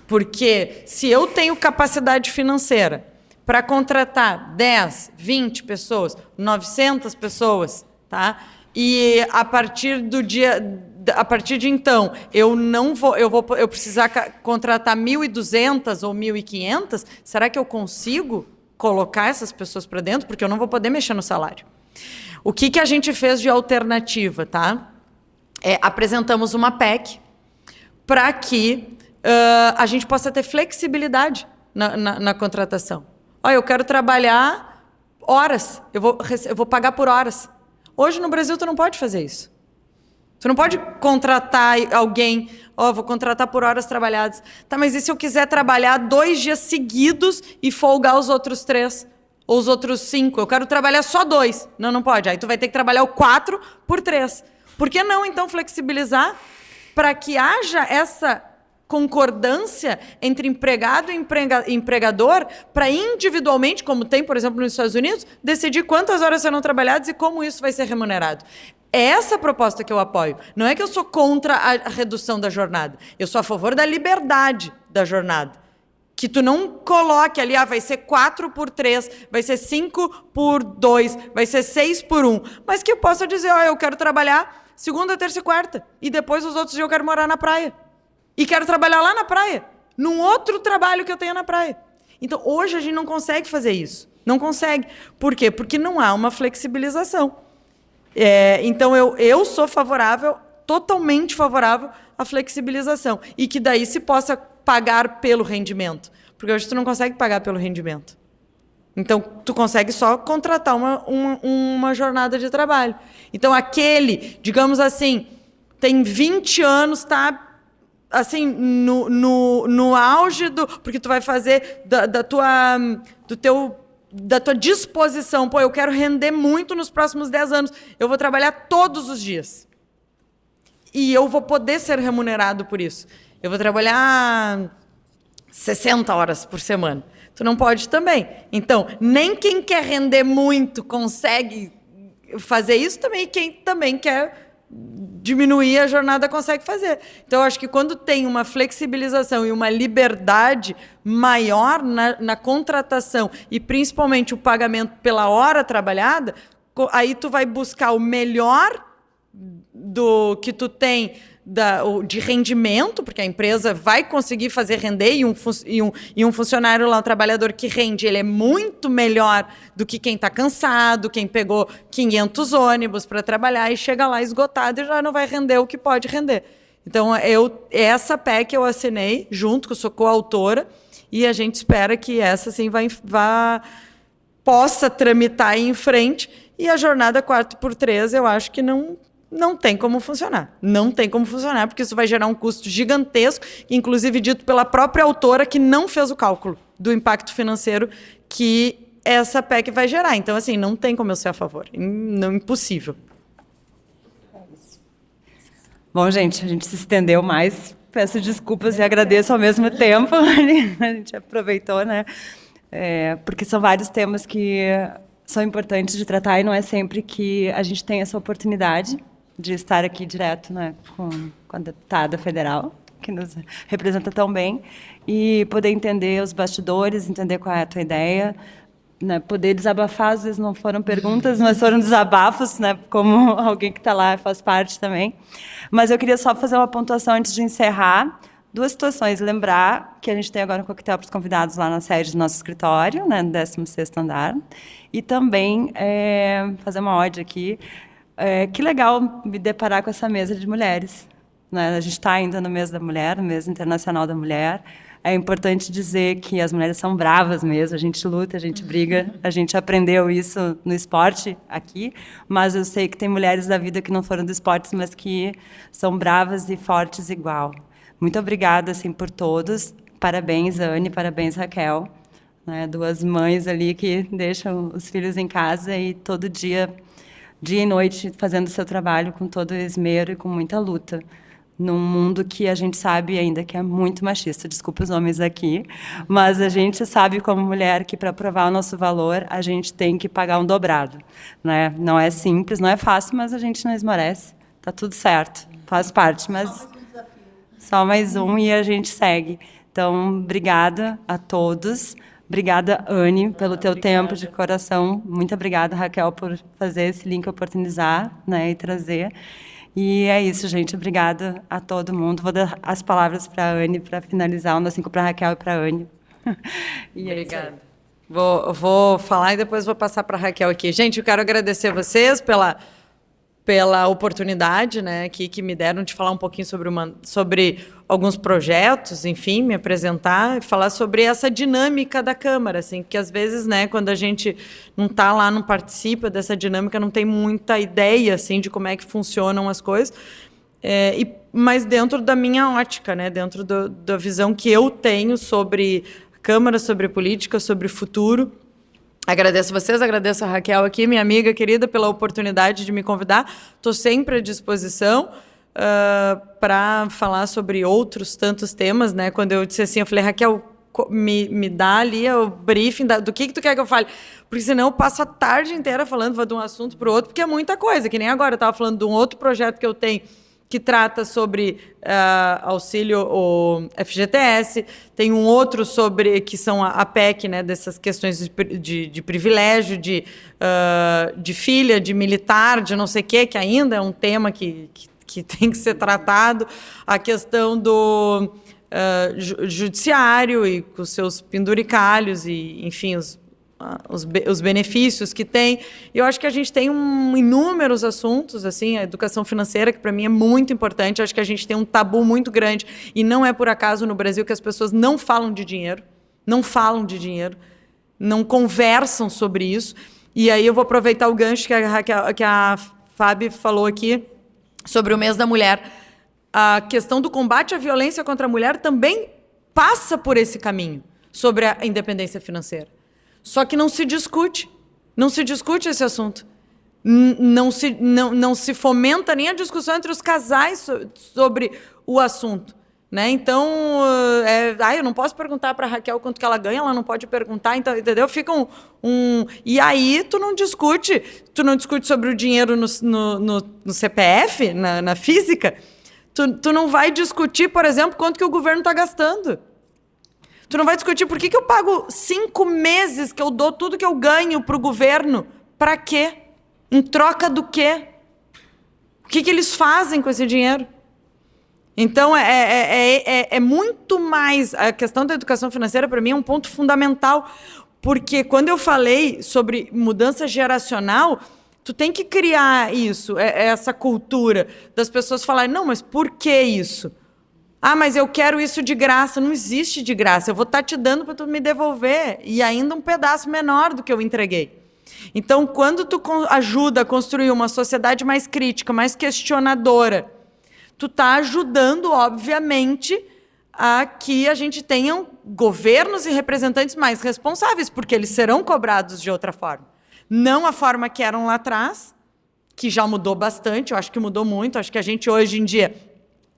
Porque se eu tenho capacidade financeira para contratar 10, 20 pessoas, 900 pessoas, tá? E a partir de então, eu precisar contratar 1.200 ou 1.500, será que eu consigo colocar essas pessoas para dentro? Porque eu não vou poder mexer no salário. O que a gente fez de alternativa, tá? Apresentamos uma PEC para que a gente possa ter flexibilidade na contratação. Olha, eu quero trabalhar horas, eu vou pagar por horas. Hoje no Brasil tu não pode fazer isso. Tu não pode contratar alguém, vou contratar por horas trabalhadas. Tá, mas e se eu quiser trabalhar 2 dias seguidos e folgar os outros 3? Ou os outros 5? Eu quero trabalhar só 2. Não pode. Aí tu vai ter que trabalhar o 4 por 3. Por que não, então, flexibilizar para que haja essa concordância entre empregado e empregador para individualmente, como tem, por exemplo, nos Estados Unidos, decidir quantas horas serão trabalhadas e como isso vai ser remunerado. É essa a proposta que eu apoio. Não é que eu sou contra a redução da jornada. Eu sou a favor da liberdade da jornada. Que tu não coloque ali, vai ser 4 por 3, vai ser 5 por 2, vai ser 6 por 1. Mas que eu possa dizer, eu quero trabalhar segunda, terça e quarta. E depois os outros dias eu quero morar na praia. E quero trabalhar lá na praia, num outro trabalho que eu tenho na praia. Então, hoje a gente não consegue fazer isso. Não consegue. Por quê? Porque não há uma flexibilização. Então, eu sou favorável, totalmente favorável à flexibilização. E que daí se possa pagar pelo rendimento. Porque hoje tu não consegue pagar pelo rendimento. Então, tu consegue só contratar uma jornada de trabalho. Então, aquele, digamos assim, tem 20 anos, está assim, no auge do... Porque tu vai fazer da tua disposição. Pô, eu quero render muito nos próximos 10 anos. Eu vou trabalhar todos os dias. E eu vou poder ser remunerado por isso. Eu vou trabalhar 60 horas por semana. Tu não pode também. Então, nem quem quer render muito consegue fazer isso, também quem também quer diminuir a jornada consegue fazer. Então, eu acho que quando tem uma flexibilização e uma liberdade maior na contratação e principalmente o pagamento pela hora trabalhada, aí tu vai buscar o melhor do que tu tem de rendimento, porque a empresa vai conseguir fazer render e um funcionário lá, um trabalhador que rende, ele é muito melhor do que quem está cansado, quem pegou 500 ônibus para trabalhar e chega lá esgotado e já não vai render o que pode render. Então, essa PEC eu assinei junto, que eu sou coautora, e a gente espera que essa sim possa tramitar em frente, e a jornada 4x3 eu acho que não tem como funcionar. Não tem como funcionar, porque isso vai gerar um custo gigantesco, inclusive dito pela própria autora, que não fez o cálculo do impacto financeiro que essa PEC vai gerar. Então, assim, não tem como eu ser a favor. Impossível. Bom, gente, a gente se estendeu mais. Peço desculpas e agradeço ao mesmo tempo. A gente aproveitou, né? Porque são vários temas que são importantes de tratar e não é sempre que a gente tem essa oportunidade de estar aqui direto, né, com a deputada federal, que nos representa tão bem, e poder entender os bastidores, entender qual é a tua ideia, né, poder desabafar, às vezes não foram perguntas, mas foram desabafos, né, como alguém que está lá faz parte também. Mas eu queria só fazer uma pontuação antes de encerrar. 2 situações. Lembrar que a gente tem agora um coquetel para os convidados lá na sede do nosso escritório, né, no 16º andar. E também fazer uma ode aqui. Que legal me deparar com essa mesa de mulheres, né? A gente está ainda no mês da mulher, no mês internacional da mulher. É importante dizer que as mulheres são bravas mesmo, a gente luta, a gente briga, a gente aprendeu isso no esporte aqui, mas eu sei que tem mulheres da vida que não foram do esporte, mas que são bravas e fortes igual. Muito obrigada, assim, por todos. Parabéns, Anne, parabéns, Raquel. Né, 2 mães ali que deixam os filhos em casa e todo dia e noite, fazendo o seu trabalho com todo o esmero e com muita luta. Num mundo que a gente sabe ainda que é muito machista. Desculpa os homens aqui, mas a gente sabe como mulher que para provar o nosso valor, a gente tem que pagar um dobrado. Né? Não é simples, não é fácil, mas a gente não esmorece. Está tudo certo, faz parte, mas só mais um e a gente segue. Então, obrigada a todos. Obrigada, Anne, pelo teu tempo de coração. Muito obrigada, Raquel, por fazer esse link, oportunizar, né, e trazer. E é isso, gente. Obrigada a todo mundo. Vou dar as palavras para a Anne para finalizar, um 5 para a Raquel e para a Anne. Obrigada. Vou falar e depois vou passar para a Raquel aqui. Gente, eu quero agradecer a vocês pela oportunidade, né, que me deram de falar um pouquinho sobre alguns projetos, enfim, me apresentar e falar sobre essa dinâmica da Câmara, assim, que às vezes, né, quando a gente não está lá, não participa dessa dinâmica, não tem muita ideia, assim, de como é que funcionam as coisas, mas dentro da minha ótica, né, dentro da visão que eu tenho sobre Câmara, sobre política, sobre futuro. Agradeço vocês, agradeço a Raquel aqui, minha amiga querida, pela oportunidade de me convidar. Estou sempre à disposição para falar sobre outros tantos temas, né? Quando eu disse assim, eu falei, Raquel, me dá ali o briefing do que tu quer que eu fale, porque senão eu passo a tarde inteira falando, vou de um assunto para o outro, porque é muita coisa, que nem agora eu estava falando de um outro projeto que eu tenho, que trata sobre auxílio ou FGTS, tem um outro sobre, que são a PEC, né, dessas questões de privilégio, de filha, de militar, de não sei o quê, que ainda é um tema que tem que ser tratado, a questão do judiciário e com seus penduricalhos e, enfim, os benefícios que tem. Eu acho que a gente tem inúmeros assuntos, assim, a educação financeira, que para mim é muito importante. Eu acho que a gente tem um tabu muito grande, e não é por acaso no Brasil que as pessoas não falam de dinheiro, não conversam sobre isso. E aí eu vou aproveitar o gancho que a Fábio falou aqui sobre o mês da mulher. A questão do combate à violência contra a mulher também passa por esse caminho, sobre a independência financeira. Só que não se discute esse assunto. Não se fomenta nem a discussão entre os casais sobre o assunto. Né? Então, eu não posso perguntar para a Raquel quanto que ela ganha, ela não pode perguntar, então, entendeu? Fica E aí tu não discute sobre o dinheiro no CPF, na física, tu não vai discutir, por exemplo, quanto que o governo está gastando. Tu não vai discutir por que eu pago 5 meses que eu dou tudo que eu ganho para o governo. Para quê? Em troca do quê? O que eles fazem com esse dinheiro? Então, é muito mais... A questão da educação financeira, para mim, é um ponto fundamental. Porque quando eu falei sobre mudança geracional, tu tem que criar isso, essa cultura das pessoas falarem, não, mas por que isso? Ah, mas eu quero isso de graça. Não existe de graça. Eu vou estar te dando para tu me devolver. E ainda um pedaço menor do que eu entreguei. Então, quando tu ajuda a construir uma sociedade mais crítica, mais questionadora, tu está ajudando, obviamente, a que a gente tenha governos e representantes mais responsáveis, porque eles serão cobrados de outra forma. Não a forma que eram lá atrás, que já mudou bastante, eu acho que mudou muito. Acho que a gente, hoje em dia,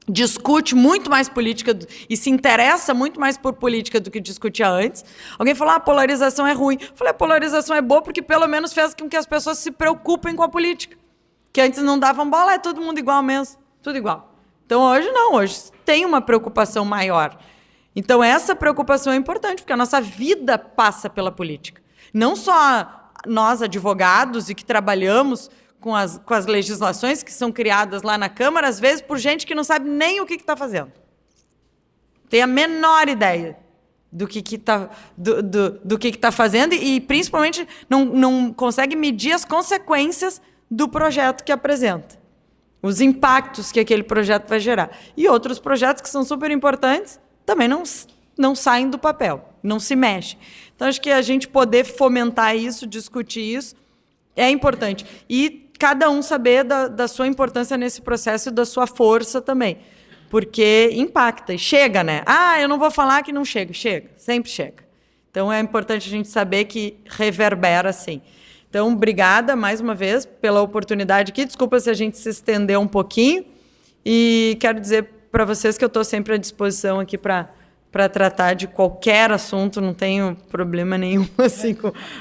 discute muito mais política e se interessa muito mais por política do que discutia antes. Alguém falou, a polarização é ruim. Eu falei, a polarização é boa porque pelo menos fez com que as pessoas se preocupem com a política. Que antes não davam bola, é todo mundo igual mesmo. Tudo igual. Então hoje não, hoje tem uma preocupação maior. Então essa preocupação é importante, porque a nossa vida passa pela política. Não só nós, advogados, e que trabalhamos com as legislações que são criadas lá na Câmara, às vezes por gente que não sabe nem o que está fazendo. Tem a menor ideia do que está fazendo e principalmente não consegue medir as consequências do projeto que apresenta. Os impactos que aquele projeto vai gerar. E outros projetos que são super importantes também não saem do papel, não se mexem. Então, acho que a gente poder fomentar isso, discutir isso, é importante. E cada um saber da sua importância nesse processo e da sua força também. Porque impacta e chega, né? Ah, eu não vou falar que não chega. Chega, sempre chega. Então, é importante a gente saber que reverbera, sim. Então, obrigada mais uma vez pela oportunidade aqui. Desculpa se a gente se estendeu um pouquinho. E quero dizer para vocês que eu estou sempre à disposição aqui para tratar de qualquer assunto. Não tenho problema nenhum assim,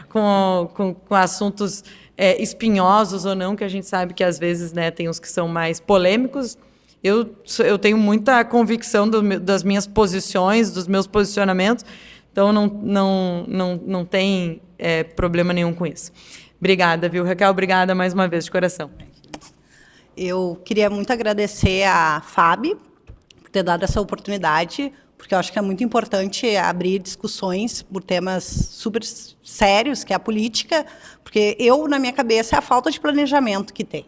com assuntos espinhosos ou não, que a gente sabe que às vezes, né, tem uns que são mais polêmicos. Eu tenho muita convicção das minhas posições, dos meus posicionamentos. Então, não tem problema nenhum com isso. Obrigada, viu, Raquel? Obrigada mais uma vez, de coração. Eu queria muito agradecer a Fábio por ter dado essa oportunidade, porque eu acho que é muito importante abrir discussões por temas super sérios, que é a política, porque na minha cabeça, é a falta de planejamento que tem.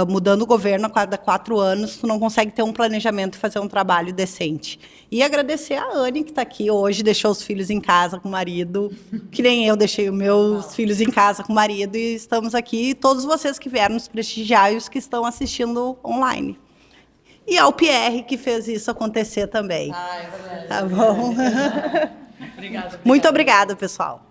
Mudando o governo a cada 4 anos, tu não consegue ter um planejamento e fazer um trabalho decente. E agradecer a Anne, que está aqui hoje, deixou os filhos em casa com o marido, que nem eu deixei os meus filhos em casa com o marido, e estamos aqui, e todos vocês que vieram nos prestigiar e os que estão assistindo online. E ao Pierre, que fez isso acontecer também. Tá bom? Obrigada. Muito obrigada, pessoal.